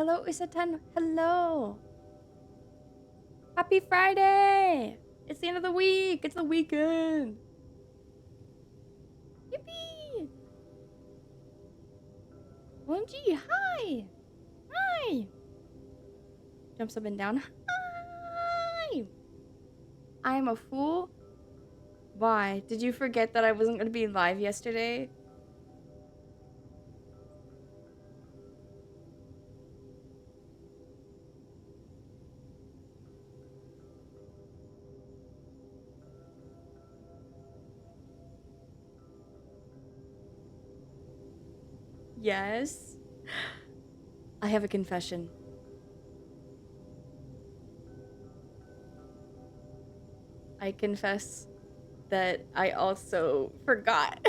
Hello, Isatan. Hello. Happy Friday. It's the end of the week. It's the weekend. Yippee. OMG. Hi. Hi. Jumps up and down. Hi. I am a fool. Why? Did you forget that I wasn't going to be live yesterday? Yes. I have a confession. I confess that I also forgot.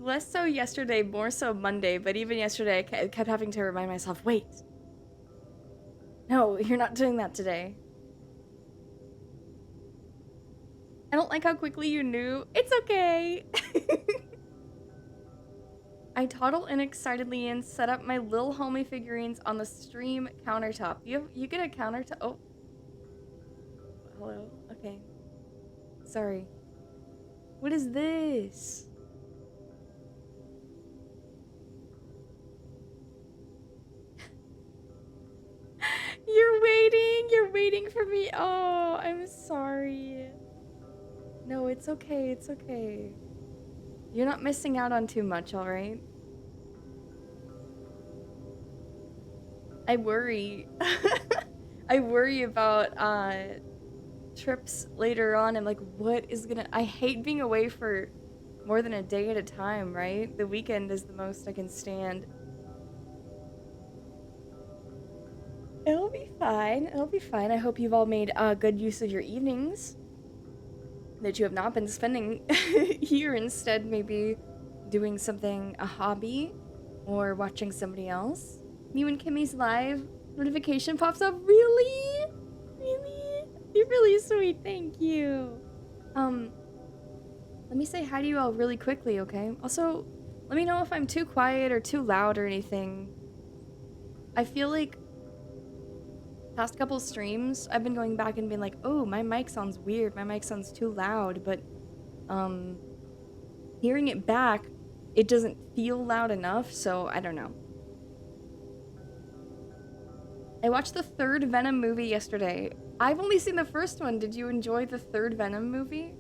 Less so yesterday, more so Monday, but even yesterday I kept having to remind myself, wait. No, you're not doing that today. I don't like how quickly you knew. It's okay. I toddle in excitedly and set up my little homie figurines on the stream countertop. You get a countertop? Oh. Hello? Okay. Sorry. What is this? You're waiting for me. Oh, I'm sorry. No, it's okay, it's okay. You're not missing out on too much, alright? I worry. I worry about, trips later on. I'm like, what is gonna... I hate being away for more than a day at a time, right? The weekend is the most I can stand. It'll be fine. It'll be fine. I hope you've all made good use of your evenings. That you have not been spending here, instead maybe doing something, a hobby, or watching somebody else. You and Kimmy's live notification pops up. Really? Really? You're really sweet. Thank you. Let me say hi to you all really quickly, okay? Also, let me know if I'm too quiet or too loud or anything. I feel like past couple streams, I've been going back and being like, oh, my mic sounds weird. My mic sounds too loud, but hearing it back, it doesn't feel loud enough, so I don't know. I watched the third Venom movie yesterday. I've only seen the first one. Did you enjoy the third Venom movie?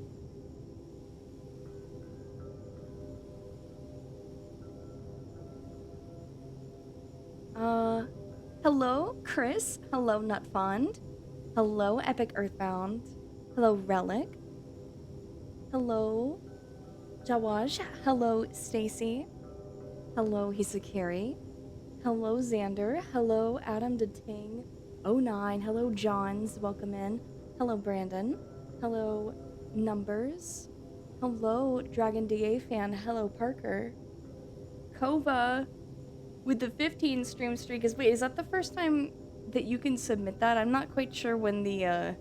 Hello, Chris. Hello, Nutfond. Hello, Epic Earthbound. Hello, Relic. Hello, Jawaj. Hello, Stacy. Hello, Hisakiri. Hello, Xander. Hello, Adam Ting. 09. Hello, Johns. Welcome in. Hello, Brandon. Hello, Numbers. Hello, Dragon DA fan. Hello, Parker. Kova with the 15 stream streak is... Wait, is that the first time that you can submit that? I'm not quite sure when the I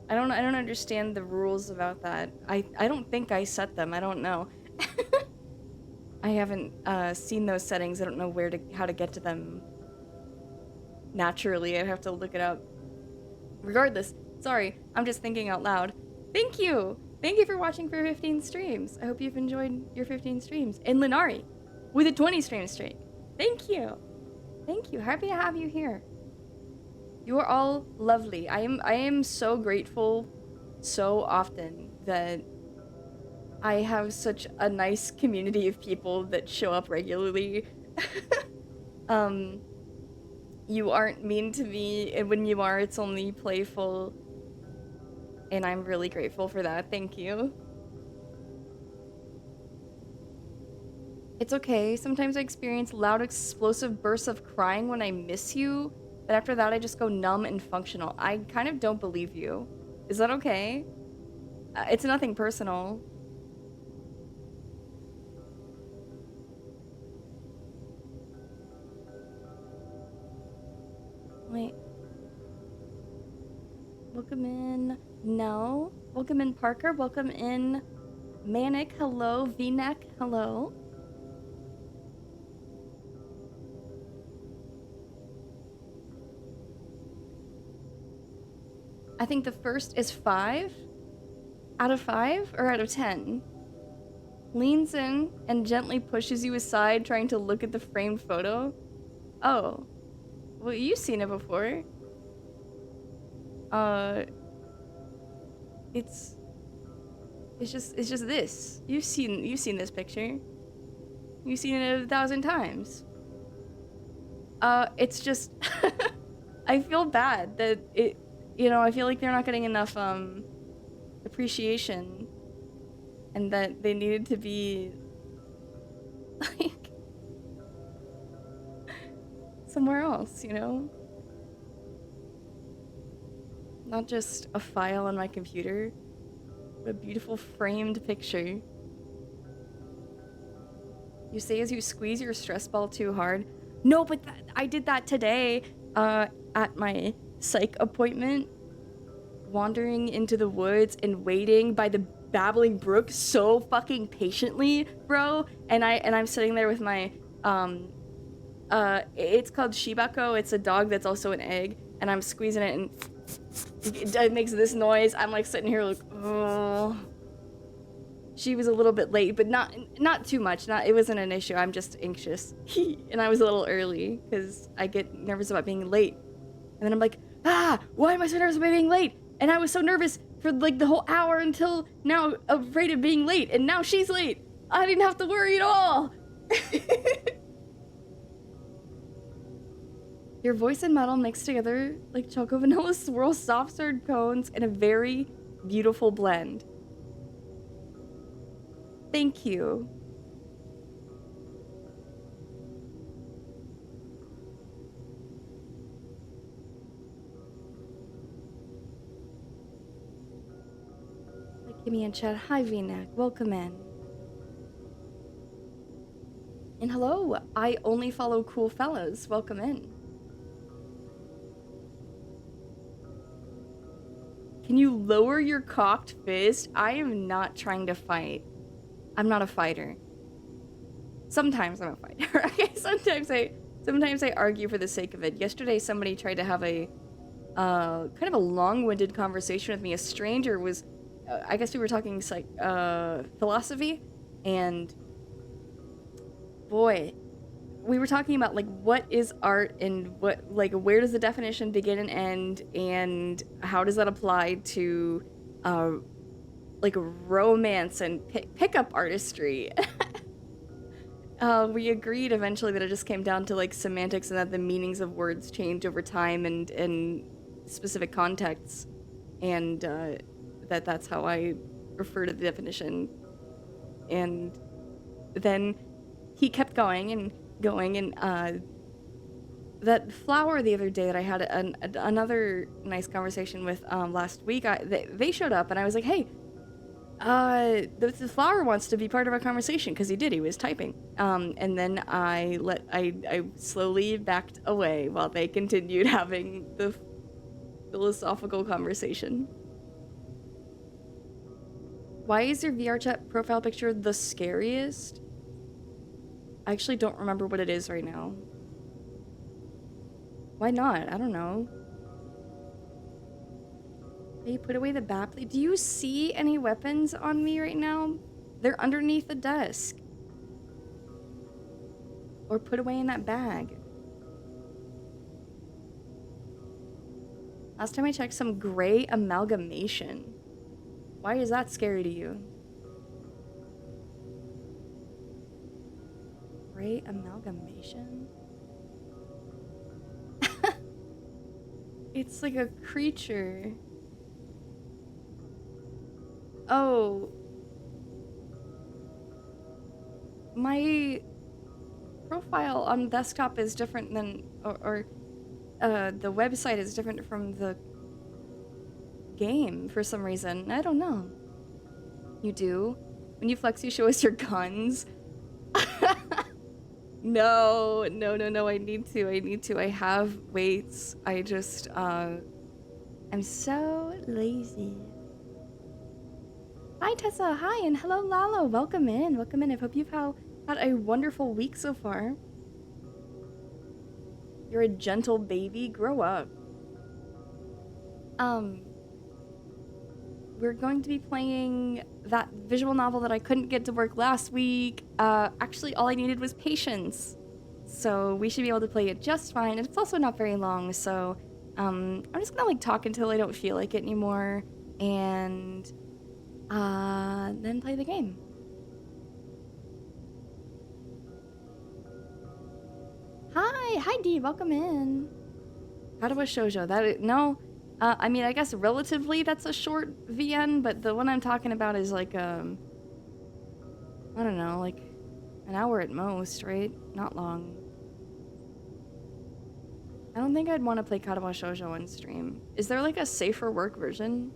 don't understand the rules about that. I don't think I set them. I don't know. I haven't seen those settings. I don't know how to get to them naturally. I'd have to look it up. Regardless, sorry, I'm just thinking out loud. Thank you! Thank you for watching for 15 streams. I hope you've enjoyed your 15 streams. And Linari, with a 20 stream streak. Thank you! Thank you. Happy to have you here. You are all lovely. I am so grateful so often that I have such a nice community of people that show up regularly. You aren't mean to me, and when you are, it's only playful. And I'm really grateful for that. Thank you. It's okay. Sometimes I experience loud, explosive bursts of crying when I miss you, but after that I just go numb and functional. I kind of don't believe you. Is that okay? It's nothing personal. Wait. Welcome in. No. Welcome in, Parker. Welcome in, Manic. Hello. V-neck. Hello. I think the first is 5 out of 5 or out of 10. Leans in and gently pushes you aside, trying to look at the framed photo. Oh, well, you've seen it before. It's just this. You've seen this picture. You've seen it 1,000 times. It's just I feel bad that it, I feel like they're not getting enough appreciation, and that they needed to be like somewhere else, Not just a file on my computer, but a beautiful framed picture. You say as you squeeze your stress ball too hard. No, but I did that today at my psych appointment, wandering into the woods and waiting by the babbling brook so fucking patiently, bro. And I'm sitting there with my it's called Shibako. It's a dog that's also an egg, and I'm squeezing it and it makes this noise. I'm like sitting here like, oh. She was a little bit late, but not too much. It wasn't an issue. I'm just anxious. And I was a little early because I get nervous about being late. And then I'm like, why am I so nervous about being late? And I was so nervous for like the whole hour until now, afraid of being late. And now she's late. I didn't have to worry at all. Your voice and metal mixed together like choco vanilla swirl soft served cones in a very beautiful blend. Thank you. Like Kimmy and chat. Hi V-neck. Welcome in. And hello, I only follow cool fellas. Welcome in. Can you lower your cocked fist? I am not trying to fight. I'm not a fighter. Sometimes I'm a fighter. Okay, sometimes I argue for the sake of it. Yesterday, somebody tried to have a kind of a long-winded conversation with me. A stranger was, I guess we were talking philosophy, and boy, we were talking about like what is art and where does the definition begin and end, and how does that apply to like romance and pickup artistry. We agreed eventually that it just came down to like semantics, and that the meanings of words change over time and in specific contexts, and that's how I refer to the definition. And then he kept going and that flower the other day that I had another nice conversation with last week, they showed up, and I was like, hey, the flower wants to be part of our conversation, because he was typing. And then I slowly backed away while they continued having the philosophical conversation. Why is your VR chat profile picture the scariest? I actually don't remember what it is right now. Why not? I don't know. Hey, put away the bat, please. Do you see any weapons on me right now? They're underneath the desk. Or put away in that bag. Last time I checked, some gray amalgamation. Why is that scary to you? Gray amalgamation? It's like a creature. Oh. My profile on desktop is different than, the website is different from the game for some reason. I don't know. You do? When you flex, you show us your guns? No, I need to. I have weights. I just, I'm so lazy. Hi, Tessa. Hi, and hello, Lalo. Welcome in. I hope you've had a wonderful week so far. You're a gentle baby. Grow up. we're going to be playing that visual novel that I couldn't get to work last week. Actually, all I needed was patience. So we should be able to play it just fine. And it's also not very long, so I'm just gonna like talk until I don't feel like it anymore. And then play the game. Hi Dee, welcome in. Katawa Shoujo, no, I mean, I guess relatively that's a short VN, but the one I'm talking about is like, I don't know, like an hour at most, right? Not long. I don't think I'd want to play Katawa Shoujo on stream. Is there like a safer work version?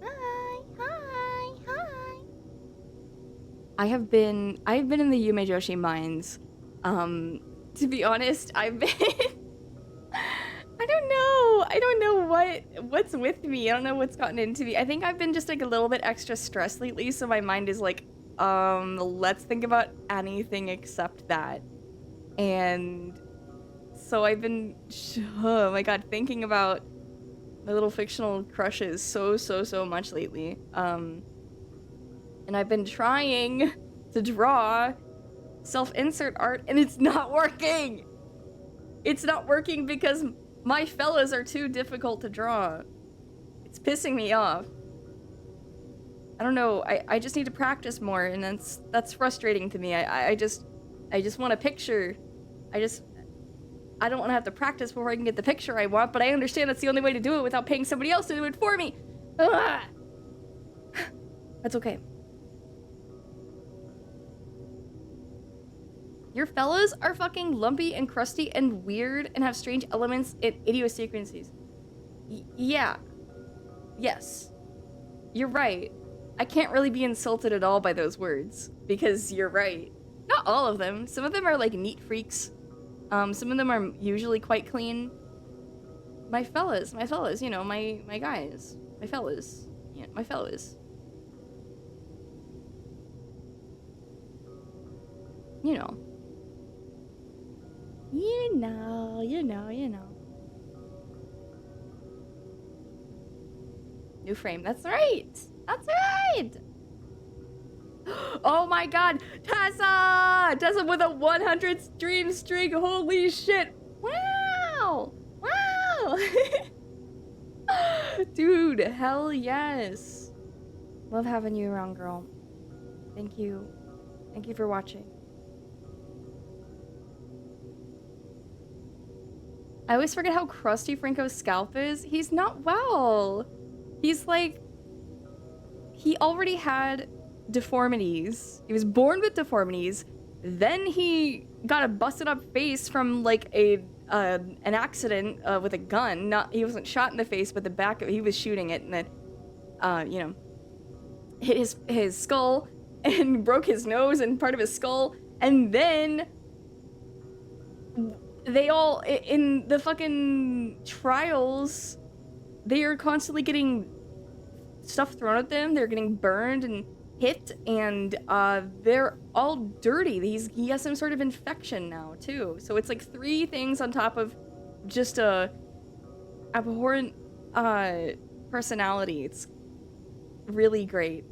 Hi. I've been in the Yume Joshi mines. To be honest, I've been I don't know what's with me. I don't know what's gotten into me. I think I've been just like a little bit extra stressed lately, so my mind is like, let's think about anything except that. And so I've been, oh my god, thinking about my little fictional crushes so much lately. And I've been trying to draw self-insert art, and it's not working! It's not working because my fellas are too difficult to draw. It's pissing me off. I don't know, I just need to practice more, and that's frustrating to me. I just want a picture. I don't want to have to practice before I can get the picture I want, but I understand that's the only way to do it without paying somebody else to do it for me. Ugh. That's okay. Your fellas are fucking lumpy and crusty and weird and have strange elements and idiosyncrasies. Yeah. Yes. You're right. I can't really be insulted at all by those words, because you're right. Not all of them. Some of them are like neat freaks. Some of them are usually quite clean. My fellas, you know, my guys. My fellas. Yeah, my fellas. You know. You know. New frame. That's right. That's right. Oh my god. Tessa! Tessa with a 100 stream streak. Holy shit. Wow. Wow. Dude, hell yes. Love having you around, girl. Thank you. Thank you for watching. I always forget how crusty Franco's scalp is. He's not well. He's like... He already had deformities. He was born with deformities. Then he got a busted up face from like an accident with a gun. He wasn't shot in the face, but the back of, he was shooting it, and then, you know, hit his skull and broke his nose and part of his skull. And then they all, in the fucking trials, they are constantly getting stuff thrown at them. They're getting burned and hit, and they're all dirty. He has some sort of infection now too. So it's like 3 things on top of just a abhorrent personality. It's really great.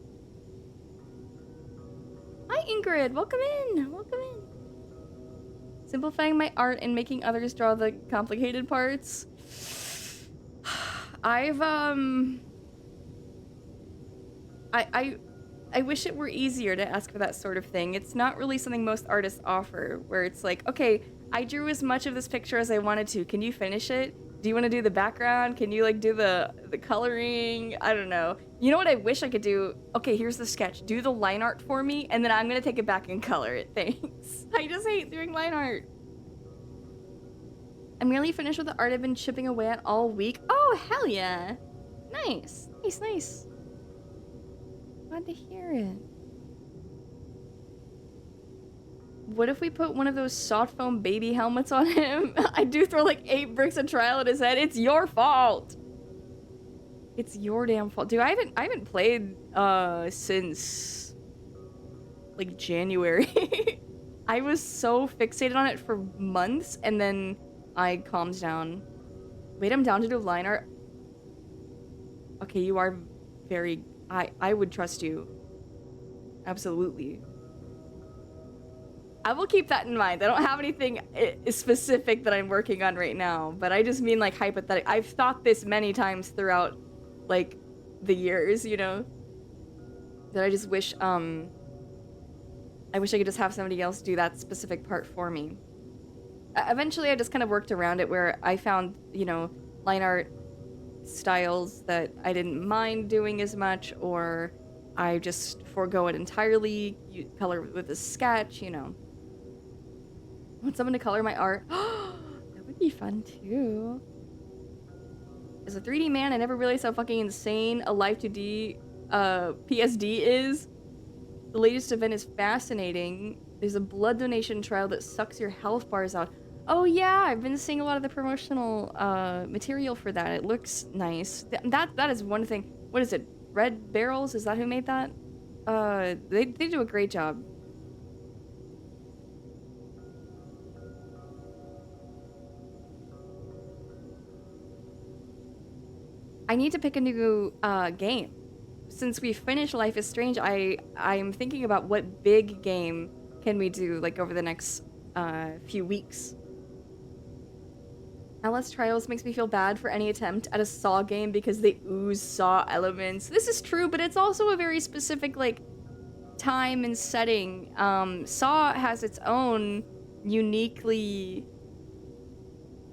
Hi Ingrid, welcome in. Welcome in. Simplifying my art and making others draw the complicated parts. I wish it were easier to ask for that sort of thing. It's not really something most artists offer, where it's like, okay, I drew as much of this picture as I wanted to. Can you finish it? Do you want to do the background? Can you like do the coloring? I don't know. You know what I wish I could do? Okay, here's the sketch. Do the line art for me, and then I'm gonna take it back and color it. Thanks. I just hate doing line art. I'm nearly finished with the art I've been chipping away at all week. Oh, hell yeah. Nice. Nice. Glad to hear it. What if we put one of those soft foam baby helmets on him? I do throw like 8 bricks of trial at his head. It's your fault. It's your damn fault. Dude, I haven't played since like January. I was so fixated on it for months, and then I calmed down. Wait, I'm down to do line art. Okay, you are very... I would trust you. Absolutely. I will keep that in mind. I don't have anything specific that I'm working on right now, but I just mean like hypothetical. I've thought this many times throughout like the years, you know, that I just wish I wish I could just have somebody else do that specific part for me. Eventually I just kind of worked around it where I found, you know, line art styles that I didn't mind doing as much, or I just forego it entirely, color with a sketch, you know. I want someone to color my art. That would be fun too. As a 3D man, I never realized how fucking insane a Live 2D PSD is. The latest event is fascinating. There's a blood donation trial that sucks your health bars out. Oh yeah, I've been seeing a lot of the promotional material for that. It looks nice. That is one thing. What is it? Red Barrels? Is that who made that? They do a great job. I need to pick a new game. Since we finished Life is Strange, I'm thinking about what big game can we do like over the next few weeks. LS Trials makes me feel bad for any attempt at a Saw game because they ooze Saw elements. This is true, but it's also a very specific like time and setting. Saw has its own uniquely,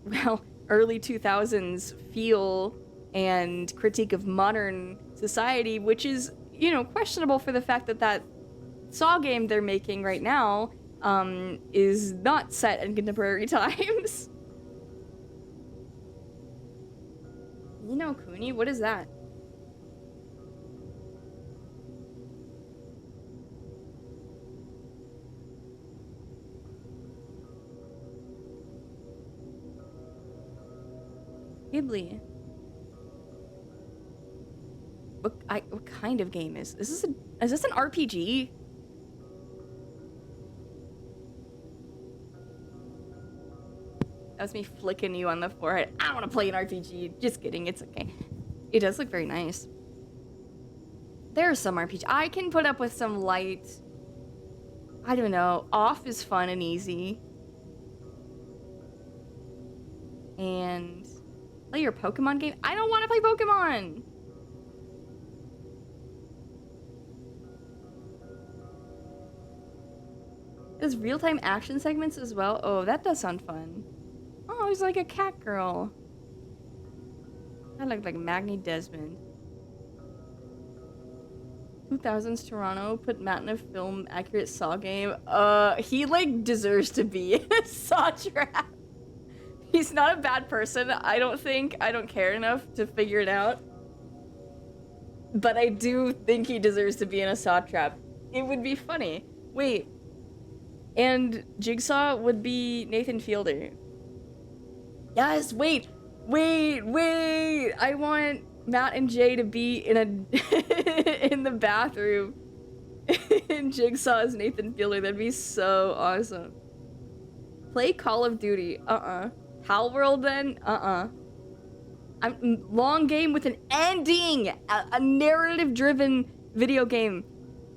well, early 2000s feel and critique of modern society, which is, you know, questionable for the fact that that Saw game they're making right now is not set in contemporary times. You know, Kuni, what is that? Ghibli. What kind of game is this? Is this an RPG? That was me flicking you on the forehead. I don't want to play an RPG. Just kidding, it's okay. It does look very nice. There's some RPG. I can put up with some light... I don't know. Off is fun and easy. And... play your Pokemon game? I don't want to play Pokemon! There's real-time action segments as well? Oh, that does sound fun. Oh, he's like a cat girl. I look like Magni Desmond. 2000s Toronto put Matt in a film accurate Saw game. He like deserves to be in a Saw trap. He's not a bad person, I don't think. I don't care enough to figure it out. But I do think he deserves to be in a Saw trap. It would be funny. Wait. And Jigsaw would be Nathan Fielder. Yes, wait. I want Matt and Jay to be in a in the bathroom. And Jigsaw as Nathan Fielder. That'd be so awesome. Play Call of Duty. Pal World then? I'm long game with an ending. A narrative-driven video game.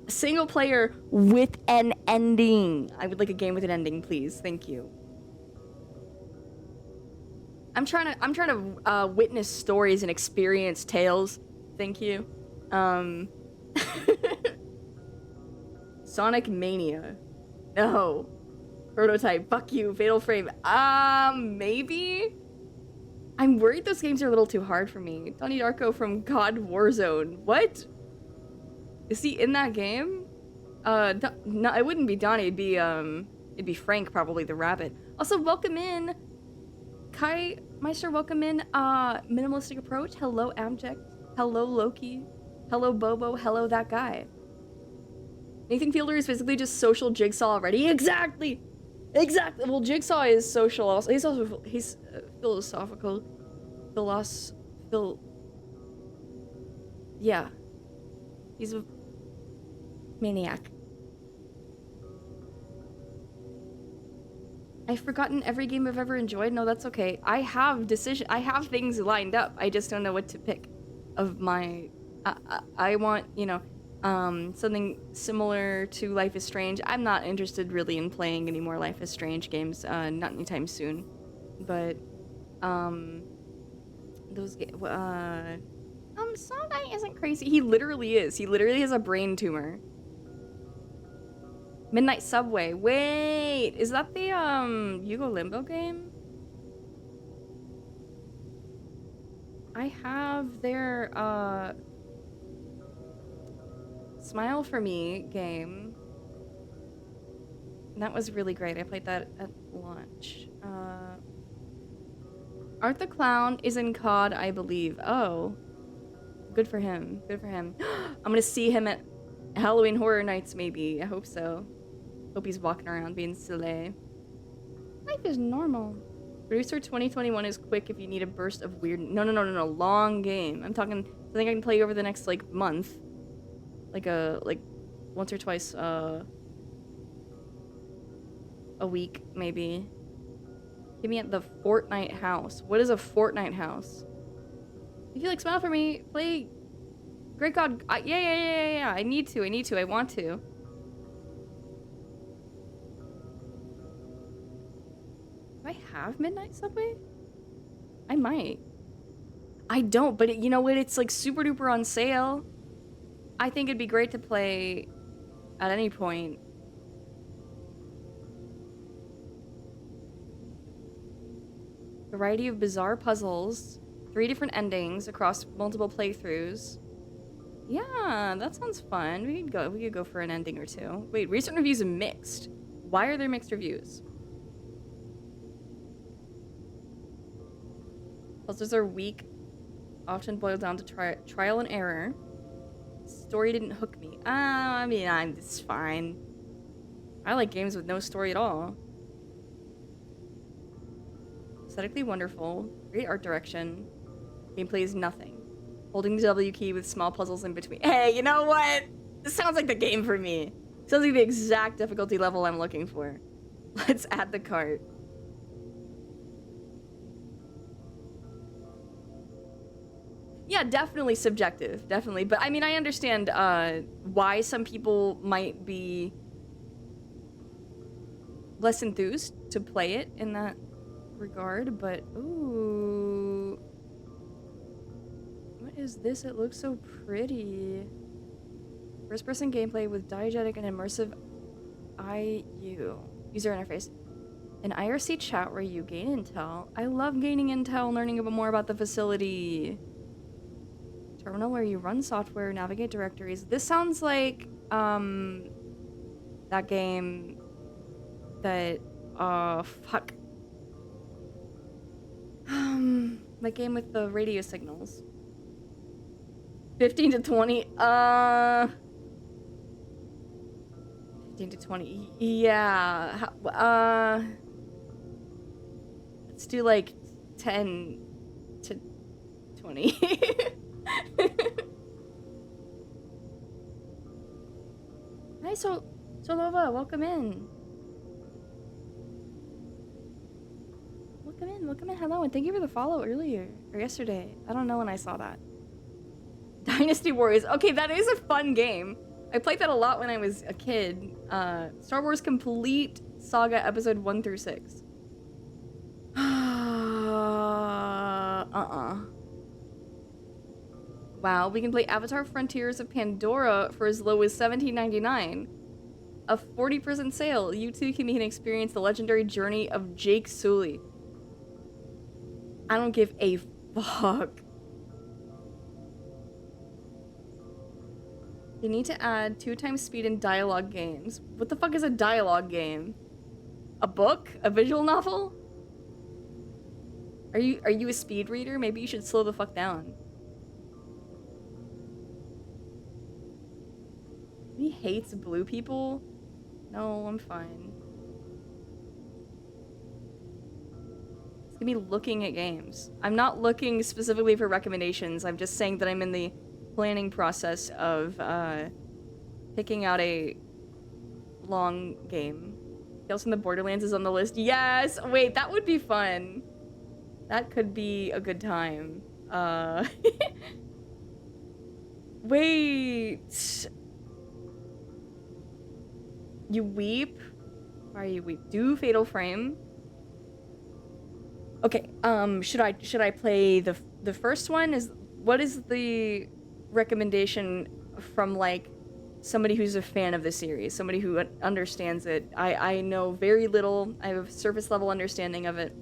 A single player with an ending. I would like a game with an ending, please. Thank you. I'm trying to witness stories and experience tales. Thank you. Sonic Mania. No. Prototype. Fuck you. Fatal Frame. Maybe? I'm worried those games are a little too hard for me. Donnie Darko from God Warzone. What? Is he in that game? No, it wouldn't be Donnie. It'd be Frank, probably, the rabbit. Also, welcome in. Kai Meister, welcome in. Minimalistic Approach. Hello, Abject. Hello, Loki. Hello, Bobo. Hello, that guy. Nathan Fielder is physically just social Jigsaw already. Exactly! Exactly! Well, Jigsaw is social also. He's philosophical. Yeah. He's a maniac. I've forgotten every game I've ever enjoyed. No, that's okay. I have things lined up. I just don't know what to pick of my... I want, you know, something similar to Life is Strange. I'm not interested really in playing any more Life is Strange games, not anytime soon. But, those Song Guy isn't crazy. He literally is. He literally has a brain tumor. Midnight Subway. Wait, is that the Yugo Limbo game? I have their Smile for Me game. That was really great. I played that at launch. Art the Clown is in COD, I believe. Oh. Good for him. Good for him. I'm gonna see him at Halloween Horror Nights, maybe. I hope so. Hope he's walking around being silly. Life is normal. Producer 2021 is quick if you need a burst of weird... No. Long game. I'm talking something I can play over the next, like, month. Like, once or twice, a week, maybe. Give me at the Fortnite house. What is a Fortnite house? If you like Smile for Me, play Great God. Yeah. I need to. I want to. Do I have Midnight Subway? I might. I don't, but you know what? It's like super duper on sale. I think it'd be great to play at any point. Variety of bizarre puzzles, 3 different endings across multiple playthroughs. Yeah, that sounds fun. We could go for an ending or two. Wait, recent reviews are mixed. Why are there mixed reviews? Puzzles are weak, often boil down to trial and error. Story didn't hook me. I mean, it's fine. I like games with no story at all. Aesthetically wonderful, great art direction. Gameplay is nothing. Holding the W key with small puzzles in between. Hey, you know what? This sounds like the game for me. Sounds like the exact difficulty level I'm looking for. Let's add the cart. Yeah, definitely subjective, definitely. But I mean, I understand why some people might be less enthused to play it in that regard, but ooh. What is this? It looks so pretty. First-person gameplay with diegetic and immersive IU. User interface. An IRC chat where you gain intel. I love gaining intel and learning more about the facility. Terminal where you run software, navigate directories. This sounds like that game that fuck. That game with the radio signals. 15 to 20. 15 to 20. Yeah. Let's do like 10 to 20. Hi, Solova, welcome in. Welcome in, hello, and thank you for the follow earlier, or yesterday. I don't know when I saw that. Dynasty Warriors, okay, that is a fun game. I played that a lot when I was a kid. Star Wars Complete Saga Episode 1 through 6. Wow, we can play Avatar Frontiers of Pandora for as low as $17.99. A 40% sale. You too can experience the legendary journey of Jake Sully. I don't give a fuck. They need to add 2 times speed in dialogue games. What the fuck is a dialogue game? A book? A visual novel? Are you a speed reader? Maybe you should slow the fuck down. He hates blue people? No, I'm fine. It's gonna be looking at games. I'm not looking specifically for recommendations. I'm just saying that I'm in the planning process of picking out a long game Tales from the Borderlands is on the list. Yes! Wait, that would be fun. That could be a good time. Wait. You weep? Why are you weep? Do Fatal Frame. Okay, should I play the first one? What is the recommendation from, like, somebody who's a fan of the series, somebody who understands it? I know very little. I have a surface level understanding of it.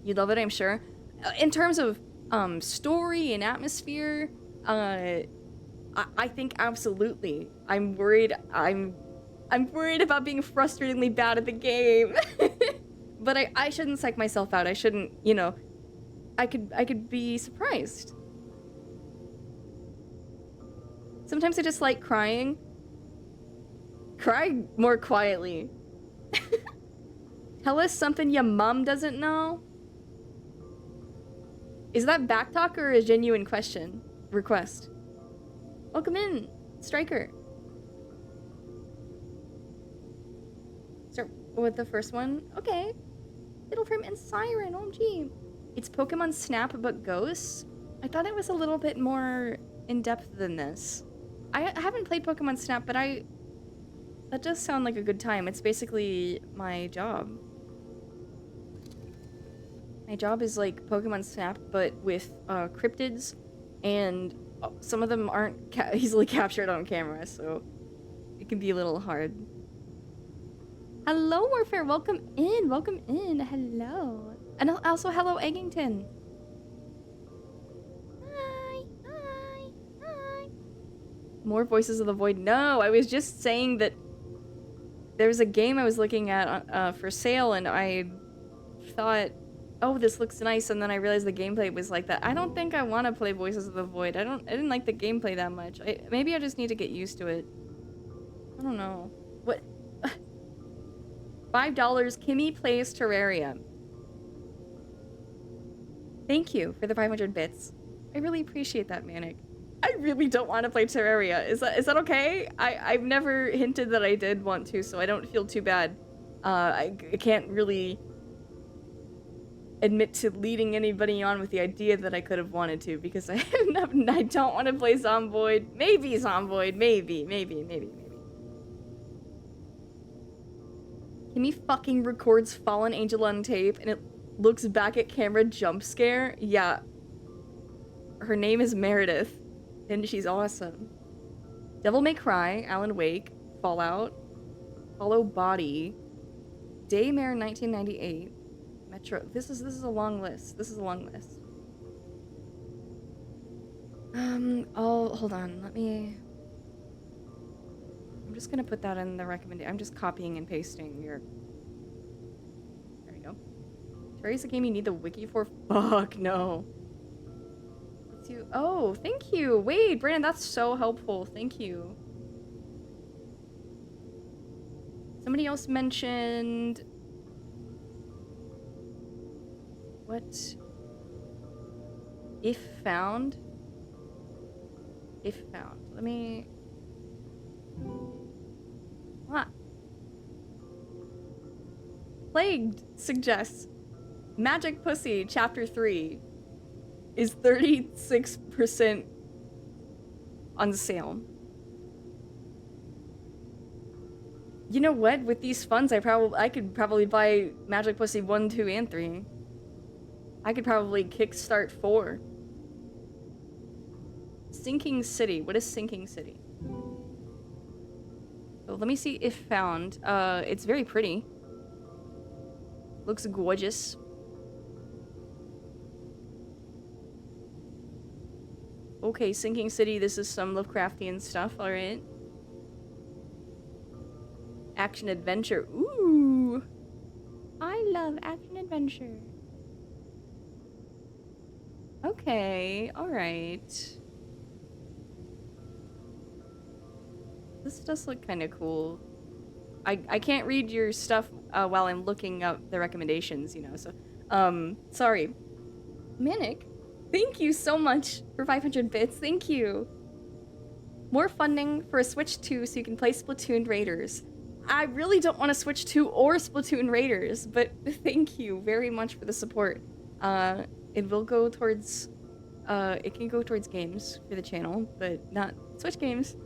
You love it, I'm sure. In terms of story and atmosphere, I think absolutely. I'm worried about being frustratingly bad at the game. But I shouldn't psych myself out. I shouldn't, you know, I could be surprised. Sometimes I just like crying. Cry more quietly. Tell us something your mom doesn't know. Is that backtalk or a genuine request? Welcome in, Striker. Start with the first one. Okay. Fatal Frame and Siren, OMG. It's Pokemon Snap but ghosts? I thought it was a little bit more in-depth than this. I haven't played Pokemon Snap, but that does sound like a good time. It's basically my job. My job is like Pokemon Snap, but with cryptids, and some of them aren't easily captured on camera, so it can be a little hard. Hello, Warfare. Welcome in. Welcome in. Hello. And also, hello, Eggington. Hi. Hi. Hi. More Voices of the Void. No, I was just saying that there's a game I was looking at for sale, and I thought, oh, this looks nice, and then I realized the gameplay was like that. I don't think I want to play Voices of the Void. I didn't like the gameplay that much. Maybe I just need to get used to it. I don't know. What? $5, Kimmy plays Terraria. Thank you for the 500 bits. I really appreciate that, Manic. I really don't want to play Terraria. Is that okay? I've never hinted that I did want to, so I don't feel too bad. I can't really admit to leading anybody on with the idea that I could have wanted to, because I don't want to play Zomboid. Maybe Zomboid. Maybe. Kimmy fucking records Fallen Angel on tape and it looks back at camera jump scare. Yeah. Her name is Meredith and she's awesome. Devil May Cry, Alan Wake, Fallout, Hollow Body, Daymare 1998, Metro. This is a long list. Hold on. I'm just gonna put that in the recommendation. I'm just copying and pasting your... There we go. Terry's a game you need the wiki for? Fuck, no. Oh, thank you. Wait, Brandon, that's so helpful. Thank you. Somebody else mentioned... What? If found? If found. Let me... What? Plagued suggests Magic Pussy Chapter 3 is 36% on sale. You know what? With these funds, I could probably buy Magic Pussy 1, 2, and 3. I could probably kickstart 4. Sinking City. What is Sinking City? Oh, let me see if found. It's very pretty. Looks gorgeous. Okay, Sinking City, this is some Lovecraftian stuff, alright. Action adventure. Ooh! I love action adventure. Okay, alright. This does look kind of cool. I can't read your stuff while I'm looking up the recommendations, you know, so... sorry. Manic, thank you so much for 500 bits, thank you! More funding for a Switch 2 so you can play Splatoon Raiders. I really don't want to switch to or Splatoon Raiders, but thank you very much for the support. It will go towards, it can go towards games for the channel, but not Switch games.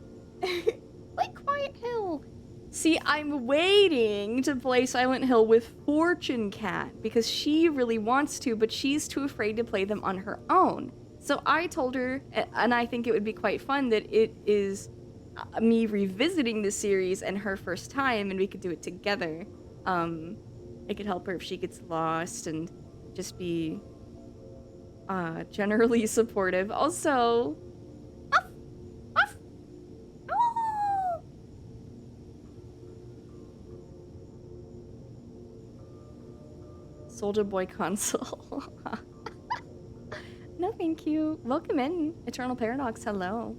Like Quiet Hill. See, I'm waiting to play Silent Hill with Fortune Cat because she really wants to, but she's too afraid to play them on her own. So I told her, and I think it would be quite fun, that it is me revisiting the series and her first time, and we could do it together. It could help her if she gets lost and just be generally supportive. Also, Soldier Boy console. No, thank you. Welcome in, Eternal Paradox. Hello.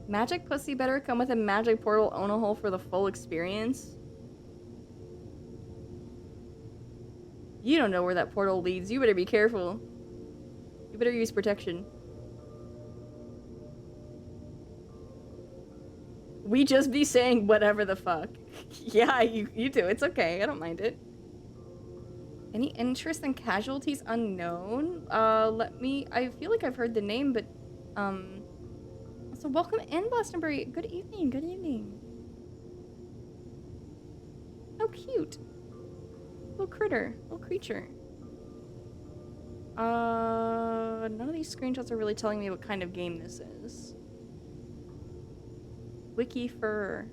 Magic pussy better come with a magic portal own a hole for the full experience. You don't know where that portal leads. You better be careful. You better use protection. We just be saying whatever the fuck. Yeah, you do. It's okay. I don't mind it. Any interest in casualties unknown? I feel like I've heard the name, but, so welcome in, Glastonbury. Good evening, good evening. How cute. Little critter, little creature. None of these screenshots are really telling me what kind of game this is. Wiki fur.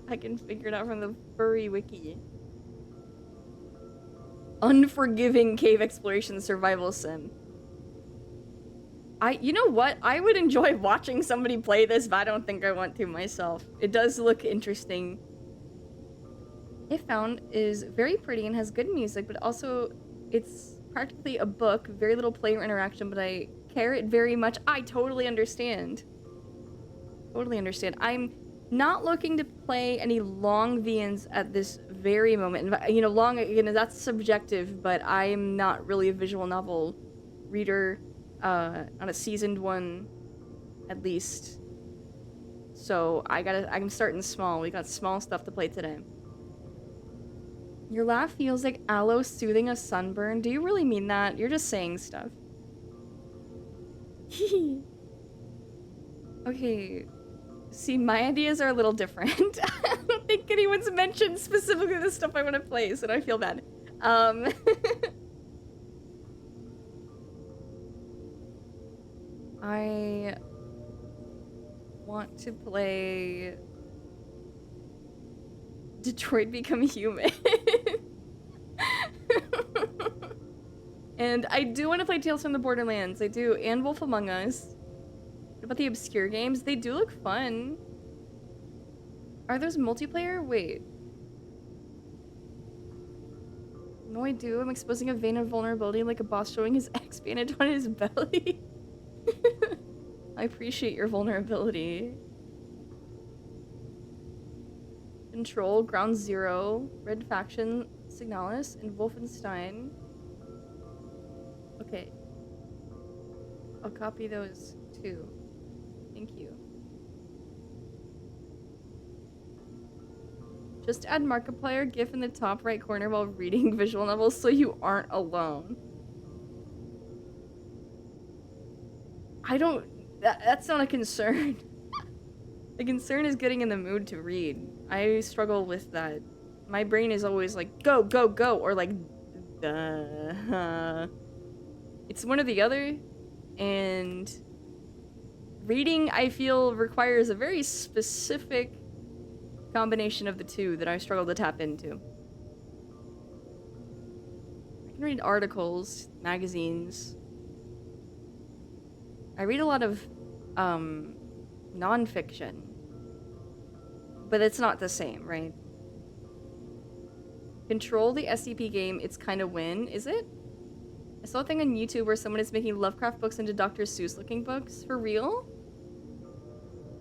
I can figure it out from the furry wiki. Unforgiving cave exploration survival sim. You know what? I would enjoy watching somebody play this, but I don't think I want to myself. It does look interesting. If Found is very pretty and has good music, but also it's practically a book, very little player interaction, but I care it very much. I totally understand. Totally understand. I'm not looking to play any long VNs at this very moment. You know, long, you know, that's subjective, but I'm not really a visual novel reader, not a seasoned one, at least. So I'm starting small. We got small stuff to play today. Your laugh feels like aloe soothing a sunburn. Do you really mean that? You're just saying stuff. Okay. See, my ideas are a little different. I don't think anyone's mentioned specifically the stuff I want to play, so I feel bad. I want to play Detroit Become Human. And I do want to play Tales from the Borderlands. I do, and Wolf Among Us. What about the obscure games? They do look fun. Are those multiplayer? Wait. No, I do. I'm exposing a vein of vulnerability like a boss showing his X bandage on his belly. I appreciate your vulnerability. Control, Ground Zero, Red Faction, Signalis, and Wolfenstein. Okay. I'll copy those too. Thank you. Just add Markiplier GIF in the top right corner while reading visual novels so you aren't alone. I don't... That's not a concern. The concern is getting in the mood to read. I struggle with that. My brain is always like, go, go, go, or like, duh. It's one or the other, and reading, I feel, requires a very specific combination of the two that I struggle to tap into. I can read articles, magazines. I read a lot of nonfiction, but it's not the same, right? Control, the SCP game, it's kind of win, is it? I saw a thing on YouTube where someone is making Lovecraft books into Dr. Seuss looking books. For real?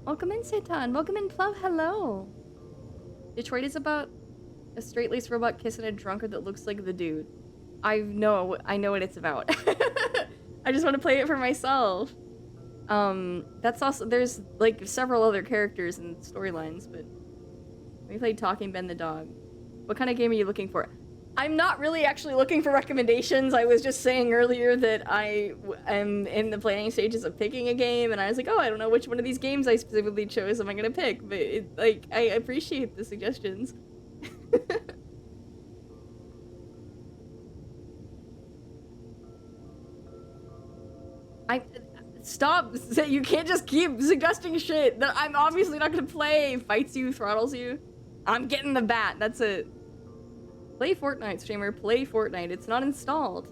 Welcome in, Satan. Welcome in, Plov. Hello. Detroit is about a straight-laced robot kissing a drunkard that looks like the dude. I know what it's about. I just want to play it for myself. That's also, there's like several other characters and storylines, but we played Talking Ben the dog. What kind of game are you looking for? I'm not really actually looking for recommendations. I was just saying earlier that I am in the planning stages of picking a game, and I was like, oh, I don't know which one of these games I specifically chose am I gonna pick, but like, I appreciate the suggestions. Stop! You can't just keep suggesting shit that I'm obviously not gonna play. Fights you, throttles you. I'm getting the bat, that's it. Play Fortnite, streamer, play Fortnite. It's not installed.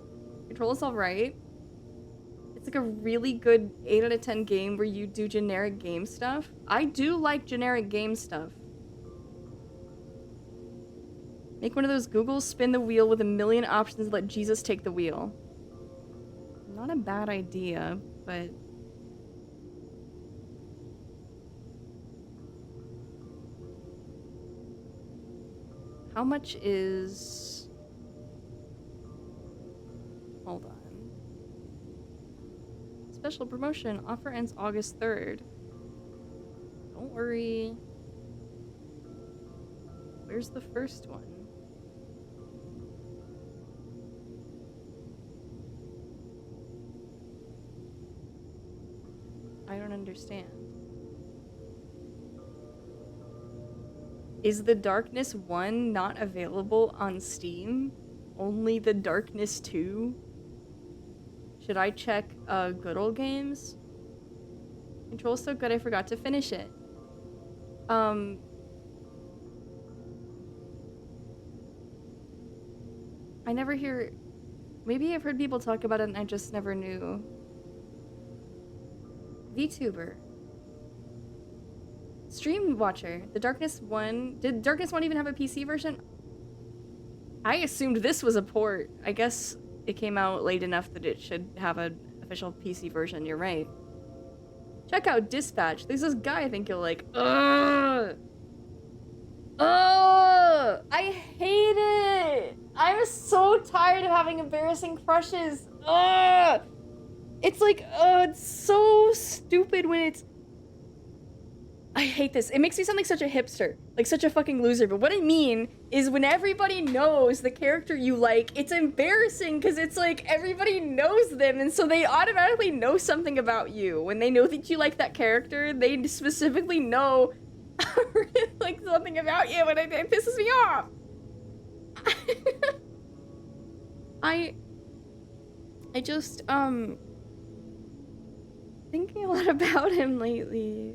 Control's alright. It's like a really good 8 out of 10 game where you do generic game stuff. I do like generic game stuff. Make one of those Google spin the wheel with a million options and let Jesus take the wheel. Not a bad idea, but... How much is... Hold on. Special promotion. Offer ends August 3rd. Don't worry. Where's the first one? I don't understand. Is the Darkness 1 not available on Steam? Only the Darkness 2? Should I check Good Old Games? Control's so good I forgot to finish it. I never hear... Maybe I've heard people talk about it and I just never knew. VTuber. Stream Watcher. The Darkness 1... Did Darkness 1 even have a PC version? I assumed this was a port. I guess it came out late enough that it should have an official PC version. You're right. Check out Dispatch. There's this guy I think you'll like. Ugh! Ugh! I hate it! I'm so tired of having embarrassing crushes. Ugh! It's like, it's so stupid when it's... I hate this. It makes me sound like such a hipster. Like such a fucking loser. But what I mean is when everybody knows the character you like, it's embarrassing because it's like everybody knows them and so they automatically know something about you. When they know that you like that character, they specifically know like something about you and it pisses me off. I just, thinking a lot about him lately.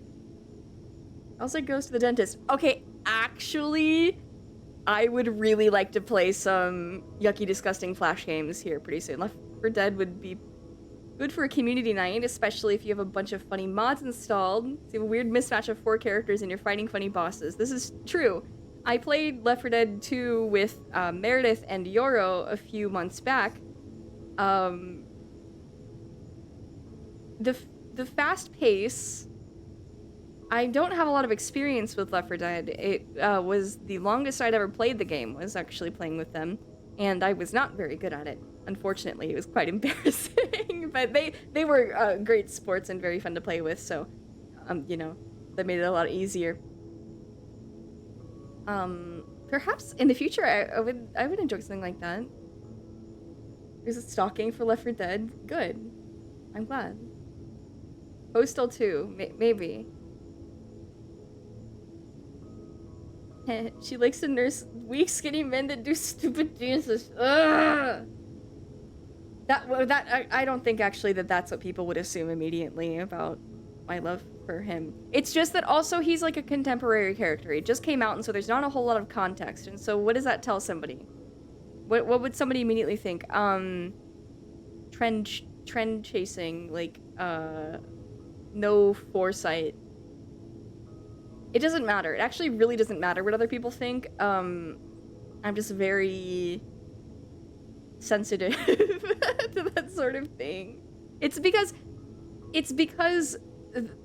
Also goes to the dentist. Okay, actually, I would really like to play some yucky, disgusting Flash games here pretty soon. Left 4 Dead would be good for a community night, especially if you have a bunch of funny mods installed. So you have a weird mismatch of 4 characters and you're fighting funny bosses. This is true. I played Left 4 Dead 2 with Meredith and Yoro a few months back. The fast pace... I don't have a lot of experience with Left 4 Dead. It was the longest I'd ever played the game was actually playing with them, and I was not very good at it. Unfortunately, it was quite embarrassing, but they were great sports and very fun to play with, so, you know, that made it a lot easier. Perhaps in the future I would enjoy something like that. There's a stalking for Left 4 Dead. Good. I'm glad. Postal 2, maybe. She likes to nurse weak, skinny men that do stupid dances. Ugh! I don't think actually that's what people would assume immediately about my love for him. It's just that also he's like a contemporary character. He just came out, and so there's not a whole lot of context. And so what does that tell somebody? What would somebody immediately think? Trend chasing, like, no foresight. It doesn't matter. It actually really doesn't matter what other people think. I'm just very sensitive to that sort of thing. It's because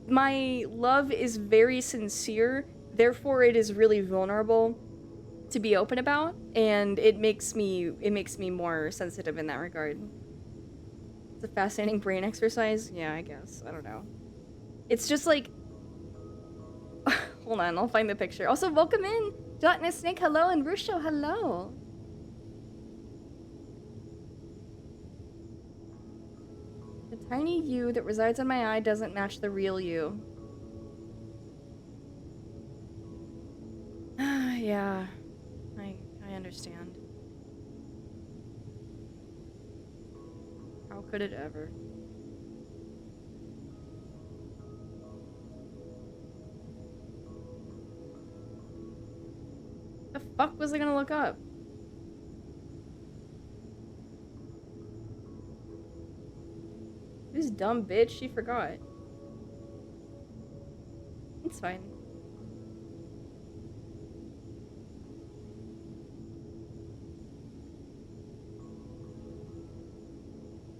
my love is very sincere, therefore it is really vulnerable to be open about, and it makes me more sensitive in that regard. It's a fascinating brain exercise. Yeah, I guess. I don't know. It's just like... Hold on, I'll find the picture. Also, welcome in! Gelatinous Snake, hello, and Rusho, hello! The tiny you that resides in my eye doesn't match the real you. Yeah, I understand. How could it ever? The fuck was I gonna look up? This dumb bitch, she forgot. It's fine.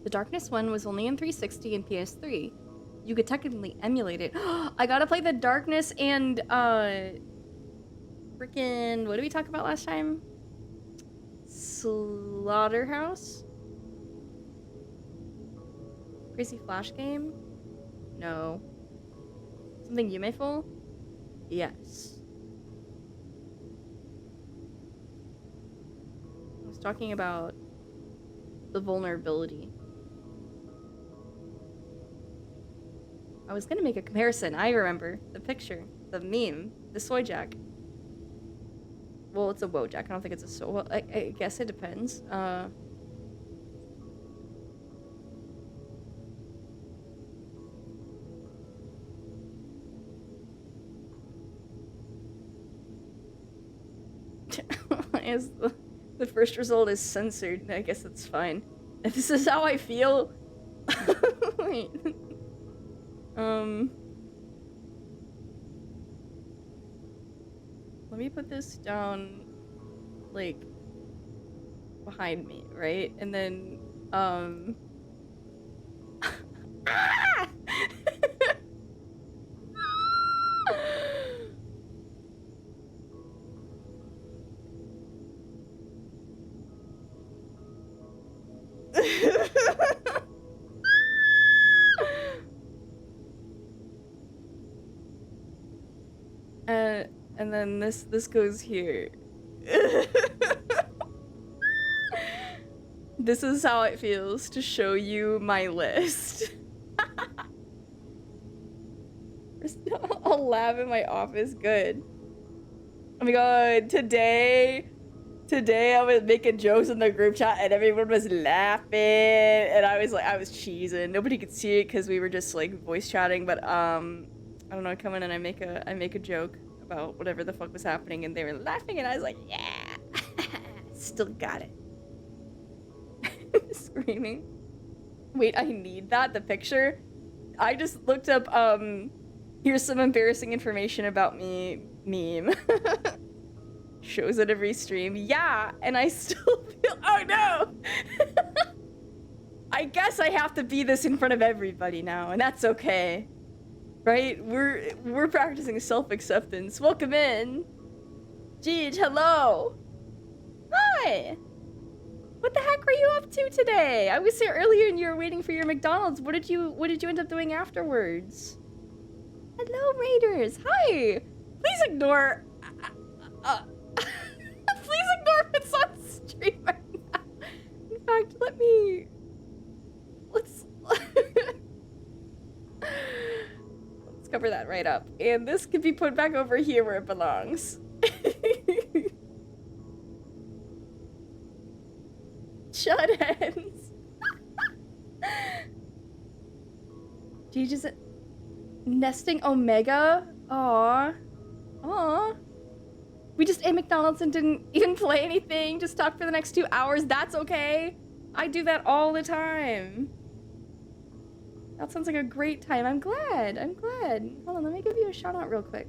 The Darkness one was only in 360 and PS3. You could technically emulate it. I gotta play the Darkness and, freaking... What did we talk about last time? Slaughterhouse? Crazy Flash game? No. Something yumeful? Yes. I was talking about the vulnerability. I was gonna make a comparison. I remember the picture, the meme, the soy jack. Well, it's a Wojak. I don't think it's a soy. Well, I guess it depends. As the first result is censored, I guess that's fine. If this is how I feel. Wait. Let me put this down, like, behind me, right? And then, and then this goes here. This is how it feels to show you my list. There's a lab in my office. Good. Oh my god, today I was making jokes in the group chat and everyone was laughing and I was cheesing. Nobody could see it because we were just like voice chatting, but I don't know, I come in and I make a joke about whatever the fuck was happening and they were laughing and I was like, yeah, still got it. Screaming. Wait, I need that, the picture? I just looked up, here's some embarrassing information about me meme. Shows at every stream. Yeah, and I still feel, oh no! I guess I have to be this in front of everybody now, and that's okay. Right? We're practicing self-acceptance. Welcome in. Jeej, hello. Hi. What the heck were you up to today? I was here earlier and you were waiting for your McDonald's. What did you end up doing afterwards? Hello, Raiders. Hi. Please ignore. Please ignore if it's on stream right now. In fact, let's cover that right up. And this can be put back over here where it belongs. Shut ends. Jeej, is it nesting Omega? Aww. Aww. We just ate McDonald's and didn't even play anything. Just talk for the next 2 hours. That's okay. I do that all the time. That sounds like a great time. I'm glad. I'm glad. Hold on, let me give you a shout out real quick.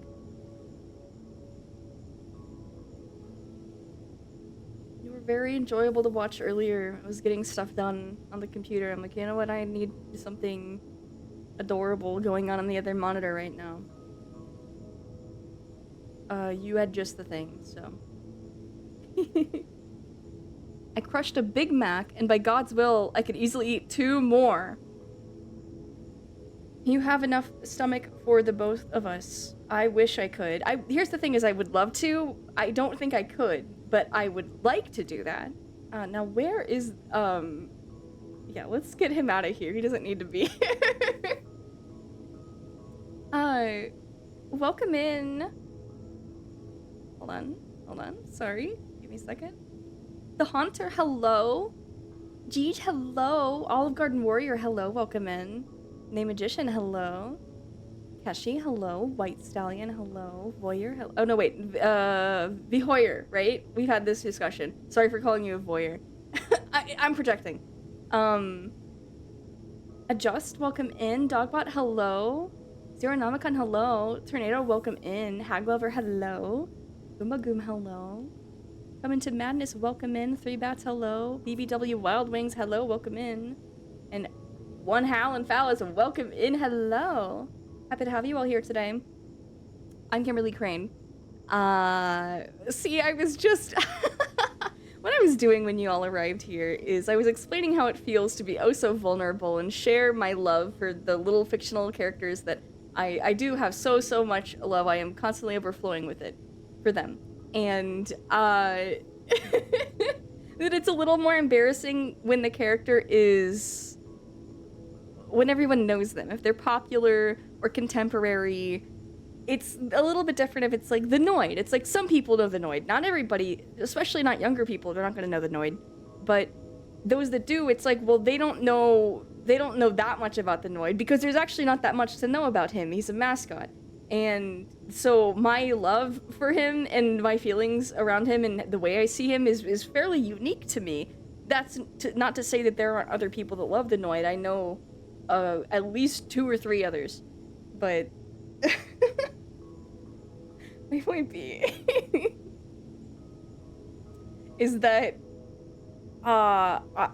You were very enjoyable to watch earlier. I was getting stuff done on the computer. I'm like, you know what? I need something adorable going on the other monitor right now. You had just the thing, so. I crushed a Big Mac, and by God's will, I could easily eat 2 more. You have enough stomach for the both of us. I wish I could. Here's the thing is I would love to. I don't think I could, but I would like to do that. Now where is, yeah, let's get him out of here. He doesn't need to be here. Welcome in. Hold on. Sorry. Give me a second. The Haunter, hello. Jeej, hello. Olive Garden Warrior, hello. Welcome in. Name Magician, hello. Keshi, hello. White Stallion, hello. Voyeur, hello. Oh, no, wait. Vihoyer, right? We've had this discussion. Sorry for calling you a voyeur. I'm projecting. Adjust, welcome in. Dogbot, hello. Zero Namicon, hello. Tornado, welcome in. Haglover, hello. Goomba Goom, hello. Coming to Madness, welcome in. 3 Bats, hello. BBW Wild Wings, hello, welcome in. And One Howlin' Phallus, welcome in, hello. Happy to have you all here today. I'm Kimberly Crane. See, I was just... What I was doing when you all arrived here is I was explaining how it feels to be oh so vulnerable and share my love for the little fictional characters that I do have so much love. I am constantly overflowing with it for them. And, that it's a little more embarrassing when the character is... when everyone knows them. If they're popular or contemporary, it's a little bit different if it's like the Noid. It's like some people know the Noid. Not everybody, especially not younger people, they're not going to know the Noid. But those that do, it's like, well, they don't know that much about the Noid because there's actually not that much to know about him. He's a mascot. And so my love for him and my feelings around him and the way I see him is fairly unique to me. That's not to say that there aren't other people that love the Noid. I know at least 2 or 3 others. But my point being is that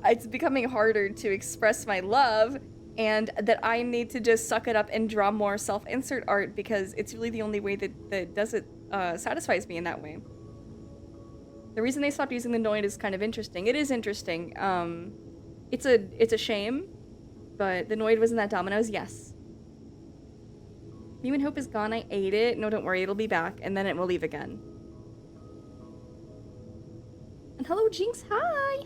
it's becoming harder to express my love, and that I need to just suck it up and draw more self-insert art because it's really the only way that does it satisfies me in that way. The reason they stopped using the Noid is kind of interesting. It is interesting. It's a shame, but the Noid wasn't that Domino's, yes. Human Hope is gone, I ate it. No, don't worry, it'll be back, and then it will leave again. And hello, Jinx, hi!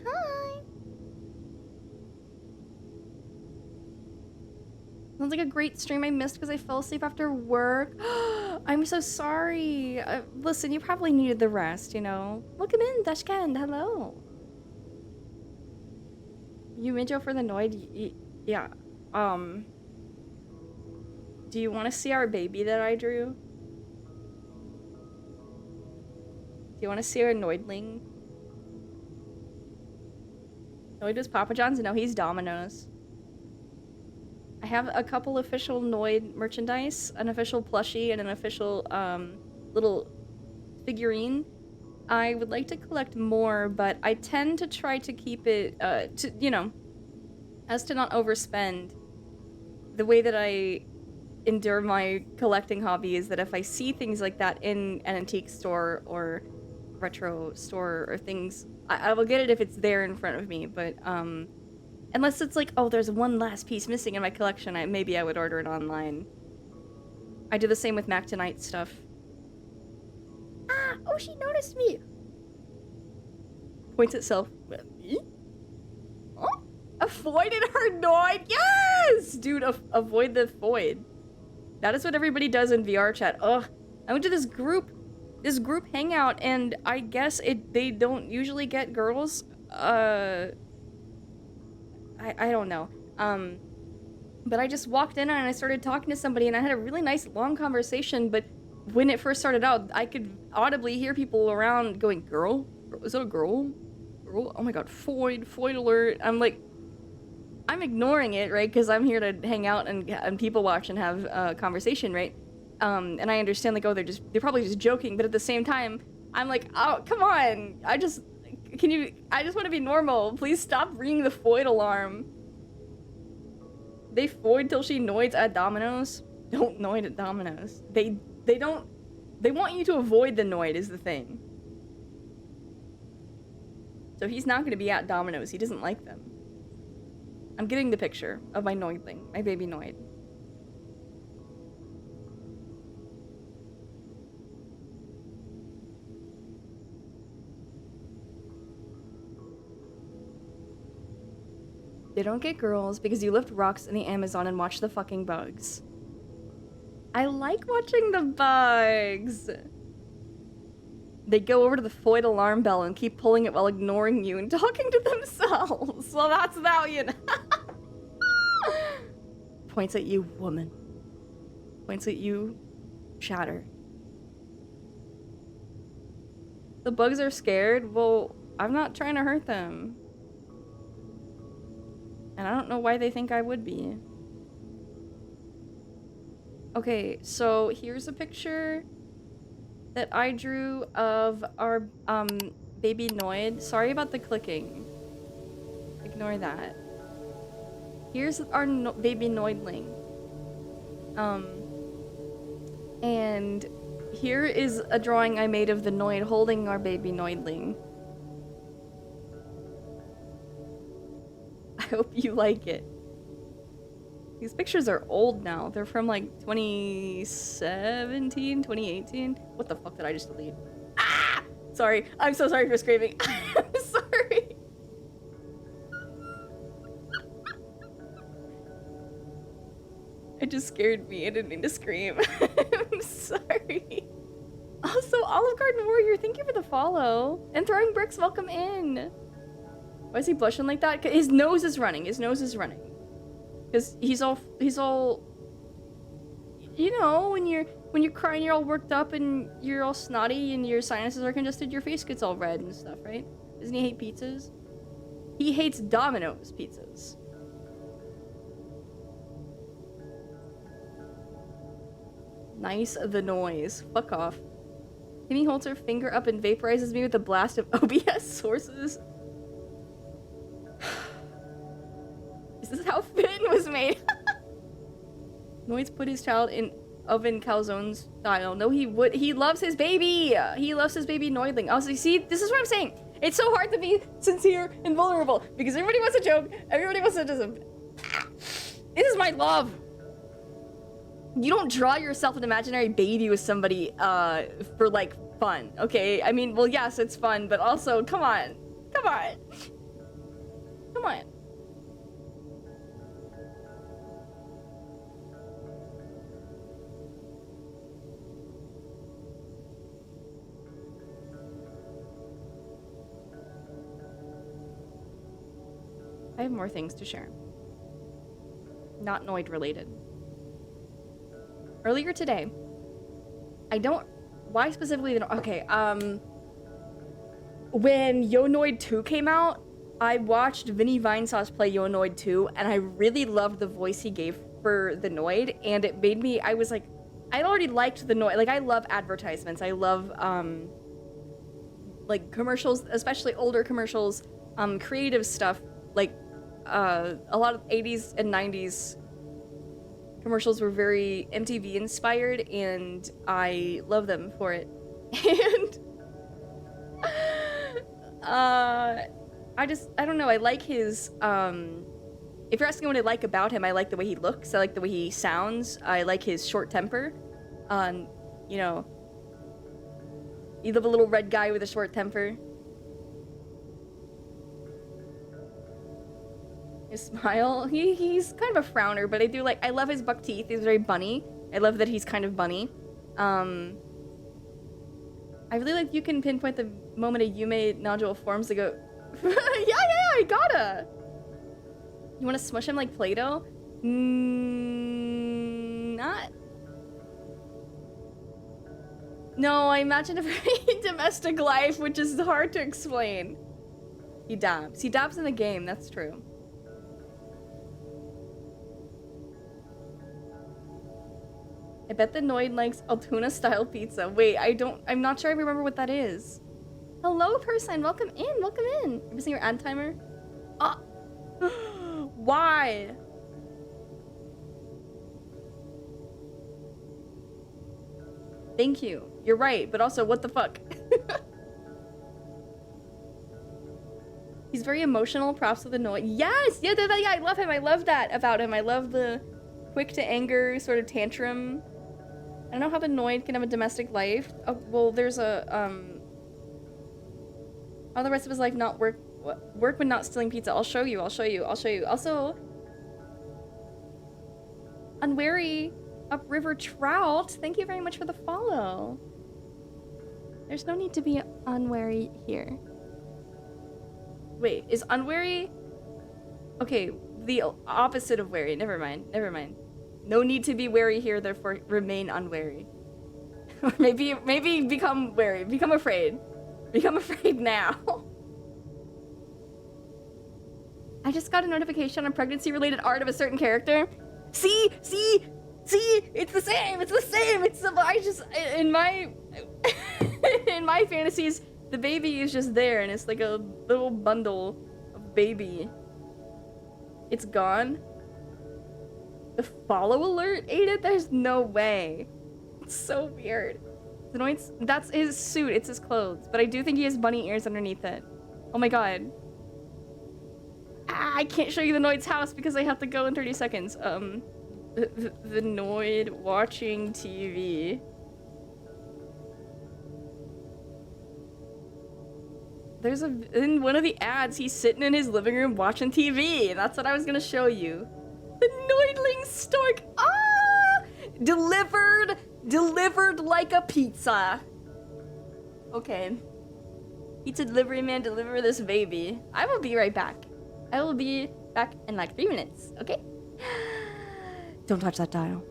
Sounds like a great stream I missed because I fell asleep after work. I'm so sorry. Listen, you probably needed the rest, you know. Welcome in, Dashkand, hello. You Minjo for the Noid? Yeah. Do you want to see our baby that I drew? Do you want to see our Noidling? Noid was Papa John's? No, he's Domino's. I have a couple official Noid merchandise, an official plushie, and an official little figurine. I would like to collect more, but I tend to try to keep it, as to not overspend. The way that I endure my collecting hobby is that if I see things like that in an antique store or retro store or things, I will get it if it's there in front of me, but unless it's like, oh, there's one last piece missing in my collection, maybe I would order it online. I do the same with Mactonite stuff. Ah! Oh, she noticed me! Points itself. Oh, avoided her Noid! Yes! Dude, avoid the void. That is what everybody does in VR chat. Ugh. I went to this group hangout, and I guess they don't usually get girls. I don't know. But I just walked in and I started talking to somebody, and I had a really nice long conversation, but when it first started out, I could audibly hear people around going, girl? Is that a girl? Girl? Oh my god, Foyd alert. I'm like, I'm ignoring it, right? Because I'm here to hang out and people watch and have a conversation, right? And I understand, like, oh, they're probably just joking, but at the same time, I'm like, oh, come on. I just want to be normal. Please stop ringing the Foyd alarm. They Foyd till she noids at Domino's? Don't noid at Domino's. They want you to avoid the noid is the thing. So he's not gonna be at Domino's. He doesn't like them. I'm getting the picture of my Noidling, my baby Noid. They don't get girls because you lift rocks in the Amazon and watch the fucking bugs. I like watching the bugs. They go over to the Foyd alarm bell and keep pulling it while ignoring you and talking to themselves. Well, that's valiant. Points at you, woman. Points at you, Shatter. The bugs are scared? Well, I'm not trying to hurt them. And I don't know why they think I would be. Okay, so here's a picture that I drew of our baby Noid. Sorry about the clicking. Ignore that. Here's our baby Noidling. And here is a drawing I made of the Noid holding our baby Noidling. I hope you like it. These pictures are old now. They're from like 2017, 2018. What the fuck did I just delete? Ah! Sorry. I'm so sorry for screaming. I'm sorry. It just scared me. I didn't mean to scream. I'm sorry. Also, Olive Garden Warrior, thank you for the follow. And Throwing Bricks, welcome in. Why is he blushing like that? His nose is running. His nose is running. Because he's all, you know, when you're crying, you're all worked up and you're all snotty and your sinuses are congested, your face gets all red and stuff, right? Doesn't he hate pizzas? He hates Domino's pizzas. Nice the noise. Fuck off. Timmy holds her finger up and vaporizes me with a blast of OBS sources. This is how Finn was made. Noid's put his child in oven calzone style. No, he would. He loves his baby. He loves his baby Noidling. Also, see, this is what I'm saying. It's so hard to be sincere and vulnerable because everybody wants a joke. Everybody wants to just. This is my love. You don't draw yourself an imaginary baby with somebody for like fun, okay? I mean, well, yes, it's fun, but also, come on. Come on. Come on. I have more things to share. Not Noid related. Earlier today, why specifically okay, when Yo Noid 2 came out, I watched Vinny Vinesauce play Yo Noid 2, and I really loved the voice he gave for the Noid, and it made me, I was like, I already liked the Noid, like, I love advertisements, I love, like, commercials, especially older commercials, creative stuff, like, a lot of 80s and 90s commercials were very MTV inspired, and I love them for it. And I don't know, I like his, if you're asking what I like about him, I like the way he looks, I like the way he sounds, I like his short temper. You know, you love a little red guy with a short temper. His smile, he's kind of a frowner, but I love his buck teeth. He's very bunny. I love that he's kind of bunny. I really like you can pinpoint the moment a Yume nodule forms to go, yeah, I gotta. You want to smush him like Play-Doh? Not. No, I imagine a very domestic life, which is hard to explain. He dabs. He dabs in the game, that's true. I bet the Noid likes Altoona-style pizza. Wait, I'm not sure I remember what that is. Hello, person, welcome in, welcome in. You're missing your ad timer? Oh. Why? Thank you. You're right, but also, what the fuck? He's very emotional. Props to the Noid. Yes! Yeah, yeah, I love him. I love that about him. I love the quick to anger sort of tantrum. I don't know how the Noid can have a domestic life. Oh, well, there's a, how the rest of his life not work when not stealing pizza. I'll show you. Also, Unwary Upriver Trout, thank you very much for the follow. There's no need to be unwary here. Wait, is unwary? Okay, the opposite of wary. Never mind. No need to be wary here, therefore remain unwary. Or maybe become wary. Become afraid. Become afraid now. I just got a notification on pregnancy-related art of a certain character. See, it's the same. I just in my in my fantasies, the baby is just there, and it's like a little bundle of baby. It's gone. The follow alert ate it? There's no way. It's so weird. The Noid's, that's his suit. It's his clothes, but I do think he has bunny ears underneath it. Oh my god. I can't show you the Noid's house because I have to go in 30 seconds. The Noid watching TV. There's in one of the ads, he's sitting in his living room watching TV. That's what I was gonna show you. The Noidling stork. Ah! Delivered like a pizza. Okay. Pizza delivery man, deliver this baby. I will be right back. I will be back in like 3 minutes, okay? Don't touch that dial.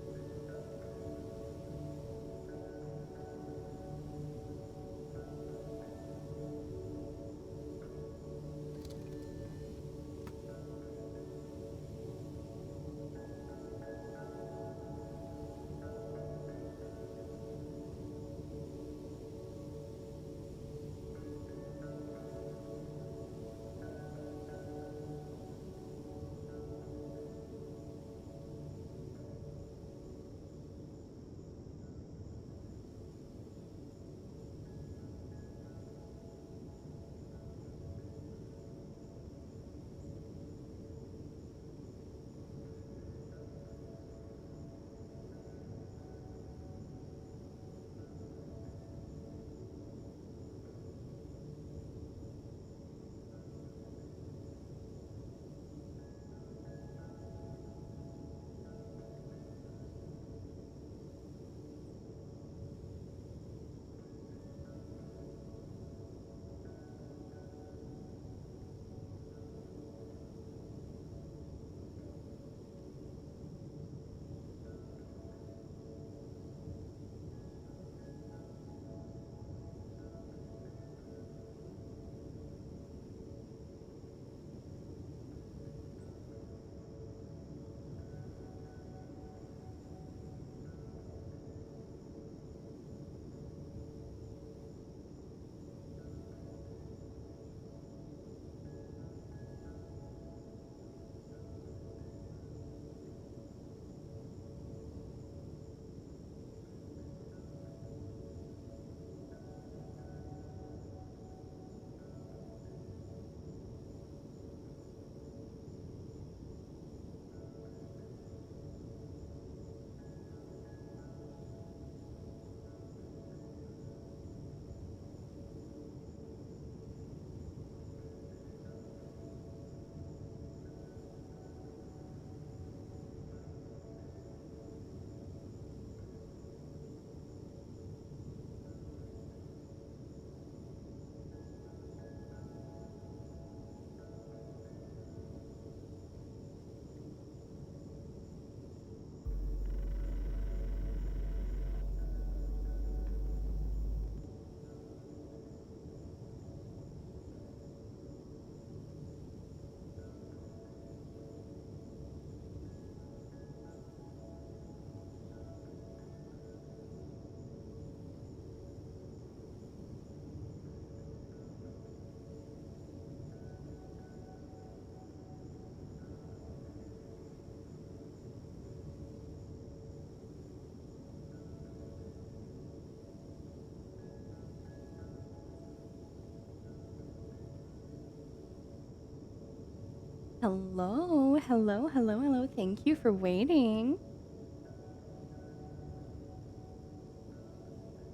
Hello, hello, hello, hello. Thank you for waiting.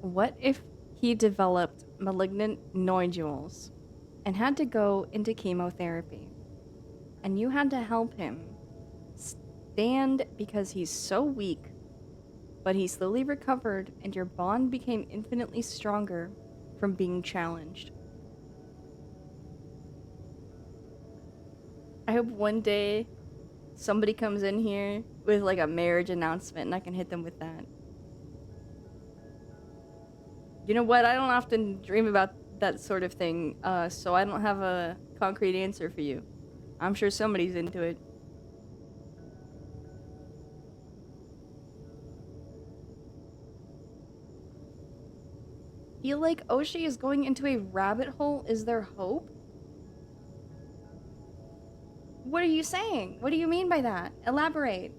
What if he developed malignant nodules and had to go into chemotherapy, and you had to help him stand because he's so weak, but he slowly recovered and your bond became infinitely stronger from being challenged? I hope one day somebody comes in here with like a marriage announcement and I can hit them with that. You know what? I don't often dream about that sort of thing, so I don't have a concrete answer for you. I'm sure somebody's into it. Feel like Oshi is going into a rabbit hole. Is there hope? What are you saying? What do you mean by that? Elaborate.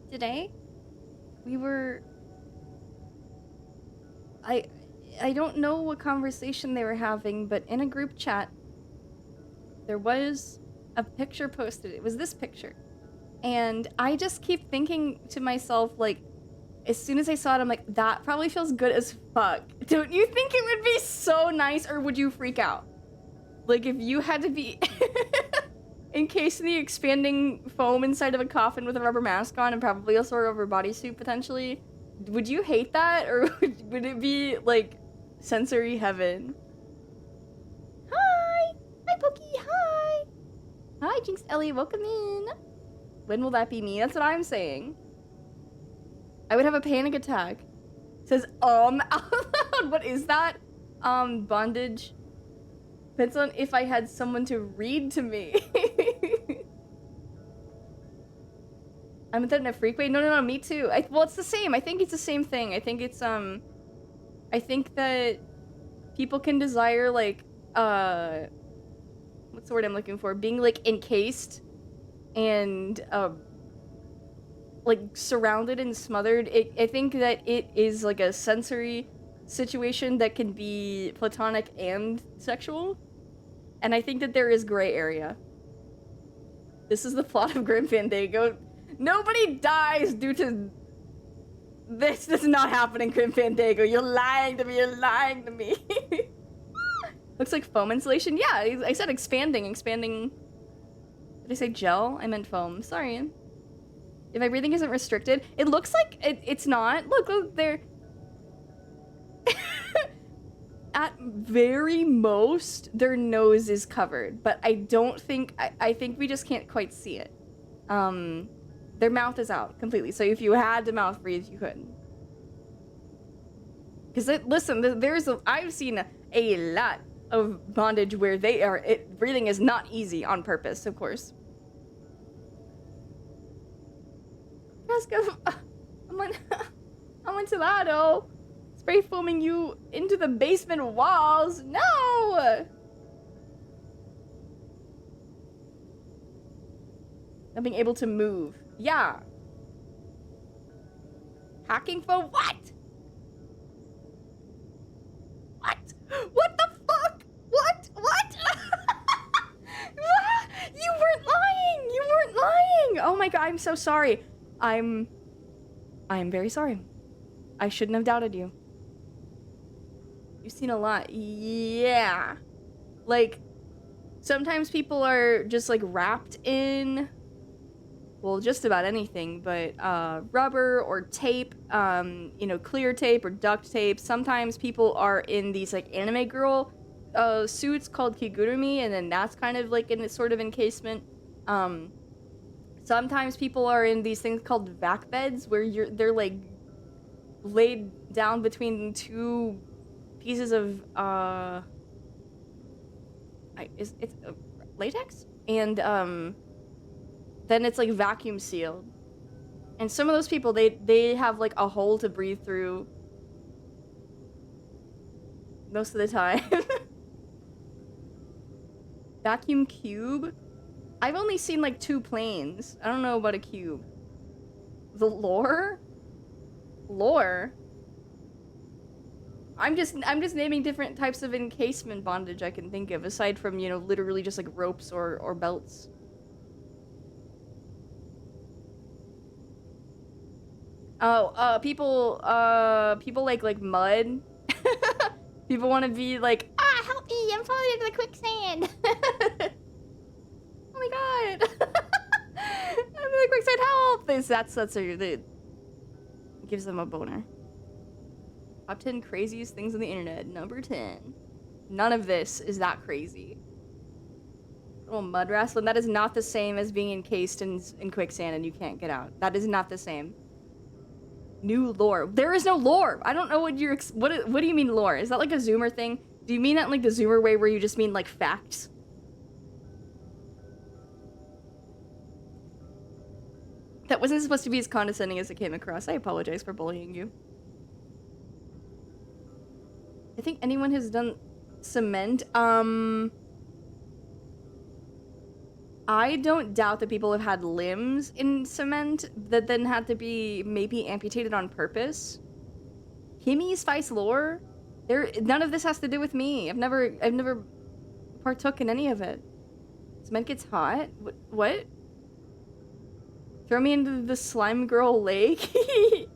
Today, we were... I don't know what conversation they were having, but in a group chat, there was a picture posted. It was this picture. And I just keep thinking to myself, like, as soon as I saw it, I'm like, that probably feels good as fuck. Don't you think it would be so nice, or would you freak out? Like, if you had to be encased in the expanding foam inside of a coffin with a rubber mask on and probably also a rubber bodysuit, potentially, would you hate that, or would it be, like, sensory heaven? Hi! Hi, Pokey! Hi! Hi, Jinx Ellie, welcome in! When will that be me? That's what I'm saying. I would have a panic attack. It says, out loud. What is that? Bondage. Depends on if I had someone to read to me. I'm in a freak. Wait, no, me too. Well, it's the same. I think it's the same thing. I think it's, I think that people can desire, like, what's the word I'm looking for? Being, like, encased and, like, surrounded and smothered. I think that it is, like, a sensory situation that can be platonic and sexual. And I think that there is gray area. This is the plot of Grim Fandango. Nobody dies due to... This does not happen in Grim Fandango. You're lying to me, you're lying to me. Looks like foam insulation. Yeah, I said expanding. Did I say gel? I meant foam. Sorry. If my breathing isn't restricted, it looks like it's not. Look, there. At very most, their nose is covered, but I don't think, I think we just can't quite see it. Their mouth is out completely, so if you had to mouth breathe, you couldn't. Because, listen, I've seen a lot of bondage where breathing is not easy on purpose, of course. Amontillado, spray foaming you into the basement walls. No! Not being able to move. Yeah. Hacking for what? What? What the fuck? What? You weren't lying! Oh my god, I'm so sorry. I'm very sorry. I shouldn't have doubted you. You've seen a lot. Yeah. Like, sometimes people are just, like, wrapped in, well, just about anything, but, rubber or tape, you know, clear tape or duct tape. Sometimes people are in these, like, anime girl, suits called kigurumi, and then that's kind of, like, in a sort of encasement. Sometimes people are in these things called vac beds, where they're, like, laid down between two pieces of, it's latex? And, then it's, like, vacuum sealed. And some of those people, they have, like, a hole to breathe through most of the time. Vacuum cube? I've only seen, like, 2 planes. I don't know about a cube. The lore? Lore? I'm just naming different types of encasement bondage I can think of, aside from, you know, literally just like ropes or belts. Oh, people like mud. People want to be like, ah, help me, I'm falling into the quicksand. Oh my god. I'm in the quicksand, help! It gives them a boner. Top 10 craziest things on the internet. Number 10. None of this is that crazy. Little mud wrestling. That is not the same as being encased in quicksand and you can't get out. That is not the same. New lore. There is no lore. I don't know what you're. What do you mean lore? Is that like a Zoomer thing? Do you mean that in like the Zoomer way where you just mean like facts? That wasn't supposed to be as condescending as it came across. I apologize for bullying you. I think anyone has done cement. I don't doubt that people have had limbs in cement that then had to be maybe amputated on purpose. Kimmy Spice lore? None of this has to do with me. I've never partook in any of it. Cement gets hot? What? Throw me into the slime girl lake? Yay!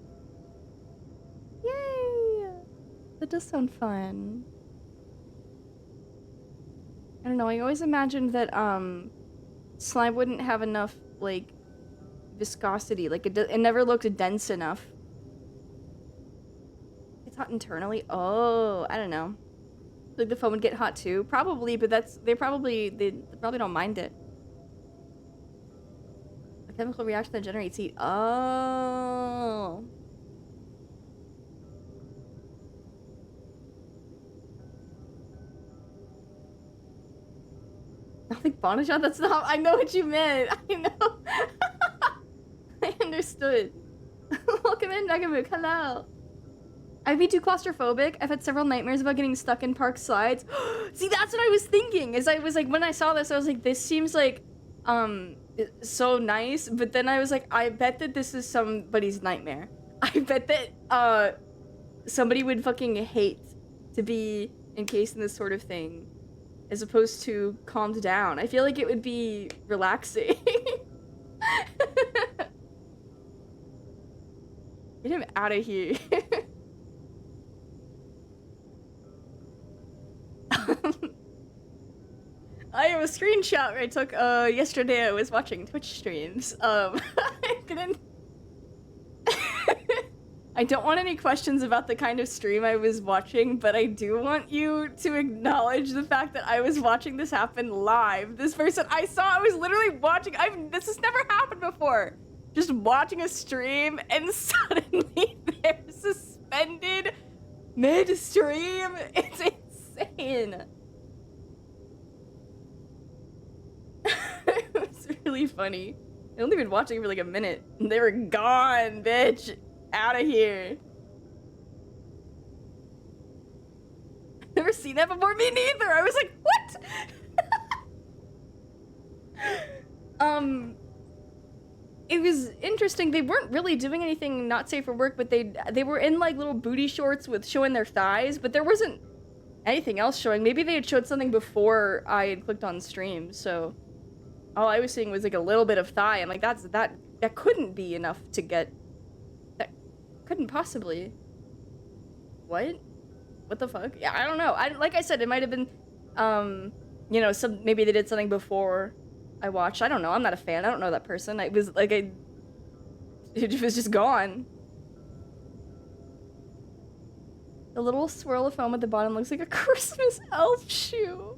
That does sound fun. I don't know, I always imagined that, slime wouldn't have enough, like, viscosity. Like, it never looked dense enough. It's hot internally? Oh, I don't know. Like, the foam would get hot too? Probably, but they probably don't mind it. A chemical reaction that generates heat. Oh. Nothing bondage on? That's not. I know what you meant. I know. I understood. Welcome in, Nagamook. Hello. I'd be too claustrophobic. I've had several nightmares about getting stuck in park slides. See, that's what I was thinking. Is I was like, when I saw this, I was like, this seems like, so nice. But then I was like, I bet that this is somebody's nightmare. I bet that, somebody would fucking hate to be encased in this sort of thing, as opposed to calmed down. I feel like it would be relaxing. Get him out of here. I have a screenshot where I took yesterday. I was watching Twitch streams. I didn't. I don't want any questions about the kind of stream I was watching, but I do want you to acknowledge the fact that I was watching this happen live. This person I saw, I was literally watching. This has never happened before. Just watching a stream and suddenly they're suspended mid-stream. It's insane. It was really funny. I only been watching for like a minute and they were gone, bitch. Out of here. I've never seen that before. Me neither. I was like, what? It was interesting. They weren't really doing anything not safe for work, but they were in like little booty shorts with showing their thighs, but there wasn't anything else showing. Maybe they had showed something before I had clicked on stream, so all I was seeing was like a little bit of thigh. I'm like, that couldn't be enough to get. Couldn't possibly. What the fuck? Yeah, I don't know. Like I said, it might have been, you know, maybe they did something before I watched. I don't know. I'm not a fan. I don't know that person. It was like it was just gone. The little swirl of foam at the bottom looks like a Christmas elf shoe.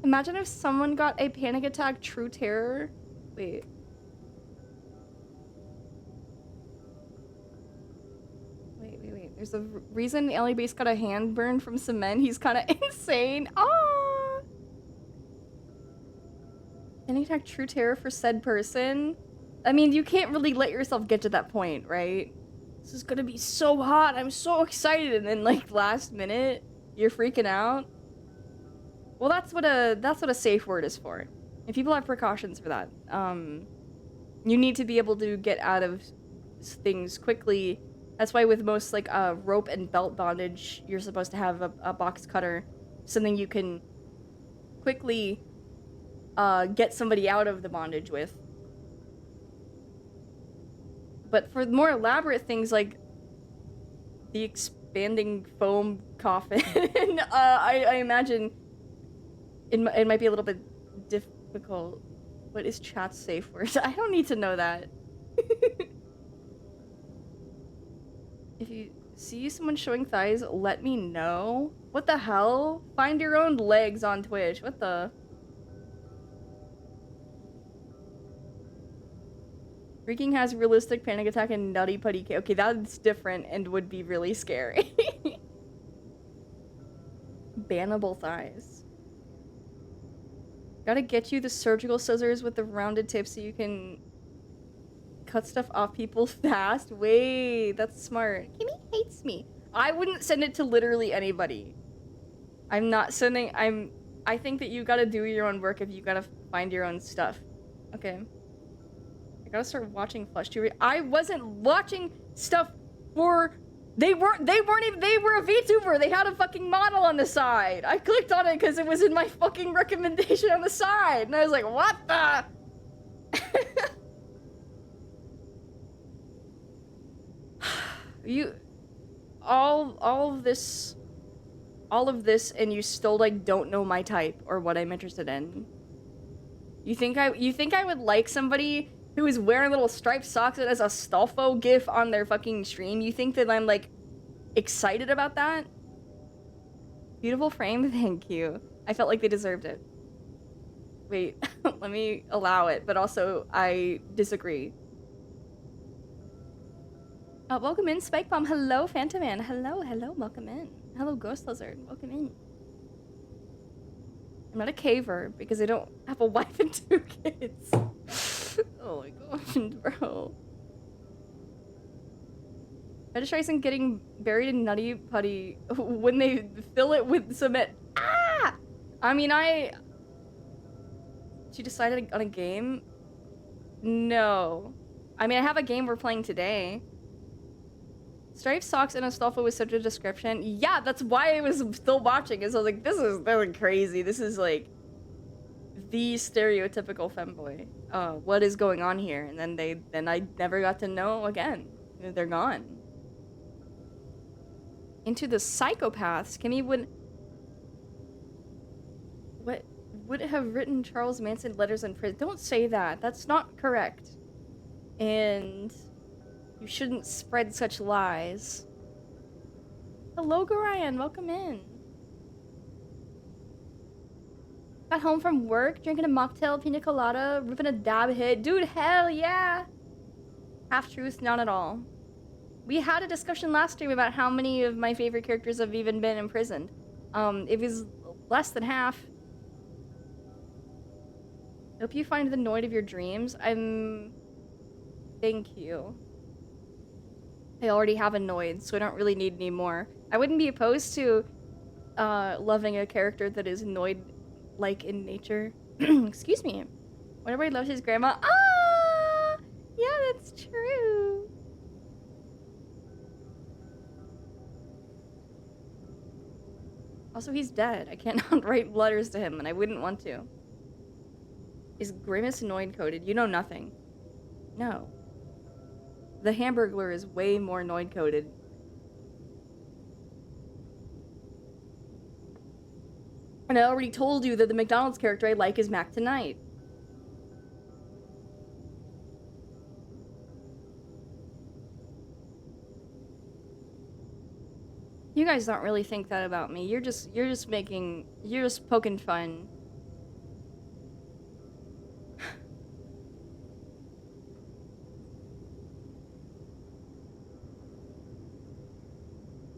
Imagine if someone got a panic attack true terror. Wait. There's a reason Ellie Base got a hand burn from cement. He's kind of insane. Ah! Any attack true terror for said person? I mean, you can't really let yourself get to that point, right? This is gonna be so hot. I'm so excited, and then like last minute, you're freaking out. Well, that's what a safe word is for. And people have precautions for that. You need to be able to get out of things quickly That's why with most, like, rope and belt bondage, you're supposed to have a box cutter. Something you can quickly, get somebody out of the bondage with. But for more elaborate things, like the expanding foam coffin, I imagine it might be a little bit difficult. What is chat's safe word? I don't need to know that. If you see someone showing thighs, let me know. What the hell? Find your own legs on Twitch. What the? Freaking has realistic panic attack and nutty putty. Okay, that's different and would be really scary. Bannable thighs. Gotta get you the surgical scissors with the rounded tip so you can cut stuff off people fast. Wait, that's smart. Kimmy hates me. I wouldn't send it to literally anybody. I'm not sending. I think that you gotta do your own work if you gotta find your own stuff. Okay. I gotta start watching Flush TV. I wasn't watching stuff for. They were a VTuber. They had a fucking model on the side. I clicked on it because it was in my fucking recommendation on the side. And I was like, what the? You, all of this, and you still, like, don't know my type or what I'm interested in. You think I would like somebody who is wearing little striped socks that has a Stolfo gif on their fucking stream? You think that I'm, like, excited about that? Beautiful frame, thank you. I felt like they deserved it. Wait, let me allow it, but also I disagree. Welcome in, Spike Bomb. Hello, Phantom Man. Hello, welcome in. Hello, Ghost Lizard. Welcome in. I'm not a caver because I don't have a wife and 2 kids. Oh my gosh, bro. Fetishizing and getting buried in nutty putty when they fill it with cement. Ah! I mean, She decided on a game? No. I mean, I have a game we're playing today. Striped socks and Astolfo was such a description. Yeah, that's why I was still watching, is I was like, this is crazy. This is, like, the stereotypical femboy. What is going on here? And then I never got to know again. They're gone. Into the psychopaths. Kimmy would have written Charles Manson letters in prison. Don't say that. That's not correct. And you shouldn't spread such lies. Hello, Gorian. Welcome in. Got home from work, drinking a mocktail, pina colada, ripping a dab hit. Dude, hell yeah! Half truth, not at all. We had a discussion last stream about how many of my favorite characters have even been imprisoned. It was less than half. Hope you find the Noid of your dreams. Thank you. I already have a Noid, so I don't really need any more. I wouldn't be opposed to loving a character that is Noid-like in nature. Excuse me. When everybody loves his grandma. Ah! Yeah, that's true. Also, he's dead. I cannot write letters to him, and I wouldn't want to. Is Grimace Noid-coded? You know nothing. No. The Hamburglar is way more Noid-coded. And I already told you that the McDonald's character I like is Mac Tonight. You guys don't really think that about me. You're just poking fun.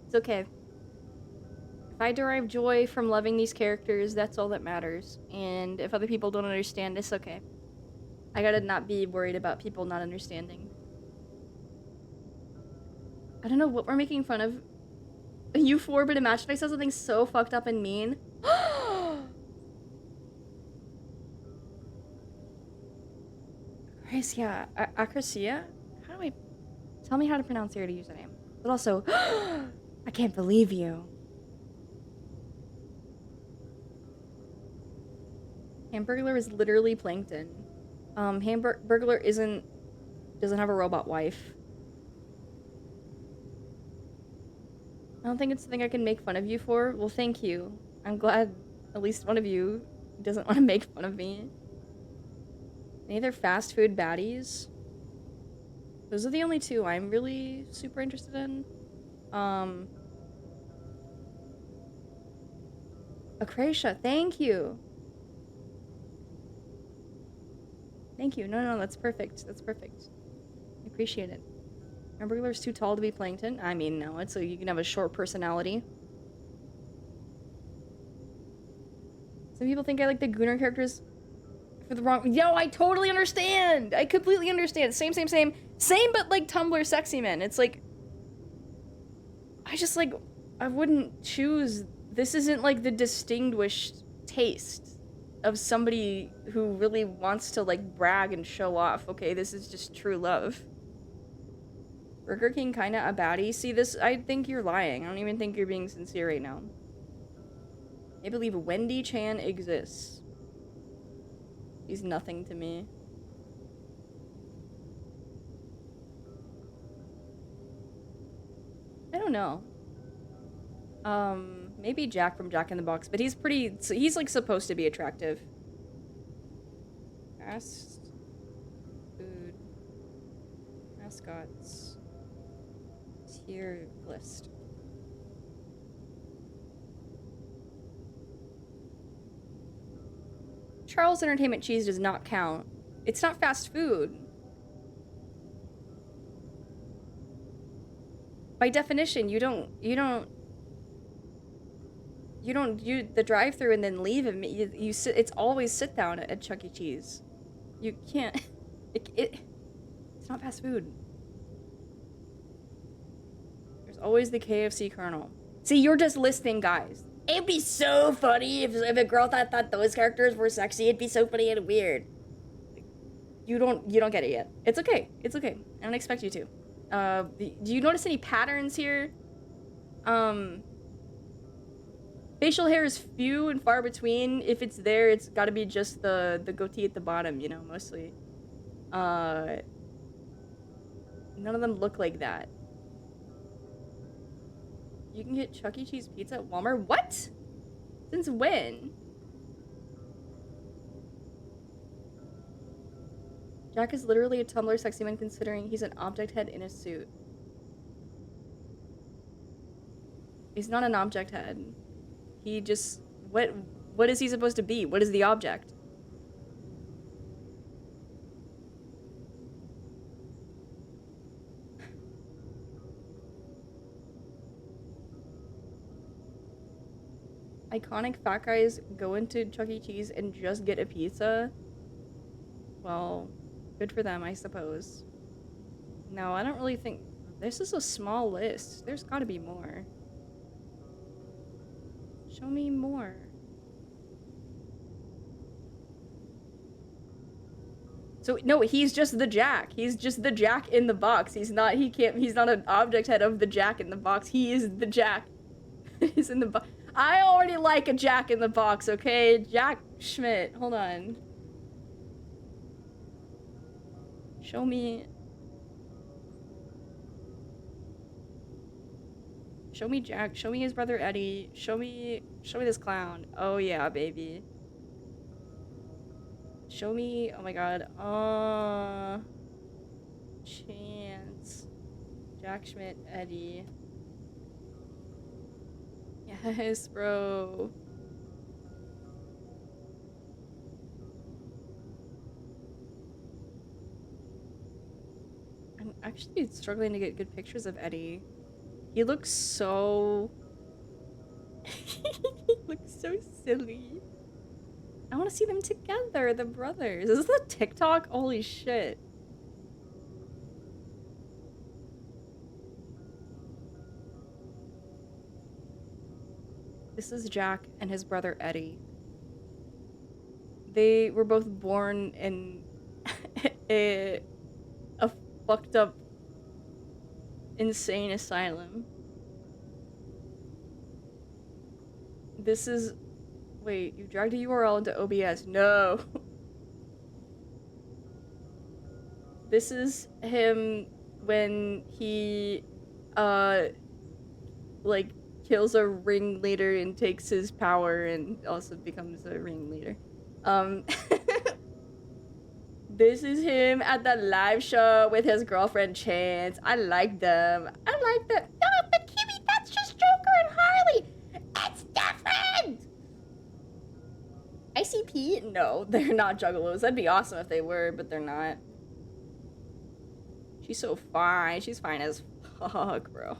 It's okay. If I derive joy from loving these characters, that's all that matters. And if other people don't understand, it's okay. I gotta not be worried about people not understanding. I don't know what we're making fun of. You four, but imagine if I said something so fucked up and mean. Gracia, Akrasia? How do I... Tell me how to pronounce your username. But also, I can't believe you. Hamburglar is literally plankton. Hamburglar doesn't have a robot wife. I don't think it's something I can make fun of you for. Well, thank you. I'm glad at least one of you doesn't want to make fun of me. Any other fast food baddies? Those are the only two I'm really super interested in. Acracia, thank you. Thank you. No, that's perfect. That's perfect. I appreciate it. Hamburglar's too tall to be plankton. I mean, no, it's so you can have a short personality. Some people think I like the Gunnar characters for the wrong. Yo, I totally understand. I completely understand. Same, but like Tumblr sexy men. It's like, I just like, I wouldn't choose. This isn't like the distinguished taste of somebody who really wants to like brag and show off. Okay, this is just true love. Burger King kinda a baddie. See this? I think you're lying. I don't even think you're being sincere right now. I believe Wendy Chan exists. She's nothing to me. I don't know. Maybe Jack from Jack in the Box, but he's like supposed to be attractive. Fast food mascots tier list. Charles Entertainment Cheese does not count. It's not fast food. By definition, you don't do the drive-thru and then leave and you sit. It's always sit down at Chuck E. Cheese. You can't. It's not fast food. There's always the KFC Colonel. See, you're just listing guys. It'd be so funny if a girl thought those characters were sexy. It'd be so funny and weird. You don't get it yet. It's okay. It's okay. I don't expect you to. Do you notice any patterns here? Facial hair is few and far between. If it's there, it's gotta be just the goatee at the bottom, you know, mostly. None of them look like that. You can get Chuck E. Cheese pizza at Walmart? What? Since when? Jack is literally a Tumblr sexy man considering he's an object head in a suit. He's not an object head. He just... What is he supposed to be? What is the object? Iconic fat guys go into Chuck E. Cheese and just get a pizza? Well, good for them, I suppose. No, I don't really think... This is a small list. There's gotta be more. Show me more. So, no, he's just the Jack. He's just the Jack in the box. He's not an object head of the Jack in the box. He is the Jack. He's in the box. I already like a Jack in the Box, okay? Jack Schmidt. Hold on. Show me... Show me Jack. Show me his brother Eddie. Show me this clown. Oh yeah, baby. Show me... Oh my god. Chance. Jack Schmidt, Eddie. Yes, bro. I'm actually struggling to get good pictures of Eddie. He looks so... he looks so silly. I want to see them together, the brothers. Is this a TikTok? Holy shit. This is Jack and his brother Eddie. They were both born in a fucked up insane asylum. This is... Wait, you dragged a URL into OBS. No. This is him when he, like, kills a ringleader and takes his power and also becomes a ringleader. This is him at the live show with his girlfriend Chance. I like them. I like them. No, but Kimmy, that's just Joker and Harley. It's different! ICP? No, they're not juggalos. That'd be awesome if they were, but they're not. She's so fine. She's fine as fuck, bro.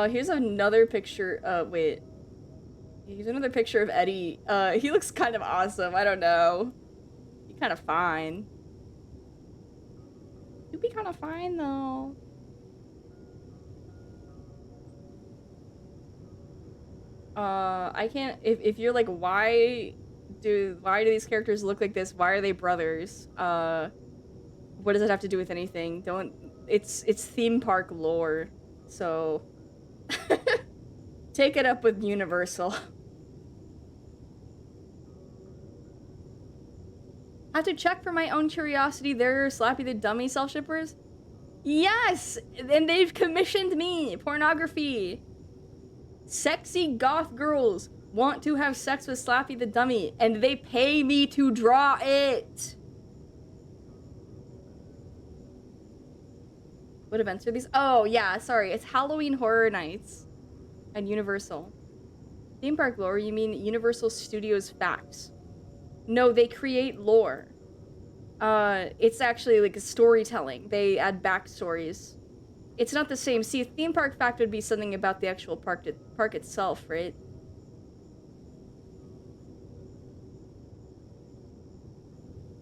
Here's another picture. Wait. Here's another picture of Eddie. He looks kind of awesome. I don't know. He's kind of fine. He'd be kind of fine, though. I can't... If you're like, why do these characters look like this? Why are they brothers? What does it have to do with anything? Don't... It's theme park lore, so... Take it up with Universal. Have to check for my own curiosity. They're Slappy the Dummy self-shippers? Yes! And they've commissioned me! Pornography! Sexy goth girls want to have sex with Slappy the Dummy, and they pay me to draw it! What events are these? Oh, yeah, sorry. It's Halloween Horror Nights at Universal. Theme park lore? You mean Universal Studios facts? No, they create lore. It's actually like a storytelling. They add backstories. It's not the same. See, a theme park fact would be something about the actual park itself, right?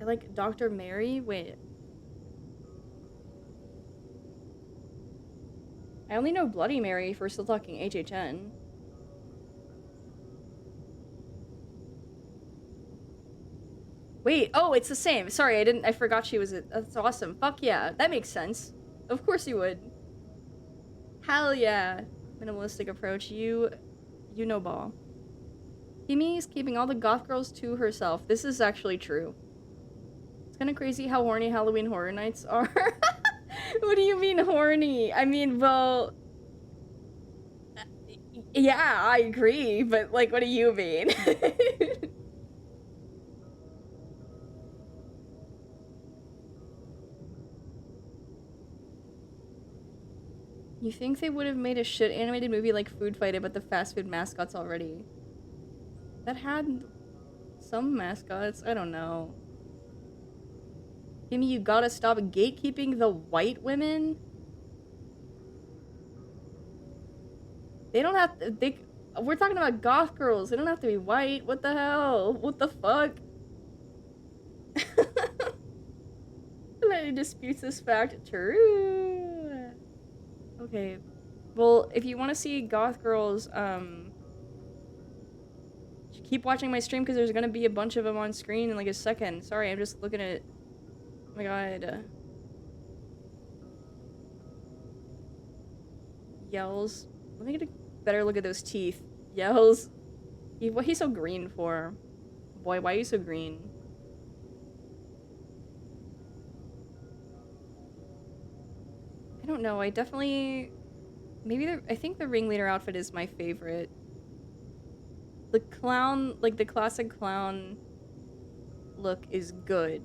I like Dr. Mary? Wait. I only know Bloody Mary if we're still talking HHN. Wait, oh, it's the same. Sorry, I forgot she was that's awesome. Fuck yeah, that makes sense. Of course you would. Hell yeah. Minimalistic approach, you know ball. Kimmy's keeping all the goth girls to herself. This is actually true. It's kind of crazy how horny Halloween Horror Nights are. What do you mean horny? I mean, well... Yeah, I agree, but, like, what do you mean? You think they would have made a shit animated movie like Food Fight about the fast food mascots already? That had some mascots, I don't know. Kimmy, you gotta stop gatekeeping the white women? They don't have to, we're talking about goth girls, they don't have to be white, what the hell? What the fuck? Nobody disputes this fact. True. Okay. Well, if you want to see goth girls, keep watching my stream because there's gonna be a bunch of them on screen in like a second. Sorry, I'm just looking at... Oh my god. Yells. Let me get a better look at those teeth. Yells. What he's so green for? Boy, why are you so green? I don't know. I definitely... Maybe I think the ringleader outfit is my favorite. The clown, like the classic clown look is good.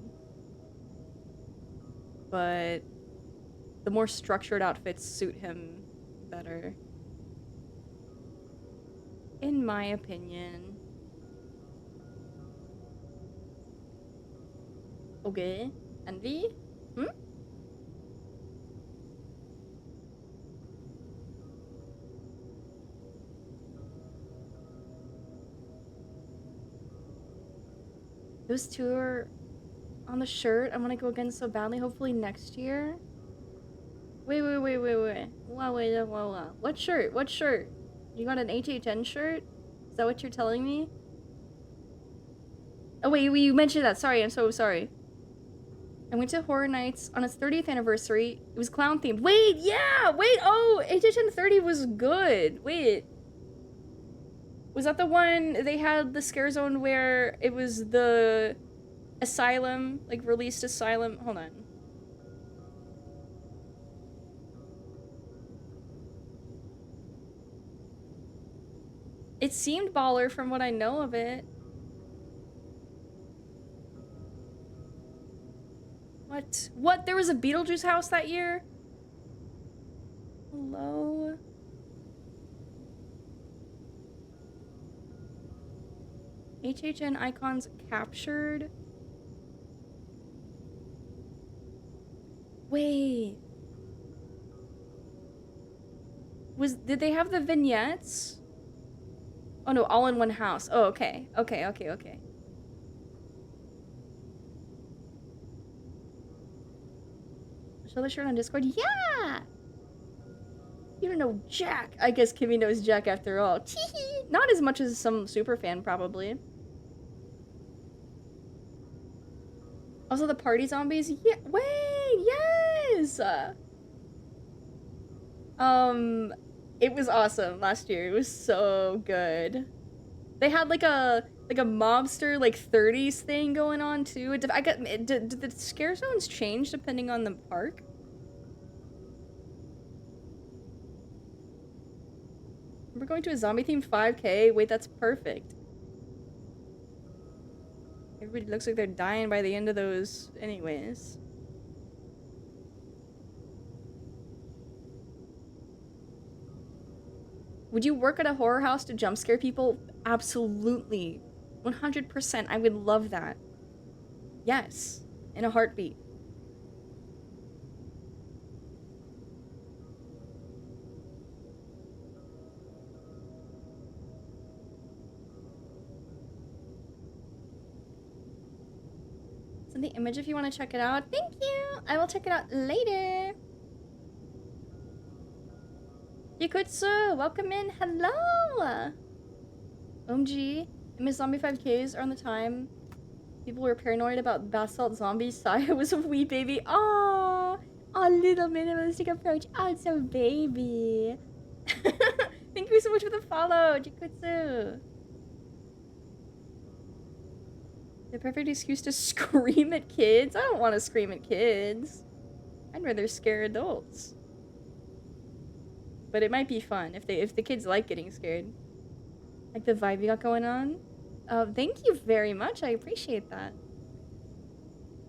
But the more structured outfits suit him better. In my opinion. Okay. Envy? Hmm? Those two are on the shirt. I want to go again so badly. Hopefully next year. Wait. Wow. What shirt? What shirt? You got an HHN shirt? Is that what you're telling me? Oh wait, you mentioned that. Sorry, I'm so sorry. I went to Horror Nights on its 30th anniversary. It was clown themed. Wait, yeah! Wait, oh! HHN 30 was good. Wait. Was that the one they had the scare zone where it was the asylum, like released asylum? Hold on. It seemed baller from what I know of it. What? What? There was a Beetlejuice house that year? Hello? HHN icons captured? Wait. Did they have the vignettes? Oh no, all in one house. Oh, okay. Okay. Show the shirt on Discord? Yeah! You don't know Jack. I guess Kimmy knows Jack after all. Not as much as some superfan, probably. Also, the party zombies? Yeah, wait, yes! It was awesome last year. It was so good. They had like a mobster like 30s thing going on too. Did the scare zones change depending on the park? We're going to a zombie themed 5K. Wait, that's perfect. Everybody looks like they're dying by the end of those anyways. Would you work at a horror house to jump scare people? Absolutely. 100%. I would love that. Yes. In a heartbeat. Send the image if you want to check it out. Thank you. I will check it out later. Yakutsu, welcome in. Hello. OMG. Miss Zombie 5Ks are on the time. People were paranoid about basalt zombies. Saya was a wee baby. Aww. A little minimalistic approach. Oh, it's a baby. Thank you so much for the follow, Jikutsu. The perfect excuse to scream at kids? I don't want to scream at kids. I'd rather scare adults. But it might be fun if the kids like getting scared. Like the vibe you got going on. Thank you very much. I appreciate that.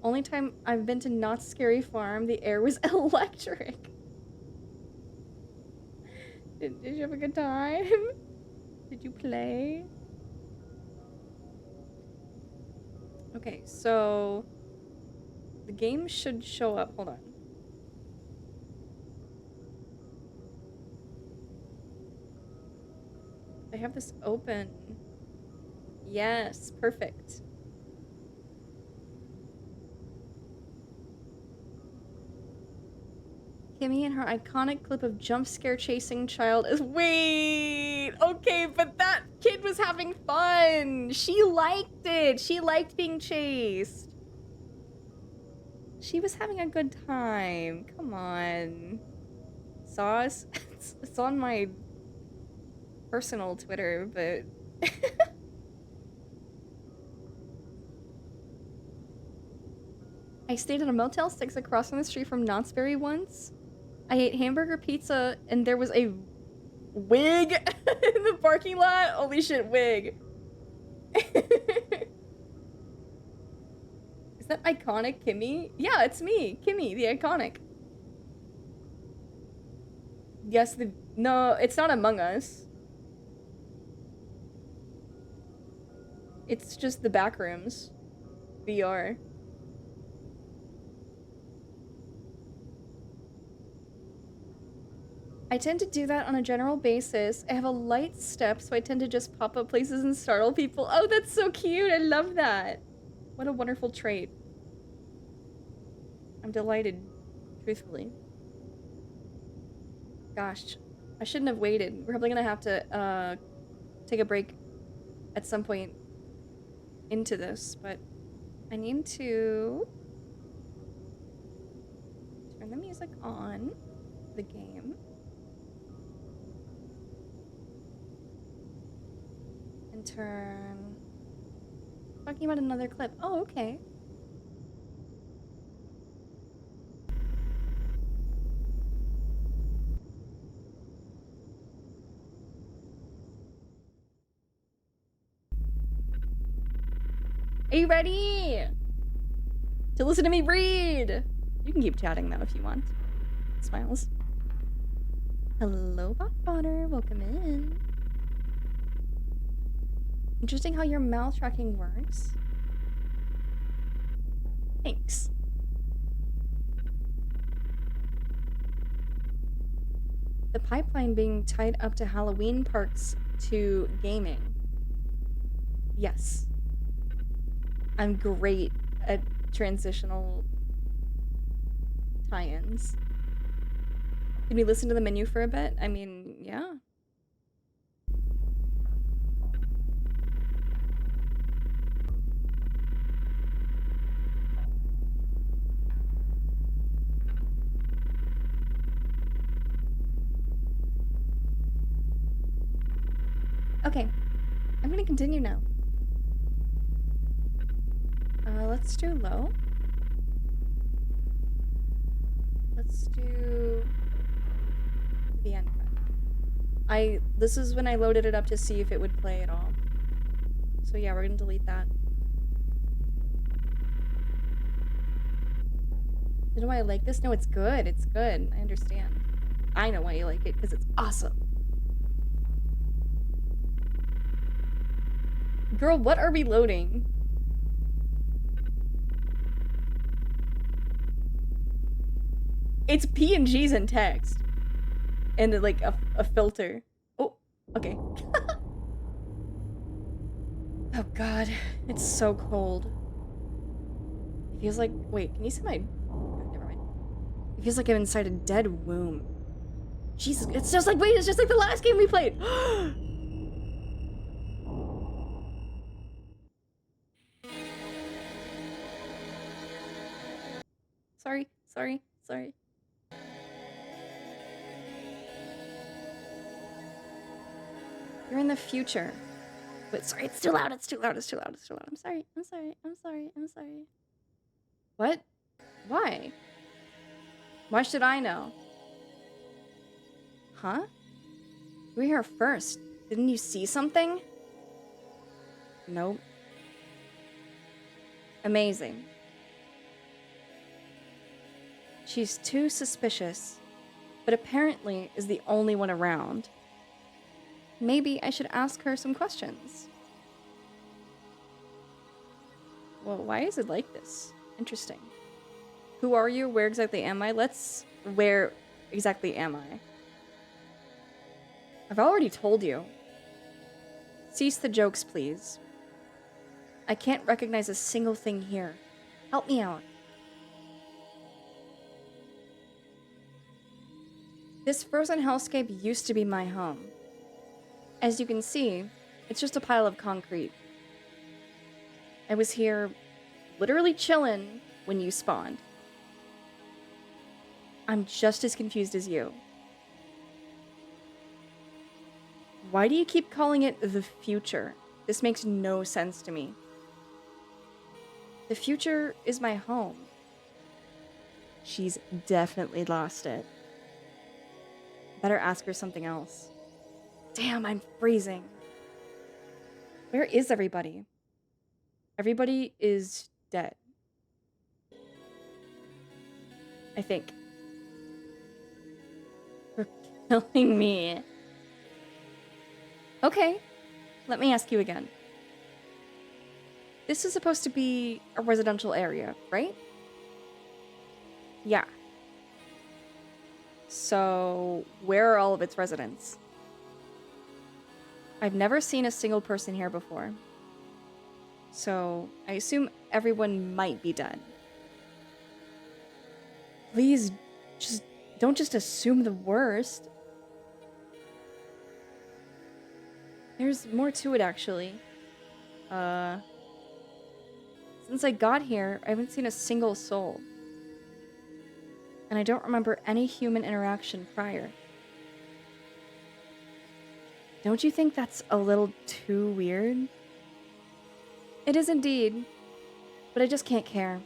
Only time I've been to Not Scary Farm, the air was electric. Did you have a good time? Did you play? Okay, so the game should show up. Hold on. I have this open. Yes, perfect. Kimmy and her iconic clip of jump scare chasing child is— wait! Okay, but that kid was having fun! She liked it! She liked being chased! She was having a good time. Come on. Sauce? It's on my personal Twitter, but... I stayed at a Motel 6 across from the street from Knott's Berry once. I ate hamburger pizza and there was a wig in the parking lot. Holy shit, wig. Is that iconic Kimmy? Yeah, it's me, Kimmy, the iconic. Yes, no, it's not Among Us. It's just the Backrooms VR. I tend to do that on a general basis. I have a light step, so I tend to just pop up places and startle people. Oh, that's so cute! I love that! What a wonderful trait. I'm delighted, truthfully. Gosh, I shouldn't have waited. We're probably gonna have to, take a break at some point into this, but I need to turn the music on. The game. And turn... Talking about another clip. Oh, okay. Are you ready to listen to me read? You can keep chatting though if you want. Smiles. Hello, Botbotter. Welcome in. Interesting how your mouth tracking works. Thanks. The pipeline being tied up to Halloween parks to gaming. Yes. I'm great at transitional tie-ins. Can we listen to the menu for a bit? I mean, yeah. Okay. I'm gonna continue now. Let's do low. Let's do the end credit. This is when I loaded it up to see if it would play at all. So yeah, we're gonna delete that. You know why I like this? No, it's good. It's good. I understand. I know why you like it, because it's awesome. Girl, what are we loading? It's PNGs and text. And like a filter. Oh, okay. Oh god, it's so cold. It feels like, wait, can you see my, oh, never mind. It feels like I'm inside a dead womb. Jesus, it's just like, wait, it's just like the last game we played. Sorry. You're in the future. But sorry, it's too loud. I'm sorry. What? Why? Why should I know? Huh? You were here first. Didn't you see something? Nope. Amazing. She's too suspicious, but apparently is the only one around. Maybe I should ask her some questions. Well, why is it like this? Interesting. Who are you? Where exactly am I? Where exactly am I? I've already told you. Cease the jokes, please. I can't recognize a single thing here. Help me out. This frozen hellscape used to be my home. As you can see, it's just a pile of concrete. I was here literally chillin' when you spawned. I'm just as confused as you. Why do you keep calling it the future? This makes no sense to me. The future is my home. She's definitely lost it. Better ask her something else. Damn, I'm freezing. Where is everybody? Everybody is dead. I think. For killing me. Okay, let me ask you again. This is supposed to be a residential area, right? Yeah. So, where are all of its residents? I've never seen a single person here before. So, I assume everyone might be dead. Please, don't just assume the worst. There's more to it, actually. Since I got here, I haven't seen a single soul. and I don't remember any human interaction prior. Don't you think that's a little too weird? It is indeed, but I just can't care.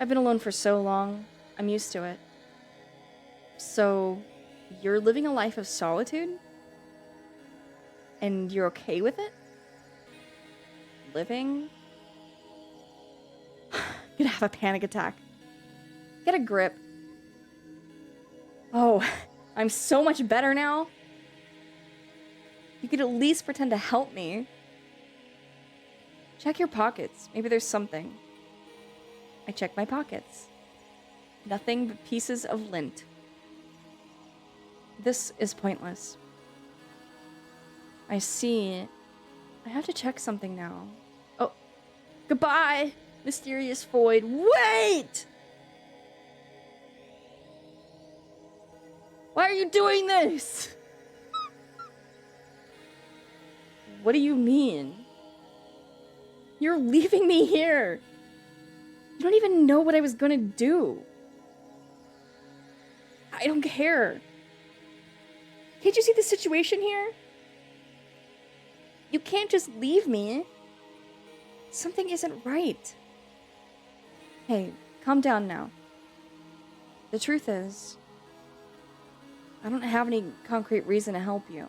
I've been alone for so long, I'm used to it. So, you're living a life of solitude? And you're okay with it? Living? I'm gonna have a panic attack. Get a grip. Oh, I'm so much better now. You could at least pretend to help me. Check your pockets. Maybe there's something. I check my pockets. Nothing but pieces of lint. This is pointless. I see. I have to check something now. Oh, goodbye, mysterious void. Wait! Why are you doing this? What do you mean? You're leaving me here. You don't even know what I was gonna do. I don't care. Can't you see the situation here? You can't just leave me. Something isn't right. Hey, calm down now. The truth is, I don't have any concrete reason to help you.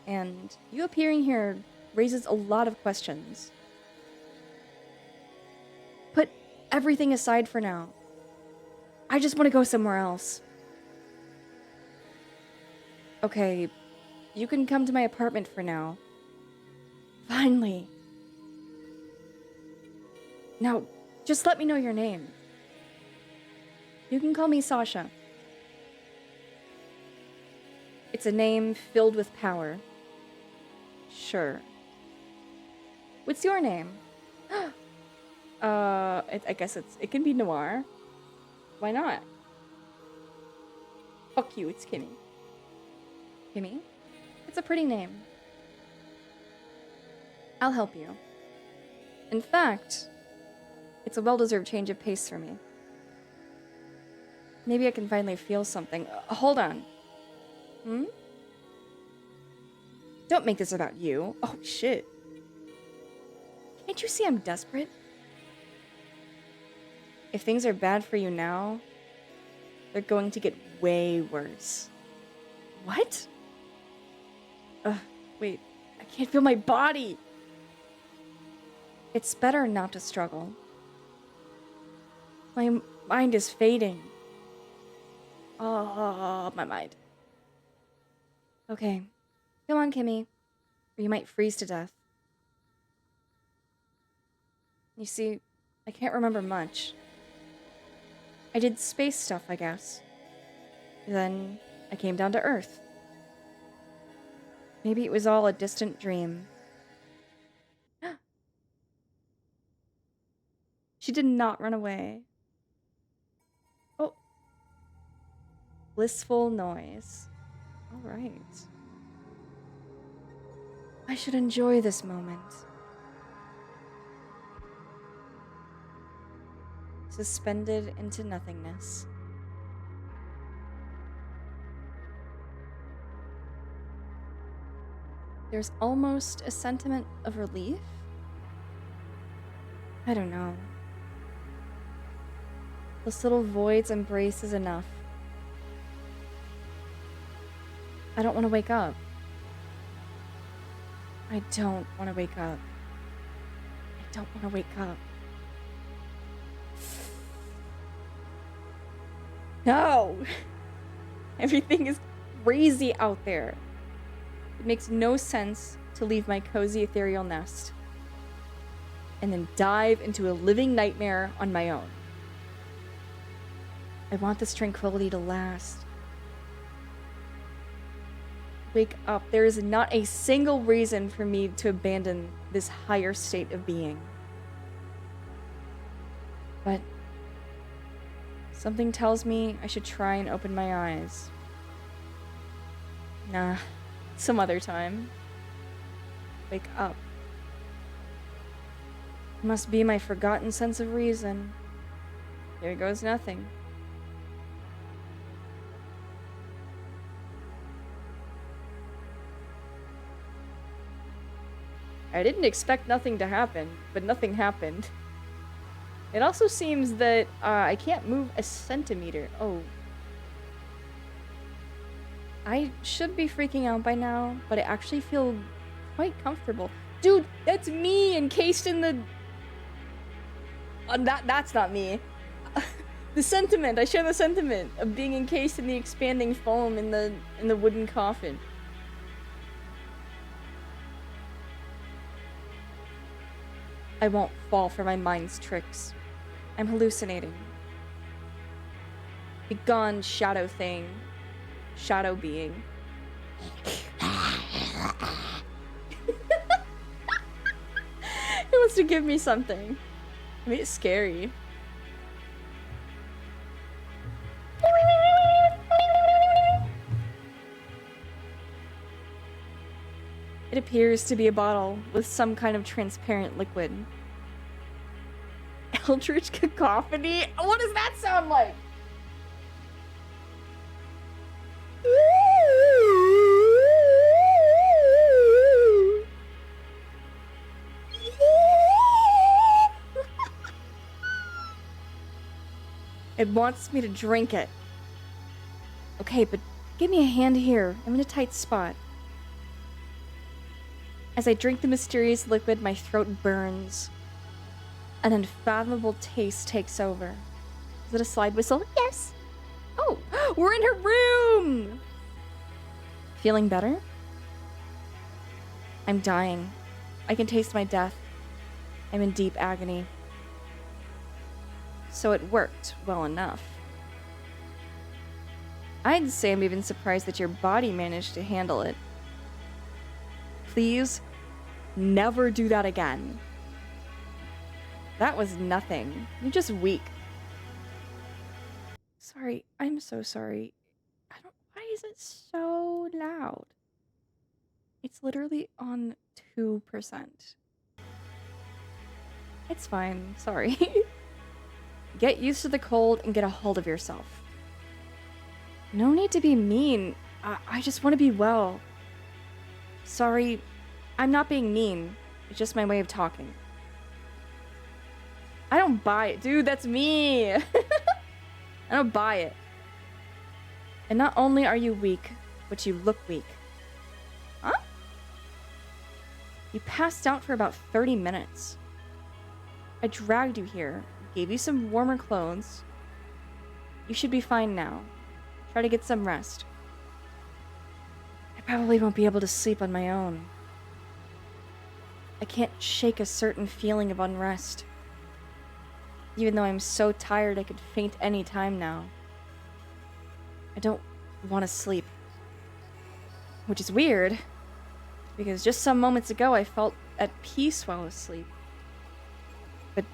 And you appearing here raises a lot of questions. Put everything aside for now. I just want to go somewhere else. Okay, you can come to my apartment for now. Finally. Now, just let me know your name. You can call me Sasha. It's a name filled with power. Sure. What's your name? I guess it can be Noir. Why not? Fuck you, it's Kimmy. Kimmy? It's a pretty name. I'll help you. In fact, it's a well-deserved change of pace for me. Maybe I can finally feel something. Hold on. Don't make this about you. Oh, shit. Can't you see I'm desperate? If things are bad for you now, they're going to get way worse. What? Wait. I can't feel my body. It's better not to struggle. My mind is fading. Oh, my mind. Okay. Come on, Kimmy. Or you might freeze to death. You see, I can't remember much. I did space stuff, I guess. Then I came down to Earth. Maybe it was all a distant dream. She did not run away. Oh. Blissful noise. All right. I should enjoy this moment. Suspended into nothingness. There's almost a sentiment of relief. I don't know. This little void's embrace is enough. I don't want to wake up. I don't want to wake up. I don't want to wake up. No! Everything is crazy out there. It makes no sense to leave my cozy ethereal nest and then dive into a living nightmare on my own. I want this tranquility to last. Wake up. There is not a single reason for me to abandon this higher state of being. But something tells me I should try and open my eyes. Nah, some other time. Wake up. It must be my forgotten sense of reason. Here goes nothing. I didn't expect nothing to happen, but nothing happened. It also seems that I can't move a centimeter. Oh. I should be freaking out by now, but I actually feel quite comfortable. Dude, that's me encased in the... that's not me. The sentiment, I share the sentiment of being encased in the expanding foam in the wooden coffin. I won't fall for my mind's tricks. I'm hallucinating. Begone, shadow thing. Shadow being. It wants to give me something. I mean, it's scary. It appears to be a bottle with some kind of transparent liquid. Eldritch cacophony? What does that sound like? It wants me to drink it. Okay, but give me a hand here. I'm in a tight spot. As I drink the mysterious liquid, my throat burns. An unfathomable taste takes over. Is it a slide whistle? Yes! Oh, we're in her room! Feeling better? I'm dying. I can taste my death. I'm in deep agony. So it worked well enough. I'd say I'm even surprised that your body managed to handle it. Please, never do that again. That was nothing. You're just weak. Sorry, I'm so sorry. Why is it so loud? It's literally on 2%. It's fine, sorry. Get used to the cold and get a hold of yourself. No need to be mean. I just want to be well. Sorry, I'm not being mean. It's just my way of talking. I don't buy it. Dude, that's me. I don't buy it. And not only are you weak, but you look weak. Huh? You passed out for about 30 minutes. I dragged you here, gave you some warmer clothes. You should be fine now. Try to get some rest. I probably won't be able to sleep on my own. I can't shake a certain feeling of unrest. Even though I'm so tired I could faint any time now. I don't want to sleep. Which is weird, because just some moments ago I felt at peace while asleep. But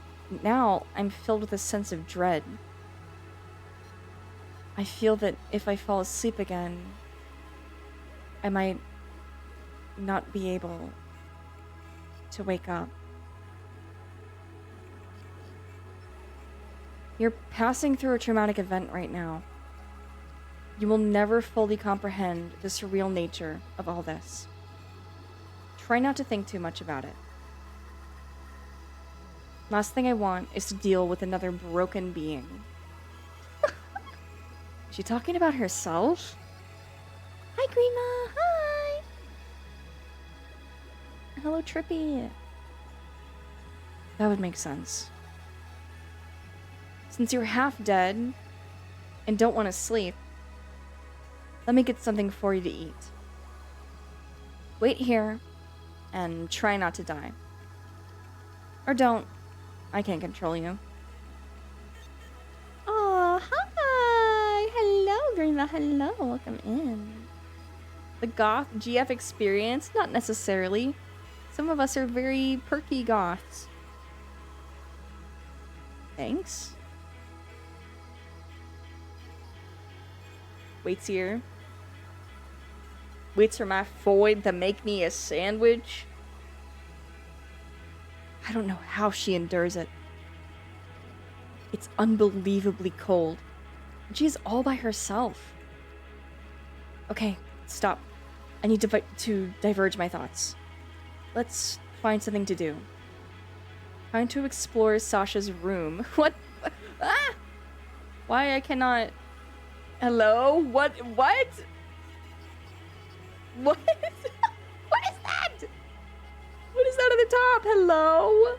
now I'm filled with a sense of dread. I feel that if I fall asleep again, I might not be able to wake up. You're passing through a traumatic event right now. You will never fully comprehend the surreal nature of all this. Try not to think too much about it. Last thing I want is to deal with another broken being. Is she talking about herself? Hi, Grima! Hi! Hello, Trippy! That would make sense. Since you're half dead and don't want to sleep, let me get something for you to eat. Wait here and try not to die. Or don't. I can't control you. Oh, hi! Hello, Grima. Hello. Welcome in. The goth GF experience? Not necessarily. Some of us are very perky goths. Thanks. Waits here. Waits for my Foyd to make me a sandwich. I don't know how she endures it. It's unbelievably cold. And she's all by herself. Okay, stop. I need to diverge my thoughts. Let's find something to do. Time to explore Sasha's room. What? Ah! Why I cannot... Hello? What? What? What? What is that? What is that at the top? Hello?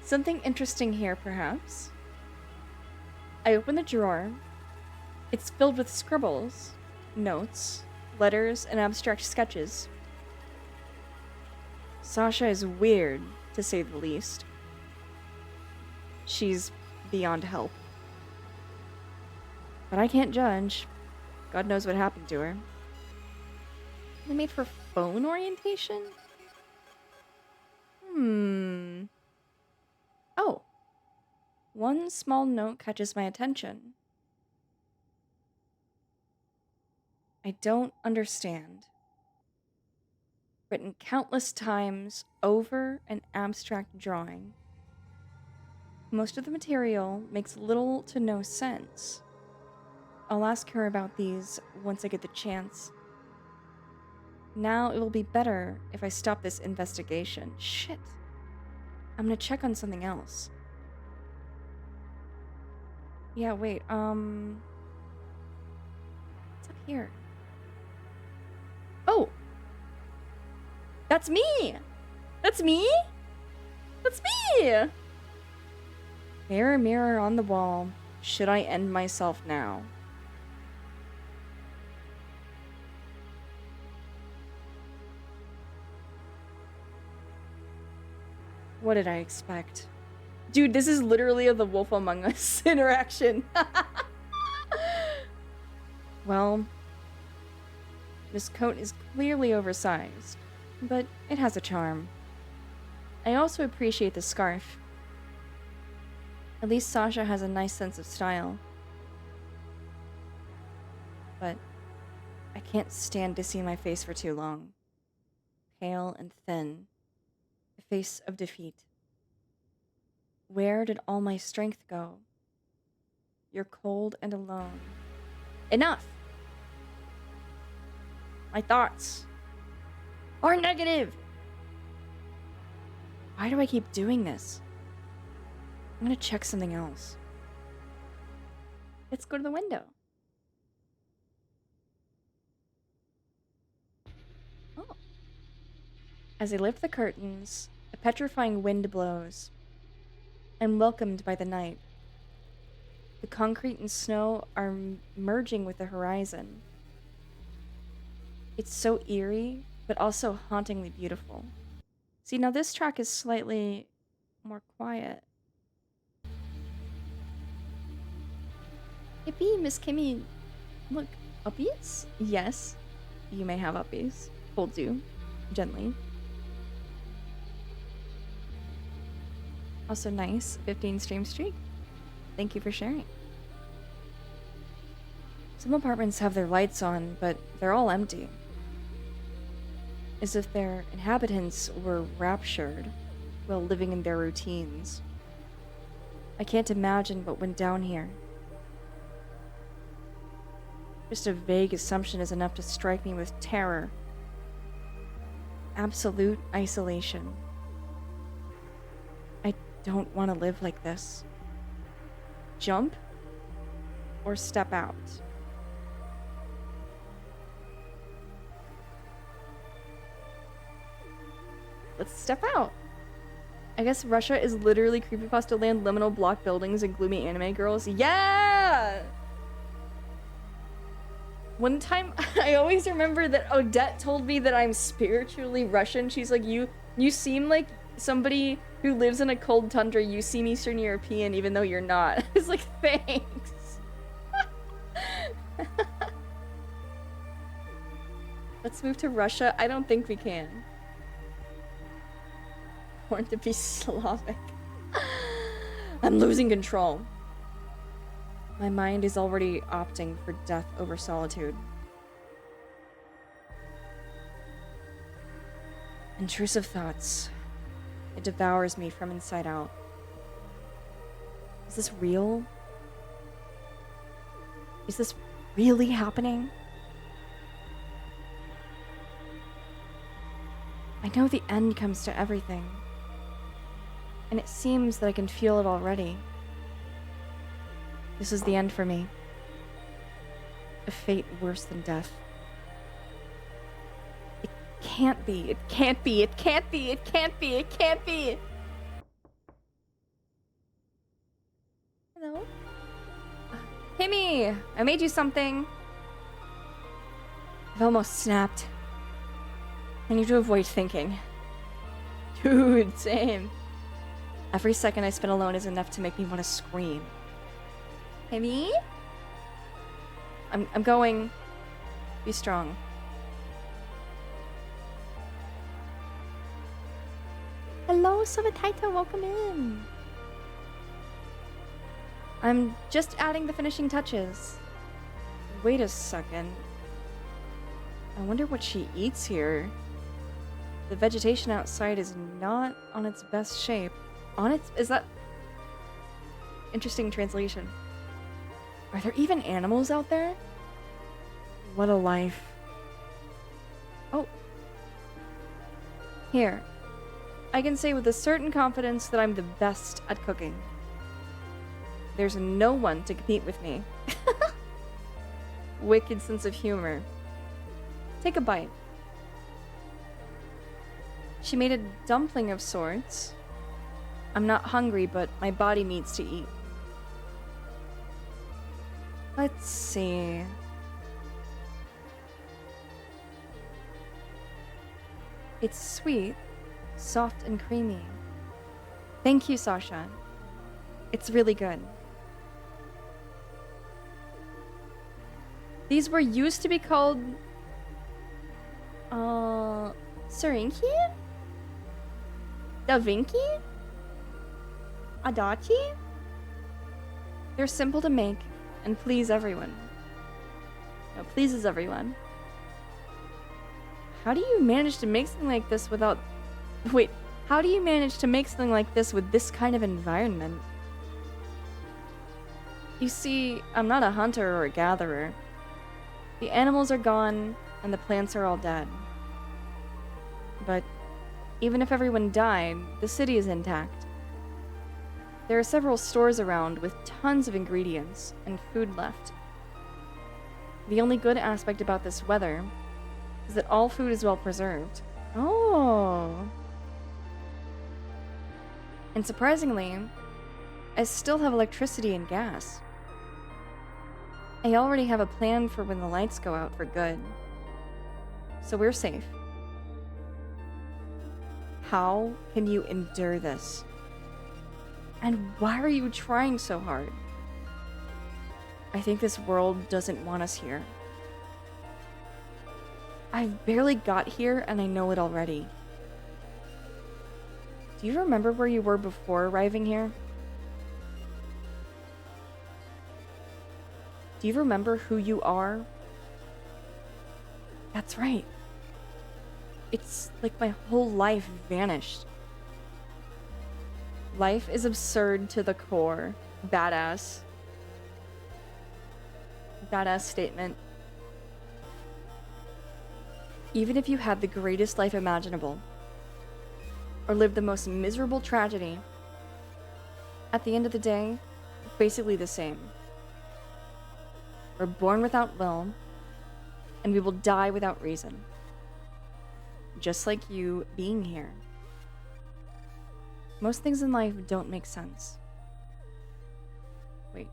Something interesting here, perhaps. I open the drawer. It's filled with scribbles, notes, letters, and abstract sketches. Sasha is weird, to say the least. She's beyond help. But I can't judge. God knows what happened to her. They made for phone orientation? Oh. One small note catches my attention. I don't understand. Written countless times over an abstract drawing. Most of the material makes little to no sense. I'll ask her about these once I get the chance. Now it will be better if I stop this investigation. Shit. I'm gonna check on something else. Yeah, wait, what's up here? Oh! That's me! That's me? That's me! Mirror, mirror on the wall, should I end myself now? What did I expect? Dude, this is literally a The Wolf Among Us interaction. Well, this coat is clearly oversized, but it has a charm. I also appreciate the scarf. At least Sasha has a nice sense of style. But I can't stand to see my face for too long. Pale and thin. The face of defeat. Where did all my strength go? You're cold and alone. Enough! My thoughts are negative! Why do I keep doing this? I'm gonna check something else. Let's go to the window. Oh. As I lift the curtains, a petrifying wind blows. I'm welcomed by the night. The concrete and snow are merging with the horizon. It's so eerie, but also hauntingly beautiful. See, now this track is slightly more quiet. Yippee, Miss Kimmy. Look, uppies? Yes, you may have uppies. Hold you, gently. Also nice, 15 stream streak. Thank you for sharing. Some apartments have their lights on, but they're all empty. As if their inhabitants were raptured while living in their routines. I can't imagine what went down here. Just a vague assumption is enough to strike me with terror. Absolute isolation. I don't want to live like this. Jump or step out? Let's step out. I guess Russia is literally creepypasta land, liminal block buildings, and gloomy anime girls. Yeah! One time, I always remember that Odette told me that I'm spiritually Russian. She's like, you seem like somebody who lives in a cold tundra. You seem Eastern European, even though you're not. I was like, thanks. Let's move to Russia. I don't think we can. Born to be Slavic. I'm losing control. My mind is already opting for death over solitude. Intrusive thoughts. It devours me from inside out. Is this real? Is this really happening? I know the end comes to everything. And it seems that I can feel it already. This is the end for me. A fate worse than death. It can't be. It can't be. It can't be. It can't be. It can't be. Hello? Kimmy! I made you something. I've almost snapped. I need to avoid thinking. Dude, same. Every second I spend alone is enough to make me want to scream. Kimmy? I'm going. Be strong. Hello, Savataita, welcome in. I'm just adding the finishing touches. Wait a second. I wonder what she eats here. The vegetation outside is not on its best shape. Is that... Interesting translation. Are there even animals out there? What a life. Oh. Here. I can say with a certain confidence that I'm the best at cooking. There's no one to compete with me. Wicked sense of humor. Take a bite. She made a dumpling of sorts. I'm not hungry, but my body needs to eat. Let's see. It's sweet, soft and creamy. Thank you, Sasha. It's really good. These were used to be called... Serinki? Davinki? Adachi? They're simple to make and please everyone. No, pleases everyone. How do you manage to make something like this without... Wait, how do you manage to make something like this with this kind of environment? You see, I'm not a hunter or a gatherer. The animals are gone and the plants are all dead. But even if everyone died, the city is intact. There are several stores around with tons of ingredients and food left. The only good aspect about this weather is that all food is well preserved. Oh. And surprisingly, I still have electricity and gas. I already have a plan for when the lights go out for good. So we're safe. How can you endure this? And why are you trying so hard? I think this world doesn't want us here. I've barely got here and I know it already. Do you remember where you were before arriving here? Do you remember who you are? That's right. It's like my whole life vanished. Life is absurd to the core. Badass. Badass statement. Even if you had the greatest life imaginable, or lived the most miserable tragedy, at the end of the day, it's basically the same. We're born without will, and we will die without reason. Just like you being here. Most things in life don't make sense. Wait.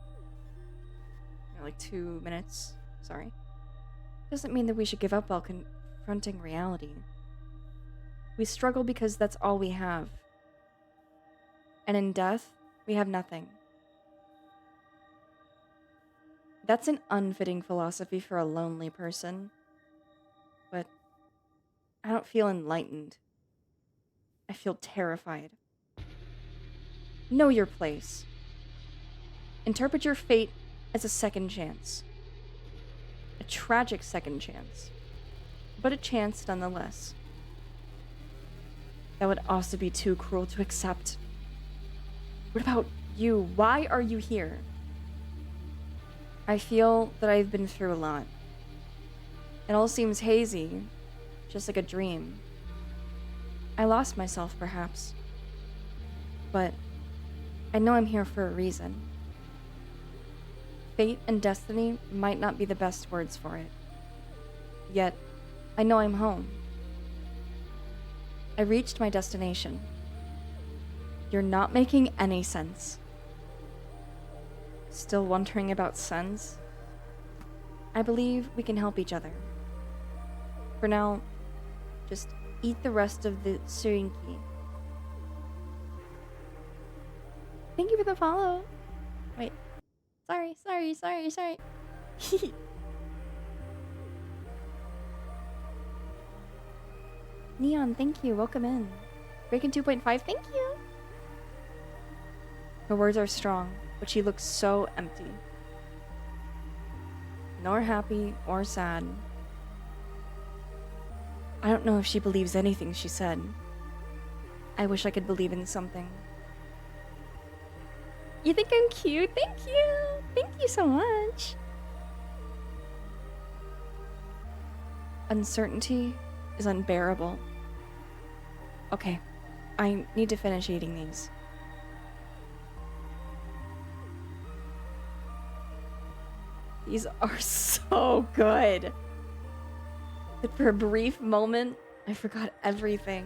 Like 2 minutes. Sorry. Doesn't mean that we should give up while confronting reality. We struggle because that's all we have. And in death, we have nothing. That's an unfitting philosophy for a lonely person. But I don't feel enlightened. I feel terrified. Know your place. Interpret your fate as a second chance. A tragic second chance. But a chance nonetheless. That would also be too cruel to accept. What about you? Why are you here? I feel that I've been through a lot. It all seems hazy, just like a dream. I lost myself, perhaps. But I know I'm here for a reason. Fate and destiny might not be the best words for it. Yet, I know I'm home. I reached my destination. You're not making any sense. Still wondering about sense? I believe we can help each other. For now, just eat the rest of the surinki. Thank you for the follow. Wait. Sorry. Neon, thank you. Welcome in. Breaking 2.5, thank you. Her words are strong, but she looks so empty. Nor happy or sad. I don't know if she believes anything she said. I wish I could believe in something. You think I'm cute? Thank you! Thank you so much! Uncertainty is unbearable. Okay, I need to finish eating these. These are so good! But for a brief moment, I forgot everything.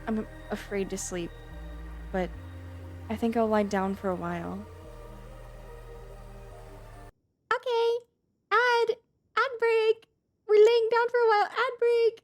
I'm afraid to sleep, but I think I'll lie down for a while. Okay. Ad break. We're laying down for a while. Ad break.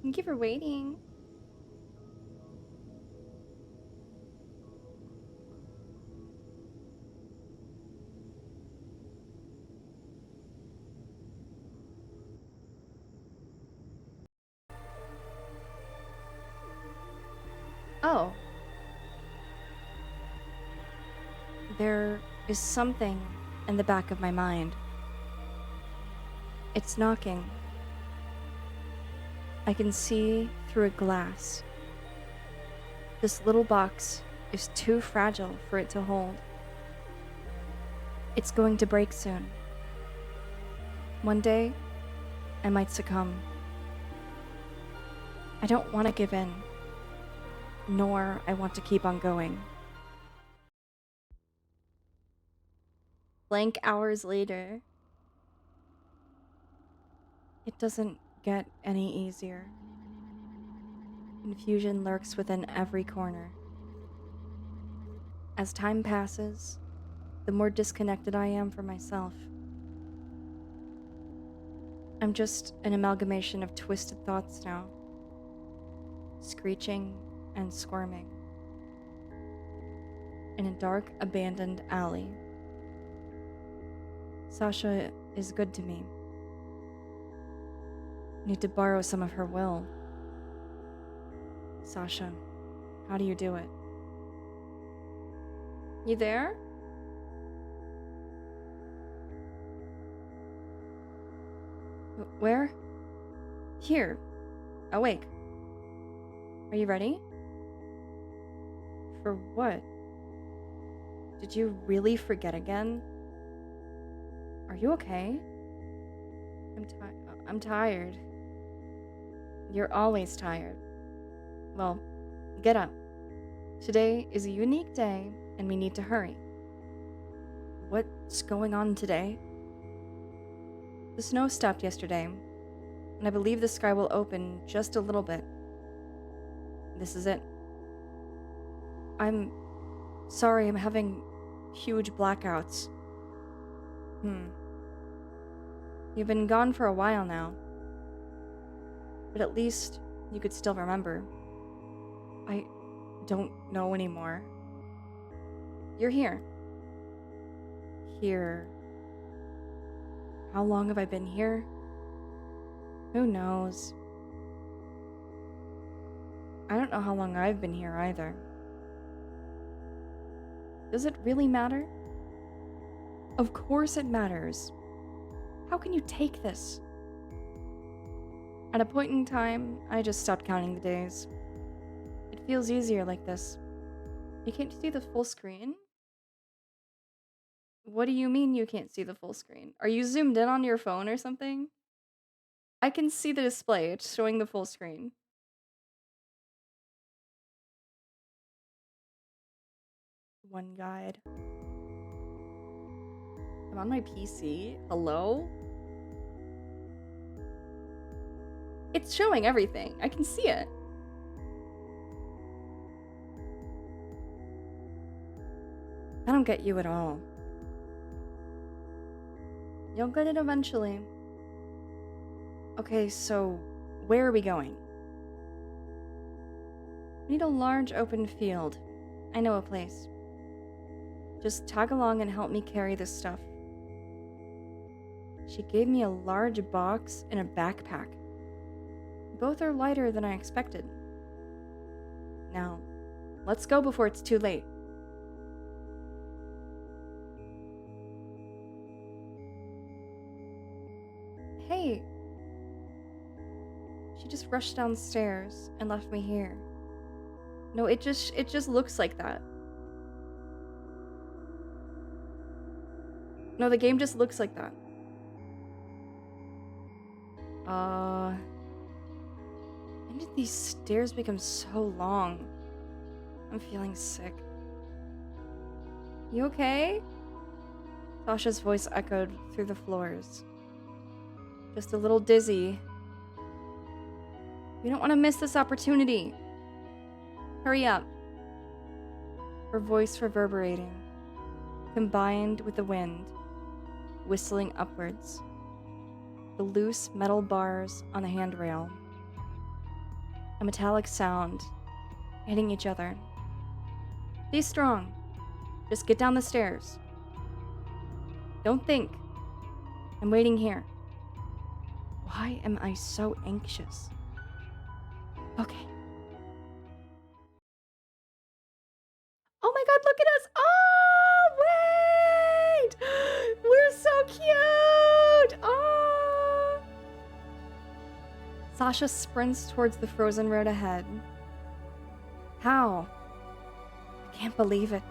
Thank you for waiting. Oh, there is something in the back of my mind. It's knocking. I can see through a glass. This little box is too fragile for it to hold. It's going to break soon. One day, I might succumb. I don't want to give in, nor I want to keep on going. Blank hours later. It doesn't get any easier. Confusion lurks within every corner. As time passes, the more disconnected I am from myself. I'm just an amalgamation of twisted thoughts now, screeching and squirming. In a dark, abandoned alley. Sasha is good to me. Need to borrow some of her will. Sasha, how do you do it? You there? Where? Here. Awake. Are you ready? For what? Did you really forget again? Are you okay? I'm tired. You're always tired. Well, get up. Today is a unique day, and we need to hurry. What's going on today? The snow stopped yesterday, and I believe the sky will open just a little bit. This is it. I'm sorry I'm having huge blackouts. You've been gone for a while now. But at least you could still remember. I don't know anymore. You're here. Here. How long have I been here? Who knows? I don't know how long I've been here either. Does it really matter? Of course it matters. How can you take this? At a point in time, I just stopped counting the days. It feels easier like this. You can't see the full screen? What do you mean you can't see the full screen? Are you zoomed in on your phone or something? I can see the display. It's showing the full screen. One guide. I'm on my PC. Hello? It's showing everything. I can see it. I don't get you at all. You'll get it eventually. Okay, so where are we going? We need a large open field. I know a place. Just tag along and help me carry this stuff. She gave me a large box and a backpack. Both are lighter than I expected. Now, let's go before it's too late. Hey! She just rushed downstairs and left me here. No, it just looks like that. No, the game just looks like that. When did these stairs become so long? I'm feeling sick. You okay? Sasha's voice echoed through the floors. Just a little dizzy. We don't want to miss this opportunity. Hurry up. Her voice reverberating, combined with the wind, whistling upwards. The loose metal bars on the handrail. a metallic sound, hitting each other. Stay strong. Just get down the stairs. Don't think. I'm waiting here. Why am I so anxious? Okay. Oh my god, look at us! Oh, wait! We're so cute! Oh! Sasha sprints towards the frozen road ahead. How? I can't believe it.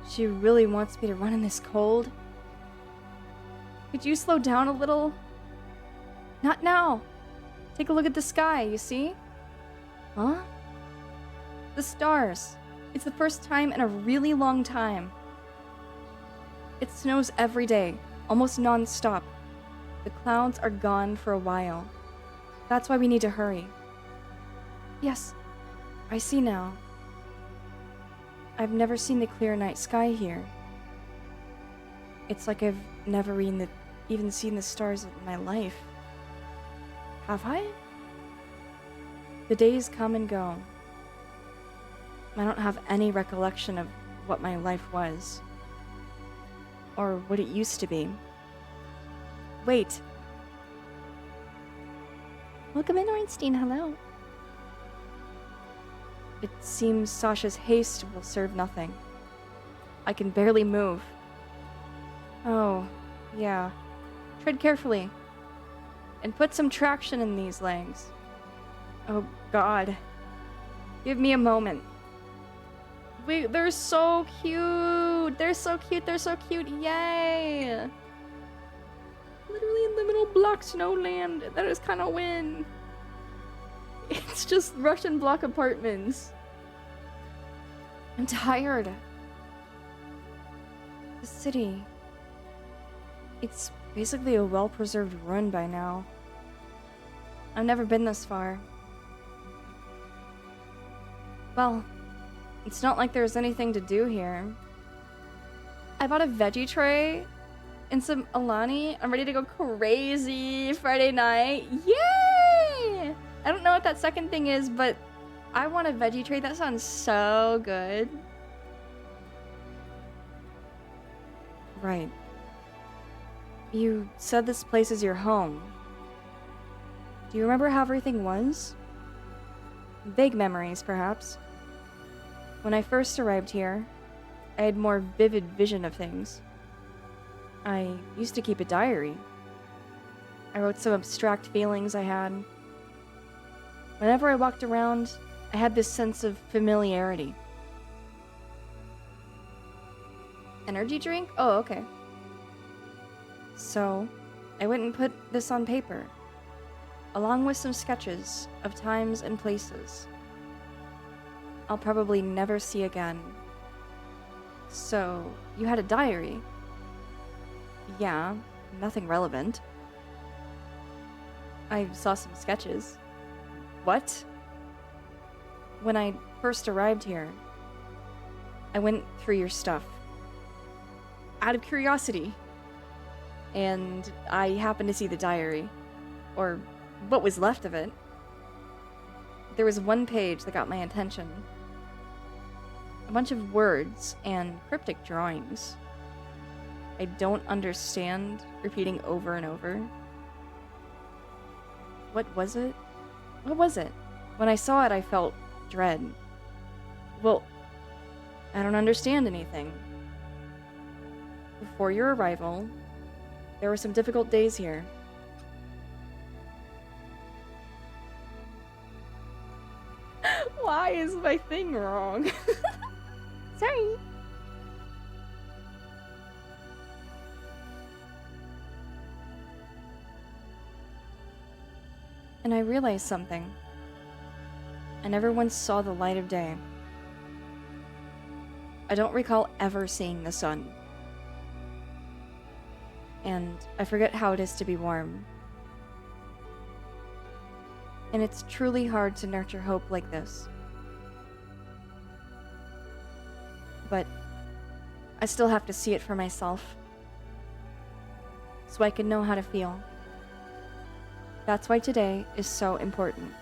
She really wants me to run in this cold? Could you slow down a little? Not now. Take a look at the sky, you see? Huh? The stars. It's the first time in a really long time. It snows every day, almost non-stop. The clouds are gone for a while. That's why we need to hurry. Yes, I see now. I've never seen the clear night sky here. It's like I've never even seen the stars in my life. Have I? The days come and go. I don't have any recollection of what my life was. Or what it used to be. Wait. Welcome in, Ornstein. Hello. It seems Sasha's haste will serve nothing. I can barely move. Oh, yeah. Tread carefully. And put some traction in these legs. Oh, God. Give me a moment. Wait, they're so cute! They're so cute, they're so cute, yay! Literally in the middle of black snowland. That is kind of win. It's just Russian block apartments. I'm tired. The city. It's basically a well-preserved ruin by now. I've never been this far. Well, it's not like there's anything to do here. I bought a veggie tray and some Alani. I'm ready to go crazy Friday night. Yay! I don't know what that second thing is, but I want a veggie tray. That sounds so good. Right. You said this place is your home. Do you remember how everything was? Vague memories, perhaps. When I first arrived here, I had more vivid vision of things. I used to keep a diary. I wrote some abstract feelings I had. Whenever I walked around, I had this sense of familiarity. Energy drink? Oh, okay. So, I went and put this on paper, along with some sketches of times and places I'll probably never see again. So, you had a diary? Yeah, nothing relevant. I saw some sketches. What? When I first arrived here, I went through your stuff. Out of curiosity. And I happened to see the diary. Or what was left of it. There was one page that got my attention. A bunch of words and cryptic drawings. I don't understand repeating over and over. What was it? What was it? When I saw it, I felt dread. Well, I don't understand anything. Before your arrival, there were some difficult days here. Why is my thing wrong? Sorry. And I realized something. I never once saw the light of day. I don't recall ever seeing the sun. And I forget how it is to be warm. And it's truly hard to nurture hope like this. But I still have to see it for myself, so I can know how to feel. That's why today is so important.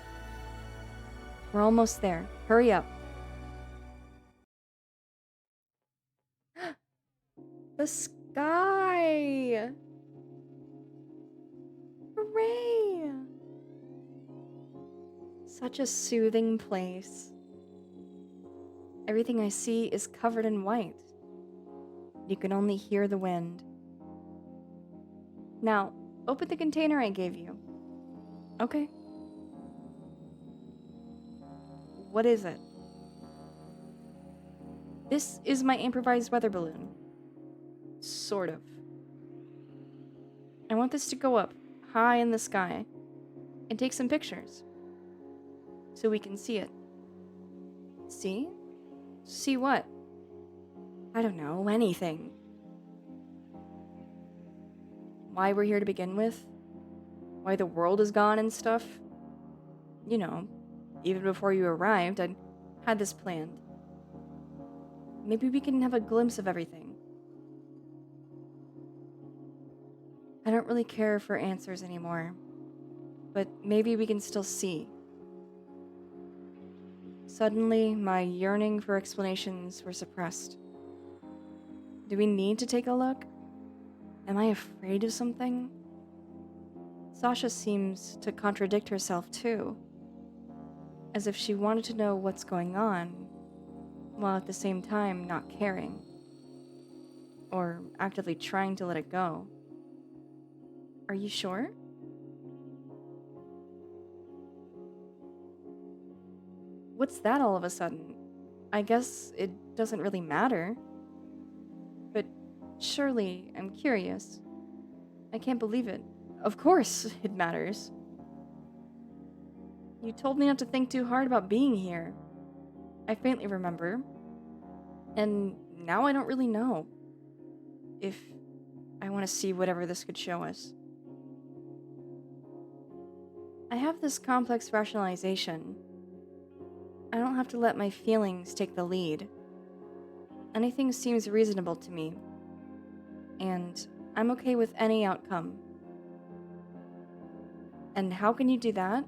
We're almost there. Hurry up. The sky! Hooray! Such a soothing place. Everything I see is covered in white. You can only hear the wind. Now, open the container I gave you. Okay. What is it? This is my improvised weather balloon. Sort of. I want this to go up, high in the sky, and take some pictures. So we can see it. See? See what? I don't know, anything. Why we're here to begin with? Why the world is gone and stuff? You know, even before you arrived, I'd had this planned. Maybe we can have a glimpse of everything. I don't really care for answers anymore, but maybe we can still see. Suddenly, my yearning for explanations were suppressed. Do we need to take a look? Am I afraid of something? Sasha seems to contradict herself too, as if she wanted to know what's going on, while at the same time not caring, or actively trying to let it go. Are you sure? What's that all of a sudden? I guess it doesn't really matter. But surely I'm curious. I can't believe it. Of course it matters. You told me not to think too hard about being here. I faintly remember. And now I don't really know if I want to see whatever this could show us. I have this complex rationalization. I don't have to let my feelings take the lead. Anything seems reasonable to me, and I'm okay with any outcome. And how can you do that?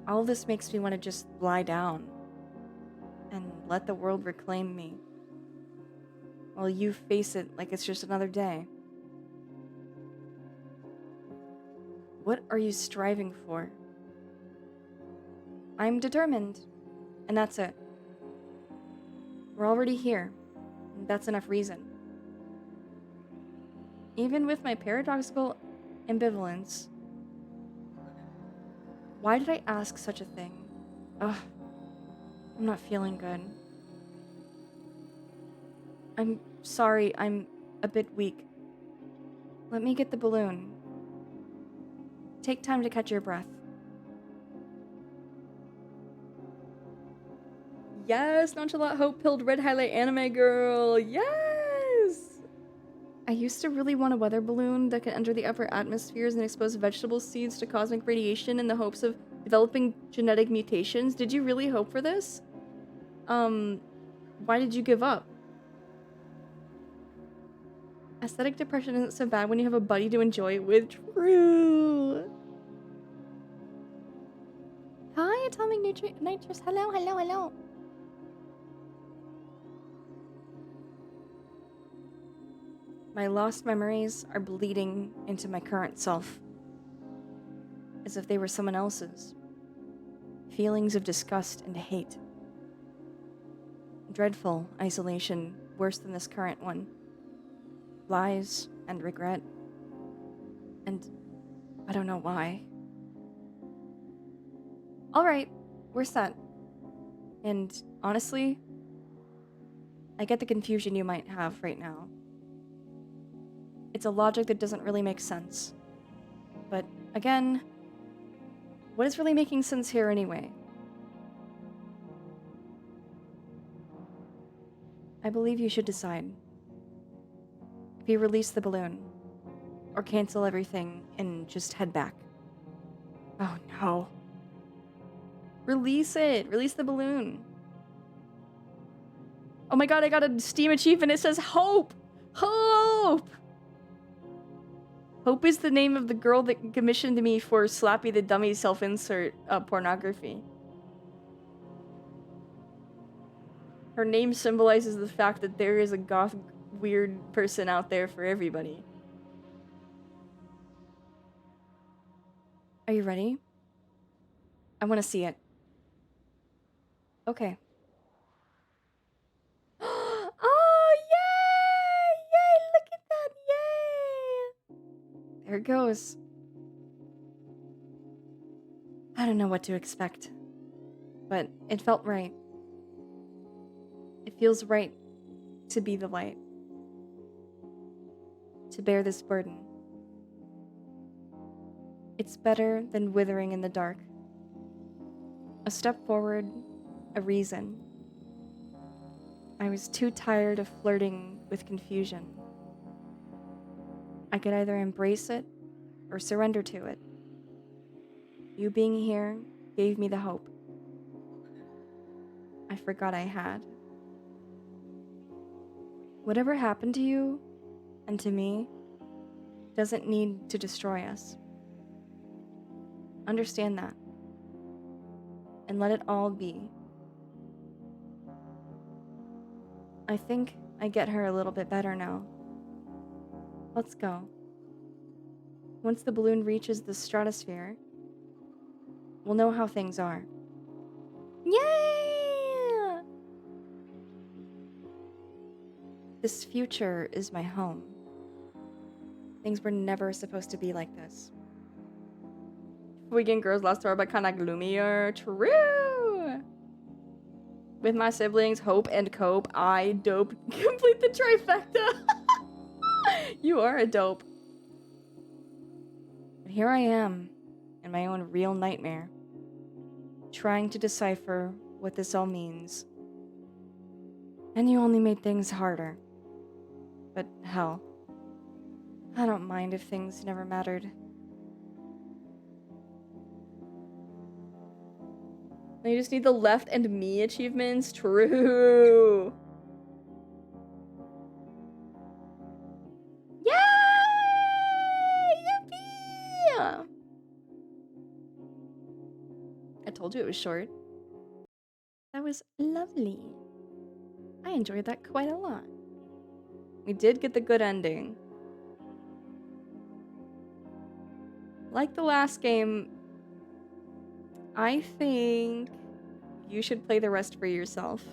All of this makes me want to just lie down and let the world reclaim me, while you face it like it's just another day. What are you striving for? I'm determined, and that's it. We're already here, and that's enough reason. Even with my paradoxical ambivalence, why did I ask such a thing? Ugh, I'm not feeling good. I'm sorry, I'm a bit weak. Let me get the balloon. Take time to catch your breath. Yes, nonchalant hope-pilled red highlight anime girl. Yes! I used to really want a weather balloon that could enter the upper atmospheres and expose vegetable seeds to cosmic radiation in the hopes of developing genetic mutations. Did you really hope for this? Why did you give up? Aesthetic depression isn't so bad when you have a buddy to enjoy it with. True. Hi, Atomic Nitrous. Hello, hello, hello. My lost memories are bleeding into my current self, as if they were someone else's. Feelings of disgust and hate. Dreadful isolation, worse than this current one. Lies and regret. And I don't know why. Alright, we're set. And honestly, I get the confusion you might have right now. It's a logic that doesn't really make sense. But again, what is really making sense here anyway? I believe you should decide. If you release the balloon, or cancel everything and just head back. Oh no. Release it! Release the balloon! Oh my god, I got a Steam achievement, it says HOPE! HOPE! Hope is the name of the girl that commissioned me for Slappy the Dummy self-insert pornography. Her name symbolizes the fact that there is a goth weird person out there for everybody. Are you ready? I want to see it. Okay. Oh, yay! Yay, look at that, yay! There it goes. I don't know what to expect, but it felt right. It feels right to be the light, to bear this burden. It's better than withering in the dark. A step forward, a reason. I was too tired of flirting with confusion. I could either embrace it or surrender to it. You being here gave me the hope I forgot I had. Whatever happened to you and to me doesn't need to destroy us. Understand that. And let it all be. I think I get her a little bit better now. Let's go. Once the balloon reaches the stratosphere, we'll know how things are. Yeah! This future is my home. Things were never supposed to be like this. Weekend girls last hour but kinda gloomier. True! With my siblings, Hope and Cope, I dope complete the trifecta. You are a dope. But here I am, in my own real nightmare, trying to decipher what this all means. And you only made things harder. But hell, I don't mind if things never mattered. You just need the left and me achievements. True. Yay! Yippee! I told you it was short. That was lovely. I enjoyed that quite a lot. We did get the good ending. Like the last game, I think you should play the rest for yourself.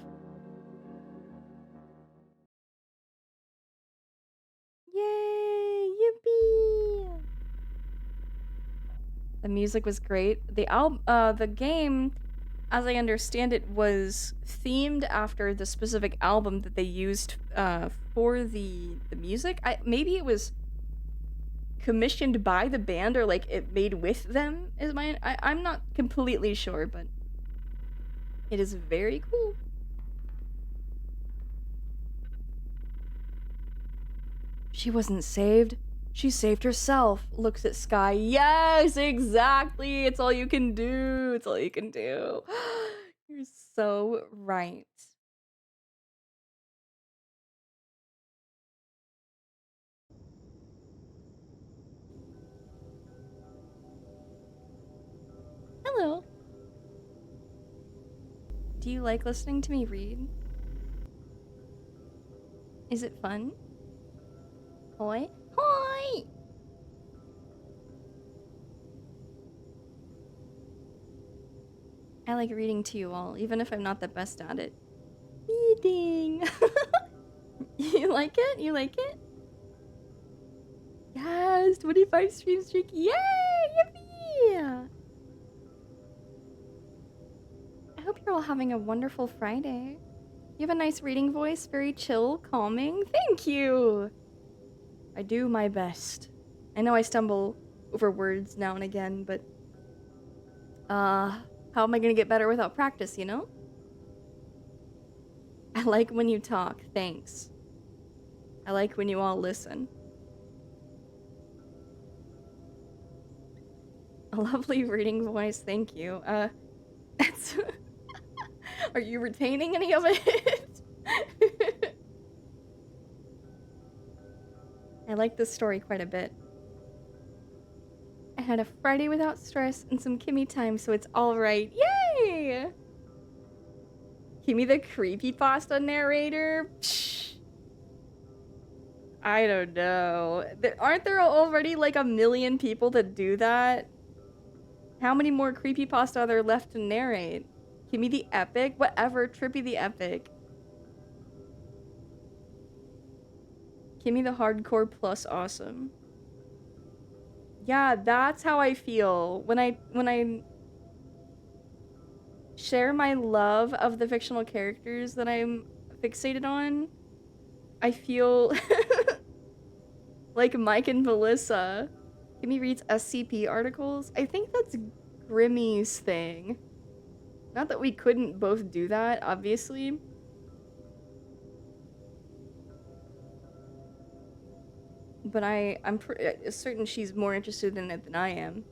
Yay! Yippee! The music was great. The game, as I understand it, was themed after the specific album that they used for the music. Maybe it was commissioned by the band or like it made with them. I'm not completely sure, but it is very cool. She wasn't saved. She saved herself. Looks at Sky. Yes, exactly. It's all you can do. It's all you can do. You're so right. Hello. Do you like listening to me read? Is it fun? Hoi? Hoi! I like reading to you all, even if I'm not the best at it. Reading! You like it? You like it? Yes! 25 stream streak! Yay! Yippee! I hope you're all having a wonderful Friday. You have a nice reading voice, very chill, calming. Thank you! I do my best. I know I stumble over words now and again, but how am I gonna get better without practice, you know? I like when you talk, thanks. I like when you all listen. A lovely reading voice, thank you. It's are you retaining any of it? I like this story quite a bit. had a Friday without stress and some Kimmy time, so it's alright. Yay! Kimmy the creepypasta narrator? Psh. I don't know. Aren't there already like a million people that do that? How many more creepypasta are there left to narrate? Kimmy the Epic? Whatever, Trippy the Epic. Kimmy the Hardcore plus awesome. Yeah, that's how I feel when I share my love of the fictional characters that I'm fixated on. I feel like Mike and Melissa. Kimmy reads SCP articles. I think that's Grimmy's thing. Not that we couldn't both do that, obviously. But I'm certain she's more interested in it than I am.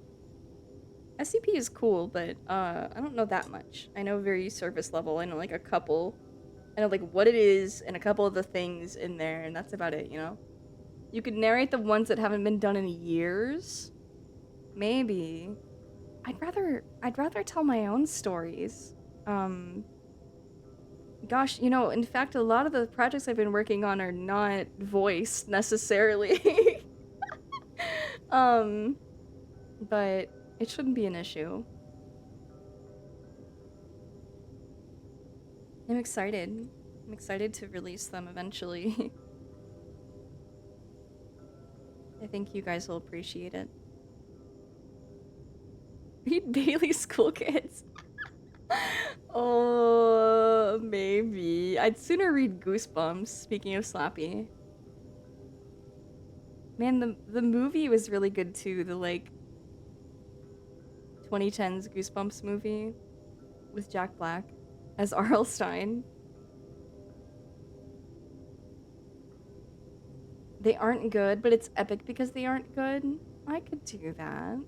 SCP is cool, but I don't know that much. I know very surface level. I know like a couple. I know like what it is and a couple of the things in there, and that's about it, you know? You could narrate the ones that haven't been done in years. Maybe. I'd rather tell my own stories. Gosh, you know, in fact, a lot of the projects I've been working on are not voiced necessarily. But it shouldn't be an issue. I'm excited. I'm excited to release them eventually. I think you guys will appreciate it. Read Bailey School Kids. Oh, maybe. I'd sooner read Goosebumps, speaking of Slappy. Man, the movie was really good too. The, like, 2010s Goosebumps movie with Jack Black as R.L. Stine. They aren't good, but it's epic because they aren't good. I could do that.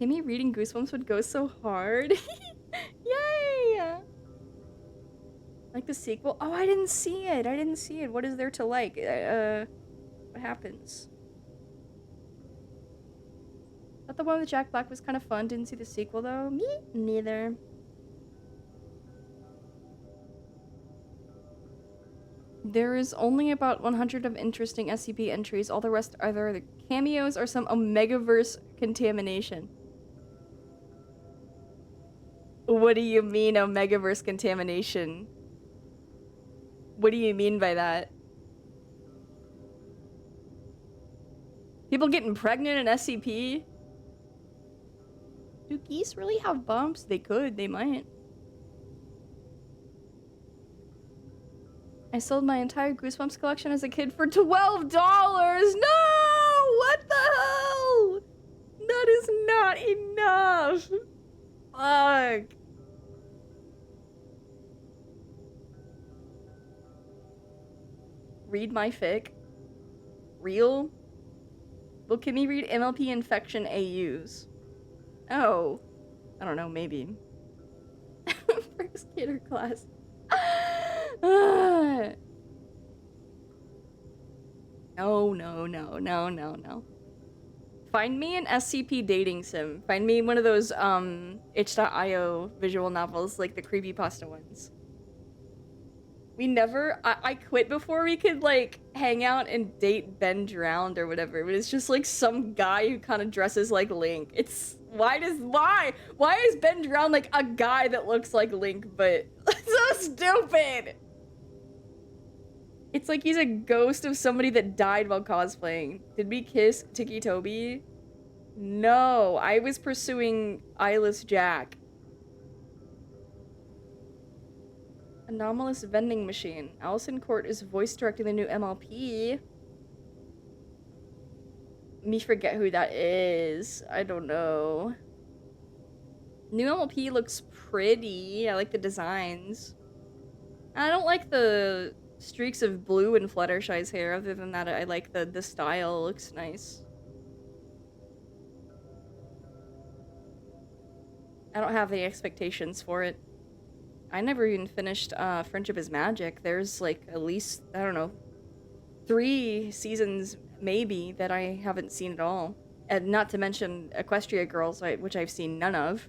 Kimmy reading Goosebumps would go so hard. Yay! Like the sequel? Oh, I didn't see it. I didn't see it. What is there to like? What happens? Thought the one with Jack Black was kind of fun. Didn't see the sequel though. Me neither. There is only about 100 of interesting SCP entries. All the rest are either the cameos or some Omegaverse contamination. What do you mean, Omegaverse contamination? What do you mean by that? People getting pregnant in SCP? Do geese really have bumps? They could, they might. I sold my entire Goosebumps collection as a kid for $12! No! What the hell? That is not enough! Fuck. Read my fic? Real? Will Kimmy read MLP Infection AUs? Oh. I don't know, maybe. First kidder class. No. Find me an SCP dating sim. Find me one of those, itch.io visual novels, like the creepypasta ones. We never- I quit before we could, like, hang out and date Ben Drowned or whatever. But it's just, like, some guy who kind of dresses like Link. It's- why? Why is Ben Drowned, like, a guy that looks like Link, but- so stupid! It's like he's a ghost of somebody that died while cosplaying. Did we kiss Tiki Toby? No, I was pursuing Eyeless Jack. Anomalous vending machine. Allison Court is voice directing the new MLP. Me forget who that is. I don't know. New MLP looks pretty. I like the designs. I don't like the streaks of blue in Fluttershy's hair. Other than that, I like the style. It looks nice. I don't have any expectations for it. I never even finished Friendship is Magic. There's like at least, I don't know, 3 seasons maybe that I haven't seen at all. And not to mention Equestria Girls, which I've seen none of.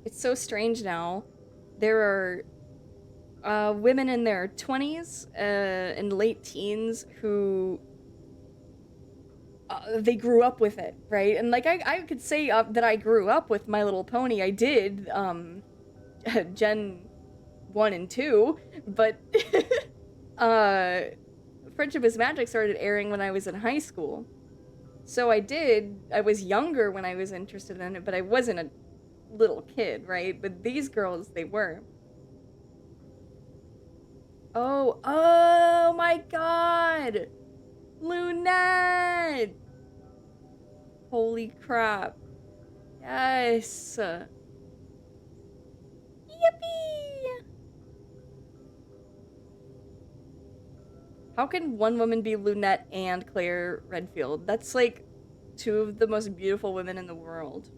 It's so strange now. There are women in their 20s and late teens who they grew up with it, right? And like I could say that I grew up with My Little Pony. I did, Gen 1 and 2, but Friendship is Magic started airing when I was in high school. So I was younger when I was interested in it, but I wasn't a little kid, right? But these girls, they were. Oh my god! Lunette! Holy crap. Yes! Yippee! How can one woman be Lunette and Claire Redfield? That's like 2 of the most beautiful women in the world.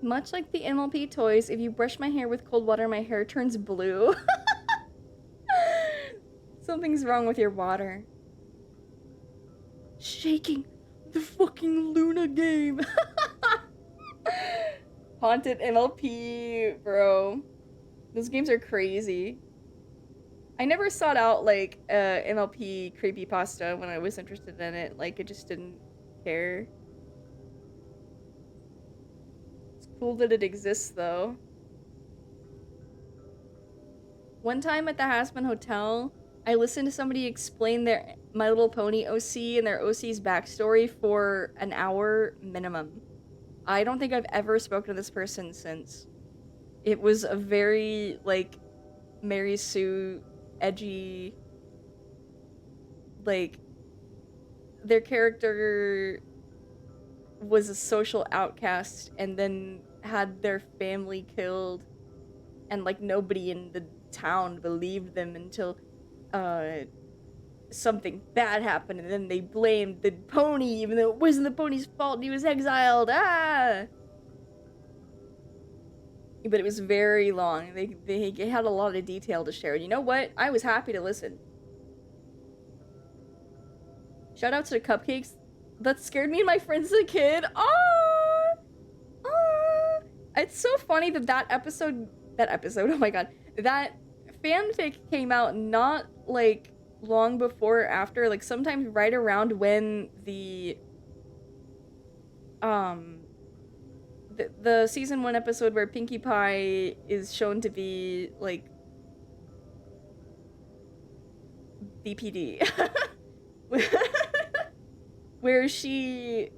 Much like the MLP toys, if you brush my hair with cold water, my hair turns blue. Something's wrong with your water. Shaking the fucking Luna game. Haunted MLP, bro. Those games are crazy. I never sought out, like, MLP creepypasta when I was interested in it. Like, I just didn't care. It's cool that it exists, though. One time at the Hasman Hotel, I listened to somebody explain their My Little Pony OC and their OC's backstory for an hour minimum. I don't think I've ever spoken to this person since. It was a very, like, Mary Sue edgy, like, their character was a social outcast and then had their family killed, and like nobody in the town believed them until something bad happened, and then they blamed the pony even though it wasn't the pony's fault and he was exiled. But it was very long. They had a lot of detail to share. And you know what? I was happy to listen. Shout out to the cupcakes. That scared me and my friends as a kid. It's so funny that episode, oh my god, that fanfic came out not like long before or after, like sometimes right around when the season 1 episode where Pinkie Pie is shown to be like BPD. Where she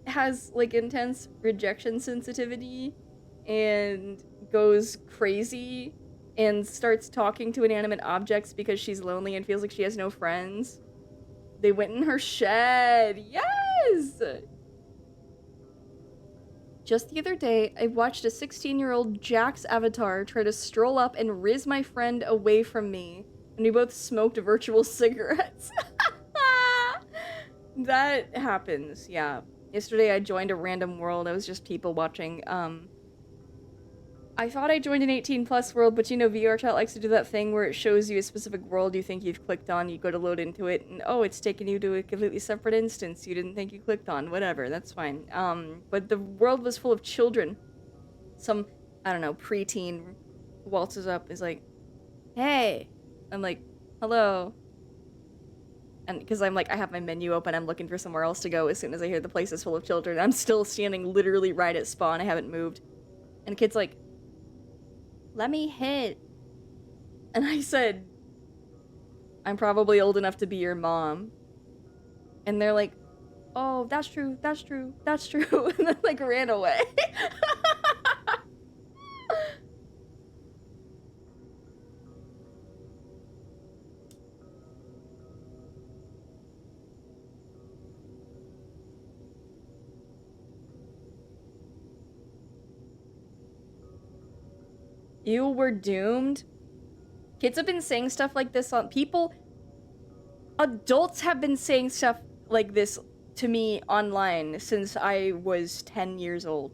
has like intense rejection sensitivity and goes crazy and starts talking to inanimate objects because she's lonely and feels like she has no friends. They went in her shed. Yes! Just the other day, I watched a 16-year-old Jack's avatar try to stroll up and riz my friend away from me, and we both smoked virtual cigarettes. That happens, yeah. Yesterday I joined a random world. I was just people watching. I thought I joined an 18+ world, but you know VRChat likes to do that thing where it shows you a specific world you think you've clicked on, you go to load into it, and oh, it's taken you to a completely separate instance you didn't think you clicked on. Whatever, that's fine. But the world was full of children. Some, I don't know, preteen waltzes up, is like, hey. I'm like, hello. And because I'm like, I have my menu open, I'm looking for somewhere else to go as soon as I hear the place is full of children. I'm still standing literally right at spawn, I haven't moved. And the kid's like, let me hit. And I said, I'm probably old enough to be your mom. And they're like, oh, that's true, that's true, that's true. And then like ran away. You were doomed? Kids have been saying stuff like this on people. Adults have been saying stuff like this to me online since I was 10 years old.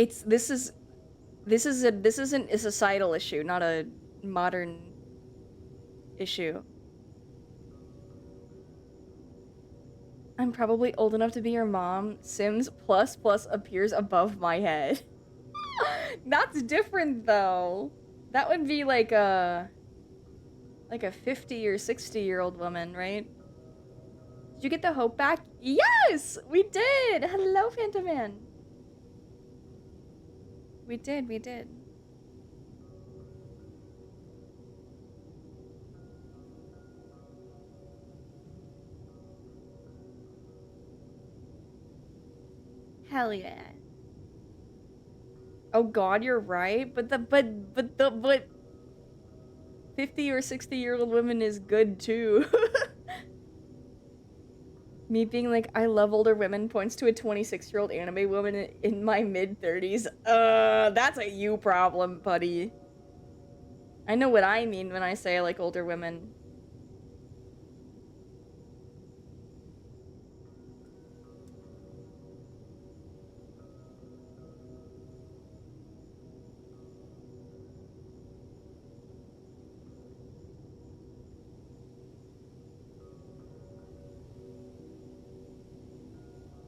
this isn't a societal issue, not a modern issue. I'm probably old enough to be your mom. Sims plus plus appears above my head. That's different though. That would be like a 50 or 60-year-old woman, right? Did you get the hope back? Yes, we did. Hello, Phantom Man. We did. Hell yeah. Oh god, you're right. But 50 or 60-year-old women is good too. Me being like, I love older women points to a 26-year-old anime woman in my mid-30s. That's a you problem, buddy. I know what I mean when I say I like older women.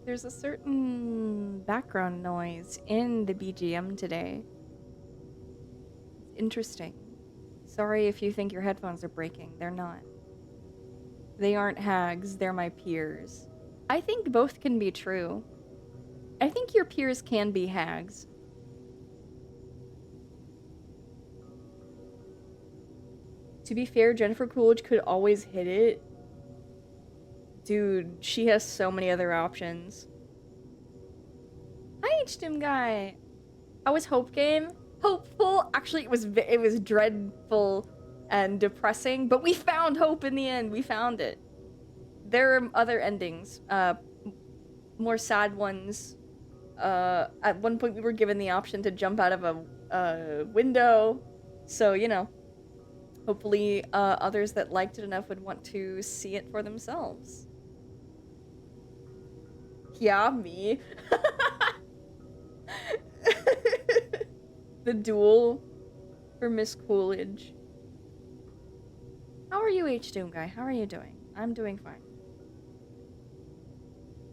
There's a certain background noise in the BGM today. It's interesting. Sorry if you think your headphones are breaking. They're not. They aren't hags, they're my peers. I think both can be true. I think your peers can be hags. To be fair, Jennifer Coolidge could always hit it. Dude, she has so many other options. Hi, HDM guy. How was Hope Game? Hopeful. Actually, it was dreadful and depressing, but we found hope in the end. We found it. There are other endings, more sad ones. At one point, we were given the option to jump out of a window, so you know. Hopefully, others that liked it enough would want to see it for themselves. Yeah, me. The duel for Miss Coolidge. How are you, H-Doom guy? How are you doing? I'm doing fine.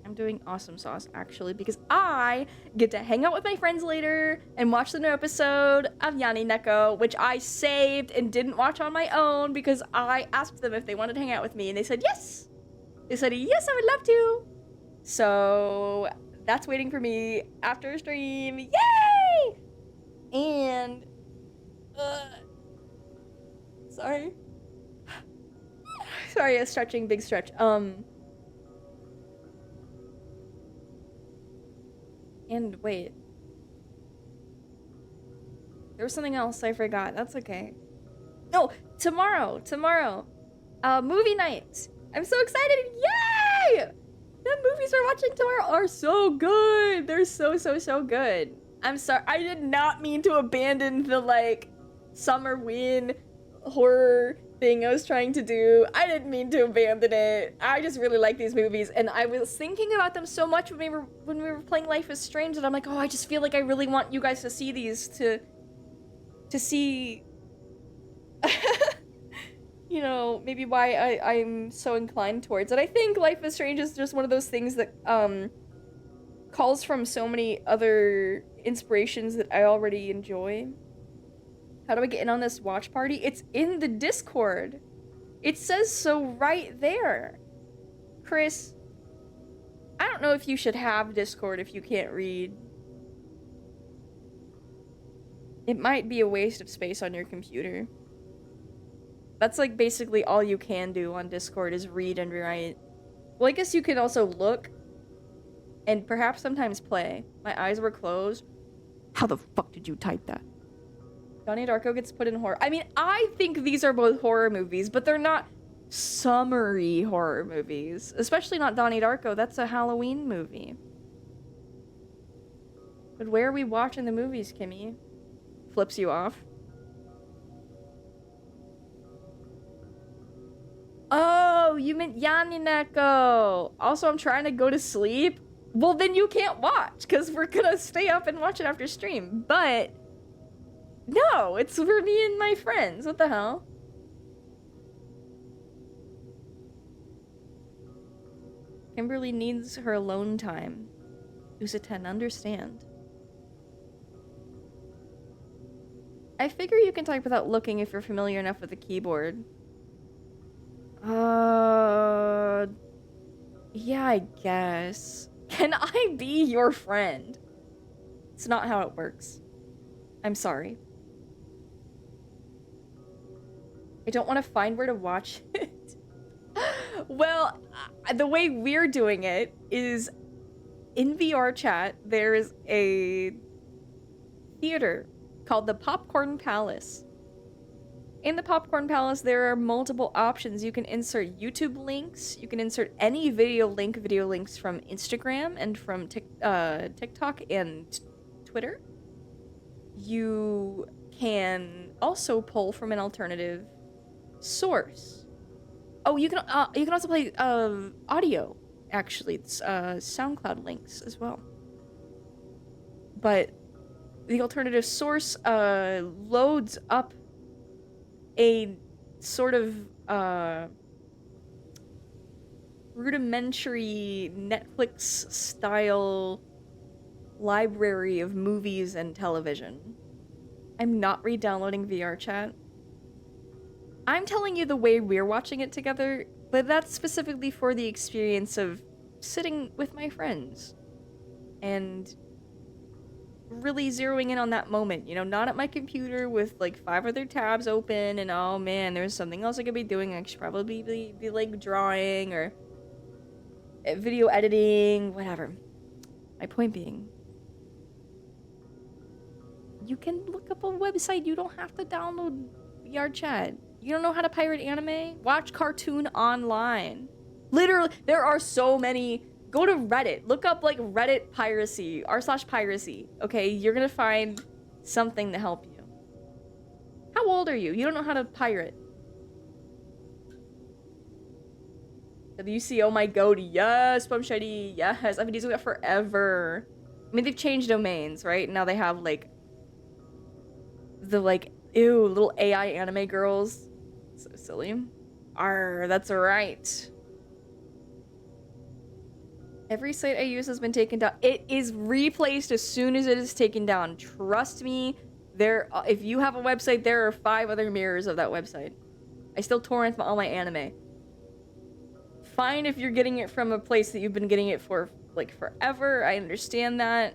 I'm doing awesome sauce, actually, because I get to hang out with my friends later and watch the new episode of Yanni Neko, which I saved and didn't watch on my own because I asked them if they wanted to hang out with me, and they said yes! They said, yes, I would love to! So, that's waiting for me after stream. Yay! And, sorry. Sorry, a stretching, big stretch. And wait. There was something else I forgot. That's okay. No, tomorrow. Movie night. I'm so excited. Yay! The movies we're watching tomorrow are so good. They're so good. I'm sorry. I did not mean to abandon the, like, summer win horror thing I was trying to do. I didn't mean to abandon it. I just really like these movies, and I was thinking about them so much when we were playing Life is Strange that I'm like, oh, I just feel like I really want you guys to see these to see you know, maybe why I'm so inclined towards it. I think Life is Strange is just one of those things that calls from so many other inspirations that I already enjoy. How do I get in on this watch party? It's in the Discord. It says so right there. Chris, I don't know if you should have Discord if you can't read. It might be a waste of space on your computer. That's like basically all you can do on Discord is read and write. Well, I guess you could also look and perhaps sometimes play. My eyes were closed. How the fuck did you type that? Donnie Darko gets put in horror. I mean, I think these are both horror movies, but they're not summery horror movies. Especially not Donnie Darko. That's a Halloween movie. But where are we watching the movies, Kimmy? Flips you off. Oh, you meant Yanni Neko. Also, I'm trying to go to sleep. Well, then you can't watch, because we're gonna stay up and watch it after stream. But no, it's for me and my friends. What the hell? Kimberly needs her alone time. Usaten, understand. I figure you can type without looking if you're familiar enough with the keyboard. Yeah, I guess. Can I be your friend? It's not how it works. I'm sorry. I don't want to find where to watch it. Well, the way we're doing it is in VR chat, there's a theater called the Popcorn Palace. In the Popcorn Palace, there are multiple options. You can insert YouTube links. You can insert any video links from Instagram and from TikTok and Twitter. You can also pull from an alternative source. Oh, you can also play audio. Actually, it's SoundCloud links as well. But the alternative source loads up a sort of rudimentary Netflix style library of movies and television. I'm not re-downloading VR chat. I'm telling you the way we're watching it together, but that's specifically for the experience of sitting with my friends and really zeroing in on that moment, you know, not at my computer with like 5 other tabs open and oh man, there's something else I could be doing. I should probably be like drawing or video editing, whatever. My point being, you can look up a website. You don't have to download VR chat. You don't know how to pirate anime? Watch cartoon online. Literally, there are so many. Go to Reddit. Look up like Reddit piracy, r/piracy. Okay, you're gonna find something to help you. How old are you? You don't know how to pirate. WC, oh my god, yes, Plum Shady, yes. I've been using that forever. I mean, they've changed domains, right? Now they have like the like, ew, little AI anime girls. So silly. Arr, that's right. Every site I use has been taken down. It is replaced as soon as it is taken down. Trust me, if you have a website, there are 5 other mirrors of that website. I still torrent all my anime. Fine if you're getting it from a place that you've been getting it for like forever. I understand that.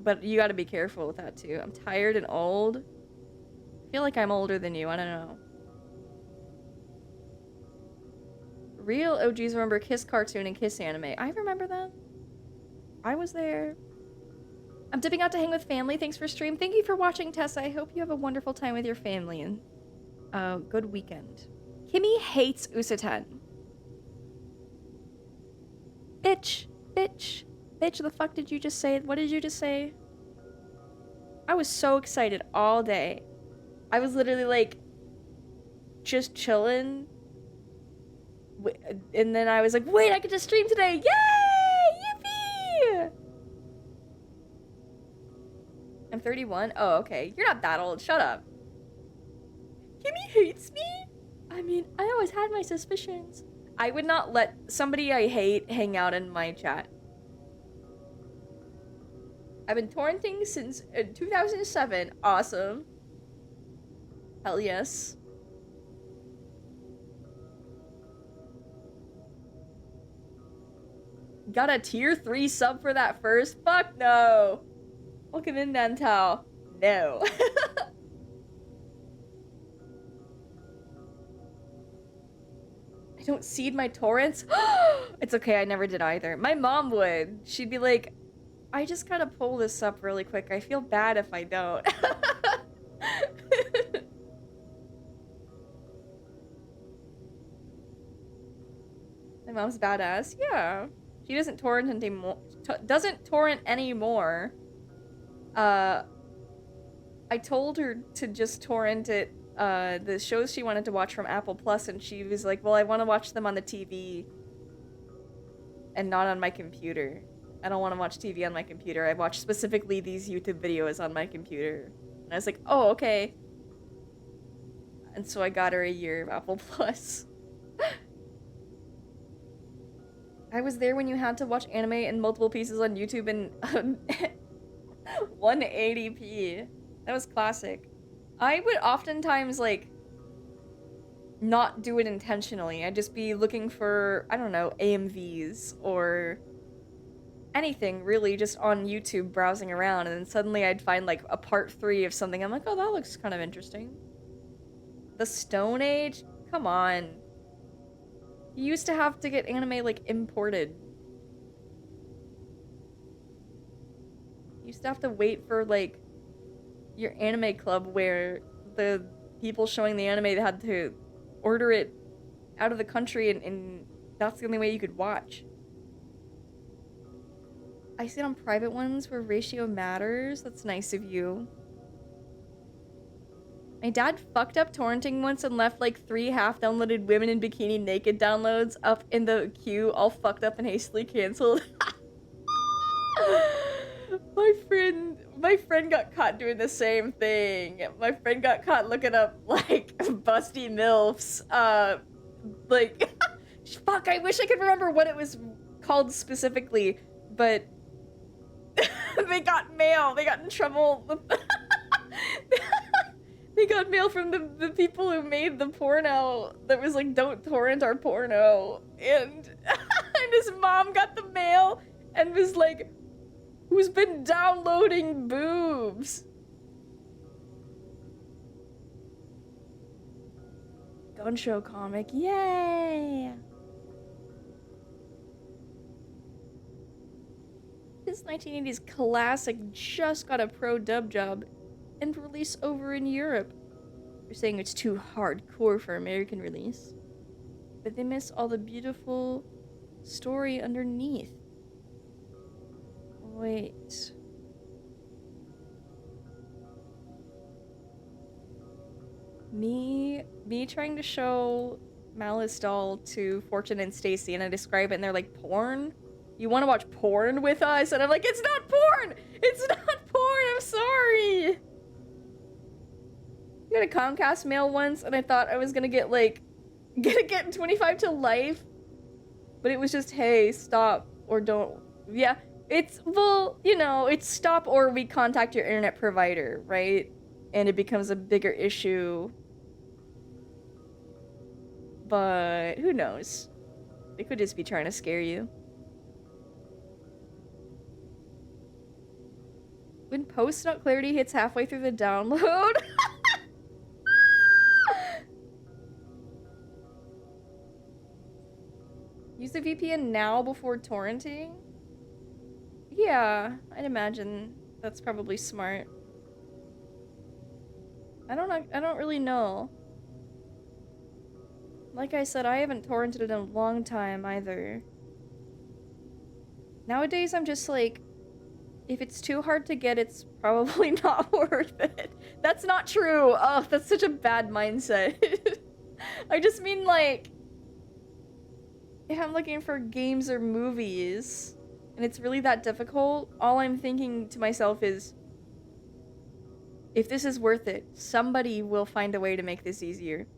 But you gotta be careful with that too. I'm tired and old. I feel like I'm older than you. I don't know. Real OGs remember Kiss Cartoon and Kiss Anime. I remember them. I was there. I'm dipping out to hang with family. Thanks for stream. Thank you for watching, Tessa. I hope you have a wonderful time with your family and good weekend. Kimmy hates Usaten. Bitch. Bitch. Bitch, the fuck did you just say? What did you just say? I was so excited all day. I was literally like, just chilling. And then I was like, wait, I get to stream today. Yay! Yippee! I'm 31. Oh, okay. You're not that old. Shut up. Kimmy hates me? I mean, I always had my suspicions. I would not let somebody I hate hang out in my chat. I've been torrenting since 2007. Awesome. Hell yes. Got a tier 3 sub for that first? Fuck no. Welcome in, Nantal. No. I don't seed my torrents? It's okay, I never did either. My mom would. She'd be like, I just gotta pull this up really quick. I feel bad if I don't. My mom's badass. Yeah. She doesn't torrent anymore. I told her to just torrent it, the shows she wanted to watch from Apple Plus, and she was like, well, I want to watch them on the TV. and not on my computer. I don't want to watch TV on my computer. I watch specifically these YouTube videos on my computer. And I was like, oh, okay. And so I got her a year of Apple Plus. I was there when you had to watch anime in multiple pieces on YouTube in 180p. That was classic. I would oftentimes, like, not do it intentionally. I'd just be looking for, I don't know, AMVs or anything, really, just on YouTube browsing around, and then suddenly I'd find, like, a part 3 of something. I'm like, oh, that looks kind of interesting. The Stone Age? Come on. You used to have to get anime, like, imported. You used to have to wait for, like, your anime club where the people showing the anime, they had to order it out of the country, and that's the only way you could watch. I see it on private ones where ratio matters. That's nice of you. My dad fucked up torrenting once and left like 3 half-downloaded women in bikini naked downloads up in the queue, all fucked up and hastily canceled. My friend got caught doing the same thing. My friend got caught looking up like busty MILFs. Like, fuck, I wish I could remember what it was called specifically, but they got mail. They got in trouble. They got mail from the people who made the porno that was like, don't torrent our porno. And his mom got the mail and was like, who's been downloading boobs? Gun show comic, yay! This 1980s classic just got a pro dub job and release over in Europe. They're saying it's too hardcore for American release, but they miss all the beautiful story underneath. Wait. Me trying to show Malice Doll to Fortune and Stacy, and I describe it and they're like, porn? You want to watch porn with us? And I'm like, it's not porn! It's not porn, I'm sorry! I got a Comcast mail once, and I thought I was gonna get, like, get 25 to life. But it was just, hey, stop, or don't. Yeah, it's, well, you know, it's stop or we contact your internet provider, right? And it becomes a bigger issue. But who knows? They could just be trying to scare you. When post not clarity hits halfway through the download. Use the VPN now before torrenting? Yeah, I'd imagine that's probably smart. I don't really know. Like I said, I haven't torrented in a long time either. Nowadays, I'm just like, if it's too hard to get, it's probably not worth it. That's not true. Oh, that's such a bad mindset. I just mean, like, if I'm looking for games or movies, and it's really that difficult, all I'm thinking to myself is, if this is worth it, somebody will find a way to make this easier.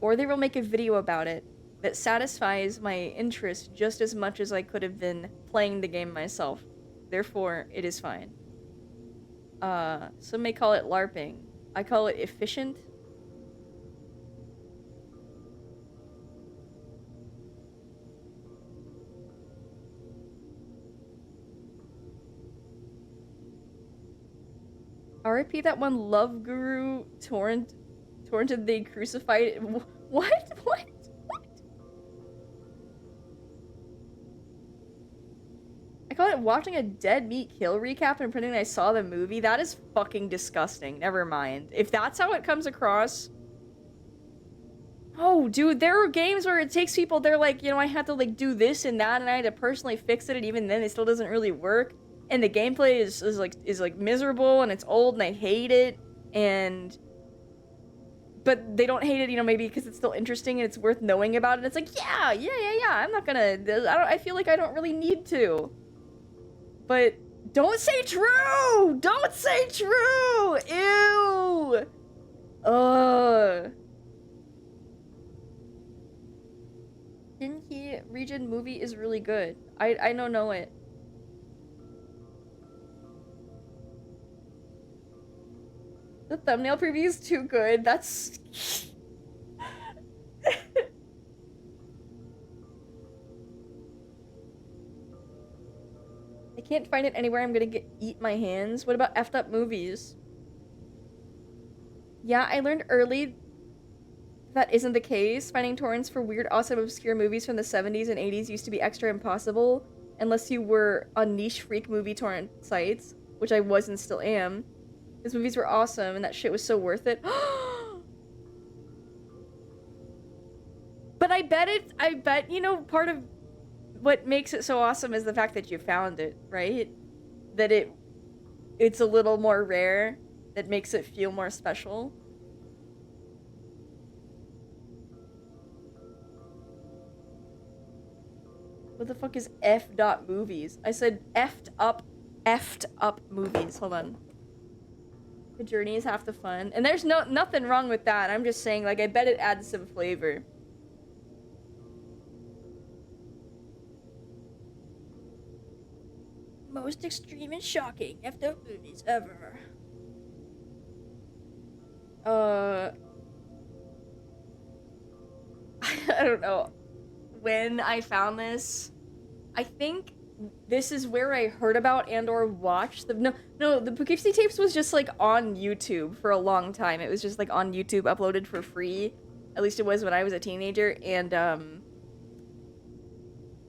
Or they will make a video about it that satisfies my interest just as much as I could have been playing the game myself. Therefore, it is fine. Some may call it LARPing. I call it efficient. RIP that one love guru torrented they crucified. What? What? I call it watching a dead meat kill recap and pretending I saw the movie. That is fucking disgusting. Never mind. If that's how it comes across. Oh, dude, there are games where it takes people, they're like, you know, I had to like do this and that and I had to personally fix it, and even then it still doesn't really work. And the gameplay is like miserable and it's old and I hate it. And but they don't hate it, you know, maybe because it's still interesting and it's worth knowing about it. It's like, yeah, I'm not gonna, I feel like I don't really need to. But don't say true! Don't say true! Ew! Ugh. Shinhi region movie is really good. I don't know it. The thumbnail preview is too good. That's... I can't find it anywhere. I'm gonna eat my hands. What about effed up movies? Yeah, I learned early that isn't the case. Finding torrents for weird, awesome, obscure movies from the 70s and 80s used to be extra impossible unless you were on niche freak movie torrent sites, which I was and still am. Those movies were awesome and that shit was so worth it. But I bet, you know, part of what makes it so awesome is the fact that you found it, right? That it's a little more rare, that makes it feel more special. What the fuck is F.movies? I said effed up movies. Hold on. The journey is half the fun. And there's nothing wrong with that. I'm just saying, like, I bet it adds some flavor. Most extreme and shocking effed up movies ever. I don't know. When I found this, I think this is where I heard about and or watched the the Poughkeepsie tapes was just like on YouTube for a long time. It was just like on YouTube, uploaded for free. At least it was when I was a teenager, and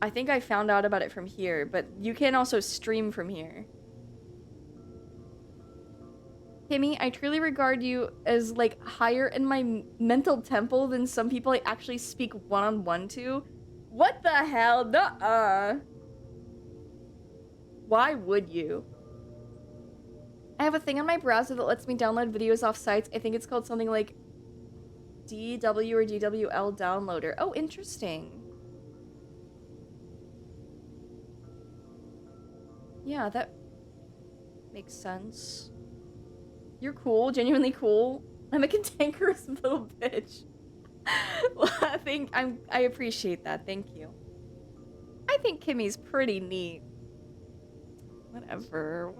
I think I found out about it from here, but you can also stream from here. Kimmy, I truly regard you as like higher in my mental temple than some people I actually speak one-on-one to. What the hell? Nuh-uh. Why would you? I have a thing on my browser that lets me download videos off sites. I think it's called something like DW or DWL downloader. Oh, interesting. Yeah, that makes sense. You're cool, genuinely cool. I'm a cantankerous little bitch. Well, I appreciate that, thank you. I think Kimmy's pretty neat. Whatever.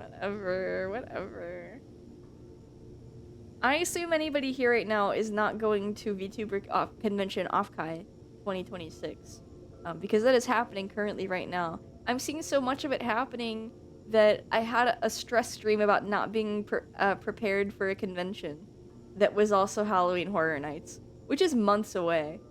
I assume anybody here right now is not going to VTuber convention Offkai 2026. Because that is happening currently right now. I'm seeing so much of it happening that I had a stress stream about not being prepared for a convention that was also Halloween Horror Nights, which is months away.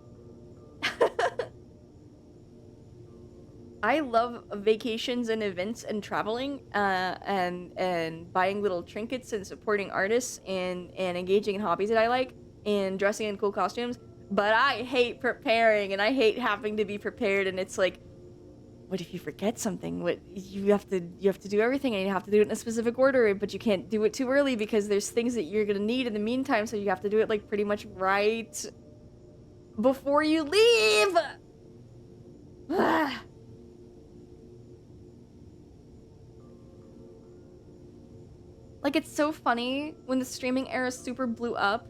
I love vacations and events and traveling, and buying little trinkets and supporting artists and engaging in hobbies that I like and dressing in cool costumes. But I hate preparing and I hate having to be prepared. And it's like, what if you forget something? What you have to do everything and you have to do it in a specific order, but you can't do it too early because there's things that you're gonna need in the meantime. So you have to do it like pretty much right before you leave. Like, it's so funny when the streaming era super blew up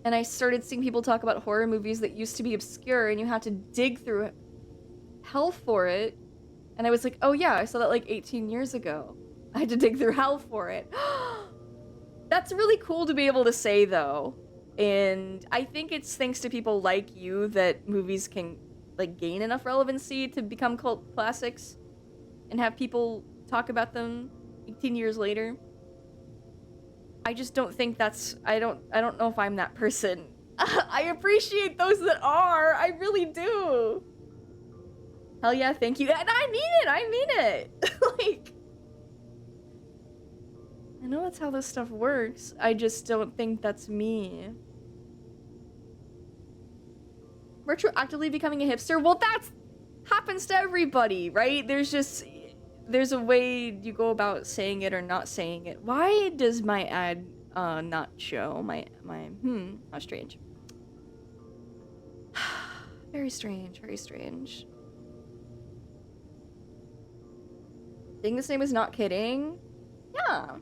and I started seeing people talk about horror movies that used to be obscure and you had to dig through hell for it. And I was like, oh yeah, I saw that like 18 years ago. I had to dig through hell for it. That's really cool to be able to say, though. And I think it's thanks to people like you that movies can like gain enough relevancy to become cult classics and have people talk about them 18 years later. I just don't think that's, I don't know if I'm that person. I appreciate those that are. I really do. Hell yeah, thank you. And I mean it. Like, I know that's how this stuff works. I just don't think that's me. Retroactively becoming a hipster? Well, that happens to everybody, right? There's a way you go about saying it or not saying it. Why does my ad not show. How strange. Very strange, very strange. Saying this name is not kidding? Yeah.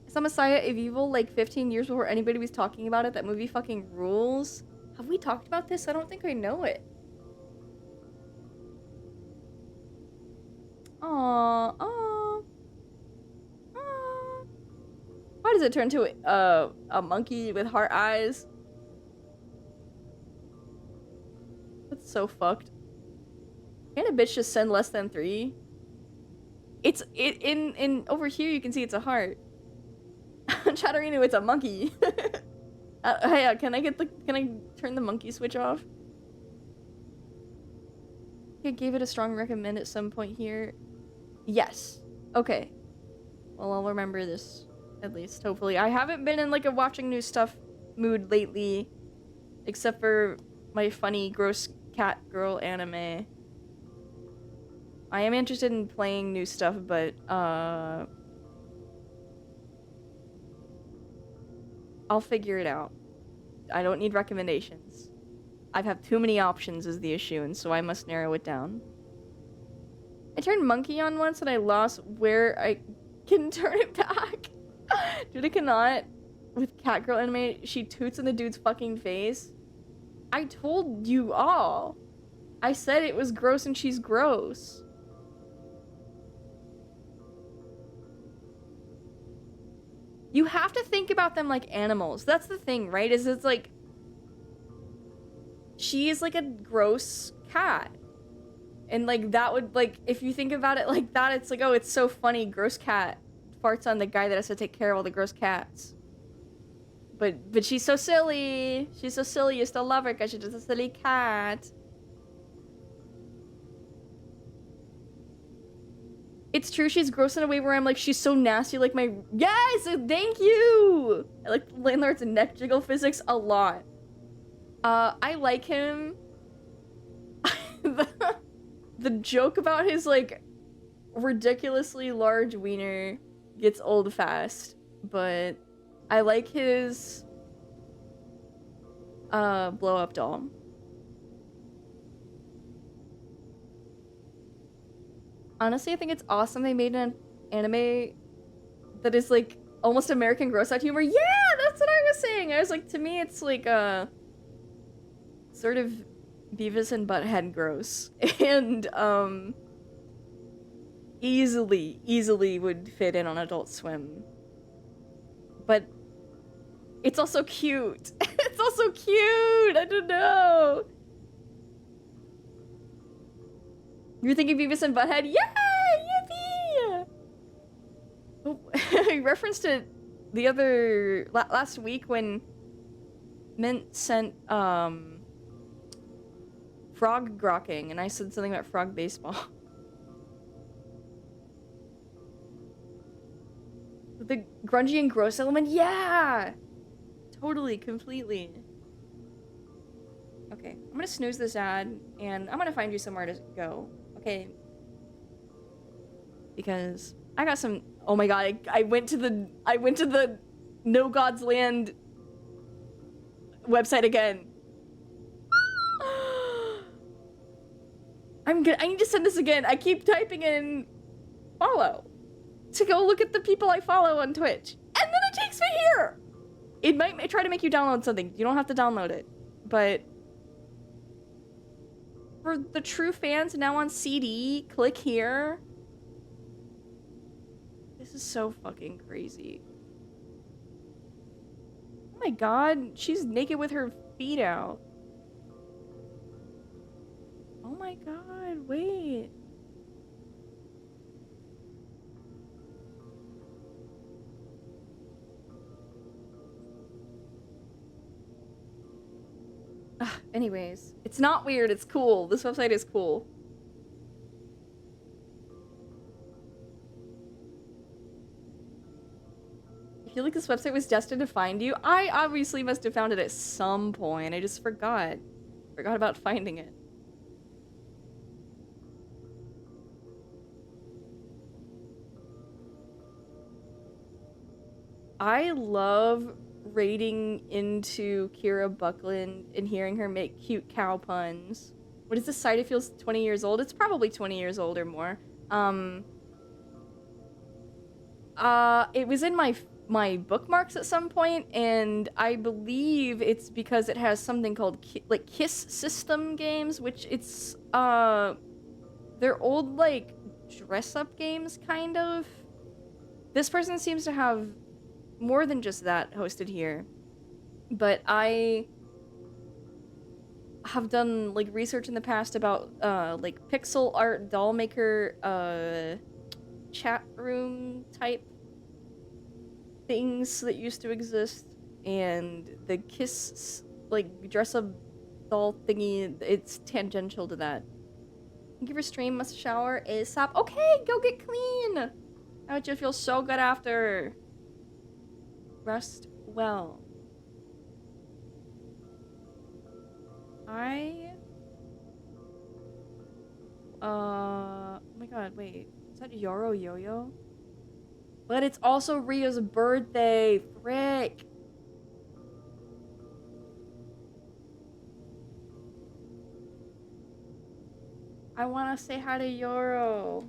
Is Messiah of Evil like 15 years before anybody was talking about it? That movie fucking rules. Have we talked about this? I don't think I know it. Aww, aww, aww. Why does it turn to a monkey with heart eyes? That's so fucked. Can't a bitch just send less than 3? In over here you can see it's a heart. Chatterino, it's a monkey. Hey, can I turn the monkey switch off? I gave it a strong recommend at some point here. Yes. Okay. Well, I'll remember this, at least, hopefully. I haven't been in, like, a watching new stuff mood lately, except for my funny, gross cat girl anime. I am interested in playing new stuff, but, I'll figure it out. I don't need recommendations. I have too many options is the issue, and so I must narrow it down. I turned monkey on once and I lost where I can turn it back. Dude, I cannot. With catgirl anime, she toots in the dude's fucking face. I told you all. I said it was gross and she's gross. You have to think about them like animals. That's the thing, right? Is it's like... She is like a gross cat. And like that would, like, if you think about it like that, it's like, oh, it's so funny. Gross cat farts on the guy that has to take care of all the gross cats. But she's so silly. She's so silly. You still love her because she's just a silly cat. It's true, she's gross in a way where I'm like, she's so nasty, like my... Yes! Thank you! I like Landlord's neck jiggle physics a lot. I like him. The joke about his, like, ridiculously large wiener gets old fast, but I like his blow-up doll. Honestly, I think it's awesome they made an anime that is, like, almost American gross-out humor. Yeah, that's what I was saying! I was like, to me, it's like, sort of Beavis and Butthead gross. And, easily would fit in on Adult Swim. But it's also cute. It's also cute! I don't know! You're thinking Beavis and Butthead? Yeah! Yippee! Oh, I referenced it the other... last week when Mint sent, frog grokking, and I said something about frog baseball. The grungy and gross element? Yeah! Totally, completely. Okay, I'm gonna snooze this ad, and I'm gonna find you somewhere to go. Okay. Because I got some... Oh my god, I went to the No God's Land website again. I need to send this again. I keep typing in follow to go look at the people I follow on Twitch. And then it takes me here! It might try to make you download something. You don't have to download it. But for the true fans now on CD, click here. This is so fucking crazy. Oh my god, she's naked with her feet out. Oh my god, wait. Anyways, it's not weird, it's cool. This website is cool. I feel like this website was destined to find you. I obviously must have found it at some point. I just forgot. Forgot about finding it. I love raiding into Kira Buckland and hearing her make cute cow puns. What is this site? It feels 20 years old. It's probably 20 years old or more. It was in my bookmarks at some point, and I believe it's because it has something called like Kiss System games, which it's they're old like dress up games kind of. This person seems to have more than just that hosted here, but I have done like research in the past about like pixel art doll maker chat room type things that used to exist, and the Kiss like dress up doll thingy, it's tangential to that. Thank you for stream, must shower ASAP. Okay, go get clean. I bet you feel so good after. Rest well. Oh my god, wait. Is that Yoro Yo-Yo? But it's also Rio's birthday. Frick. I want to say hi to Yoro.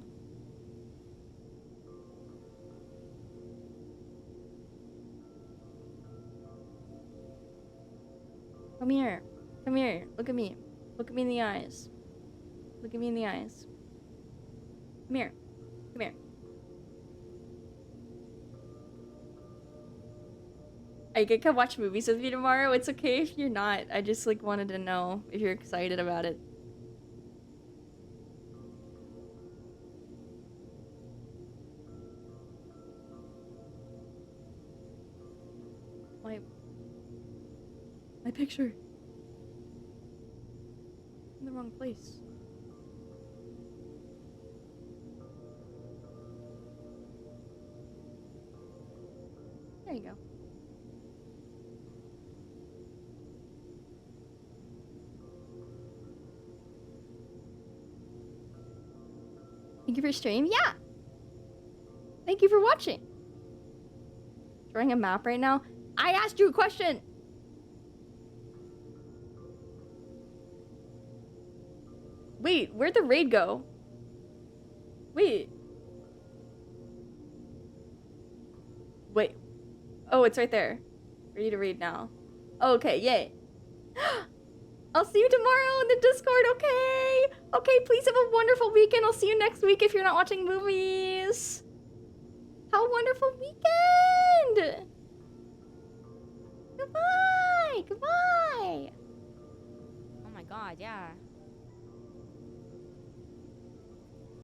Come here. Come here. Look at me. Look at me in the eyes. Look at me in the eyes. Come here. Come here. I could come watch movies with me tomorrow. It's okay if you're not. I just like wanted to know if you're excited about it. My picture. In the wrong place. There you go. Thank you for stream. Yeah. Thank you for watching. Drawing a map right now. I asked you a question. Wait, where'd the raid go? Wait. Wait. Oh, it's right there. Ready to read now. Oh, okay, yay. I'll see you tomorrow in the Discord, okay? Okay, please have a wonderful weekend. I'll see you next week if you're not watching movies. Have a wonderful weekend! Goodbye! Goodbye! Oh my god, yeah.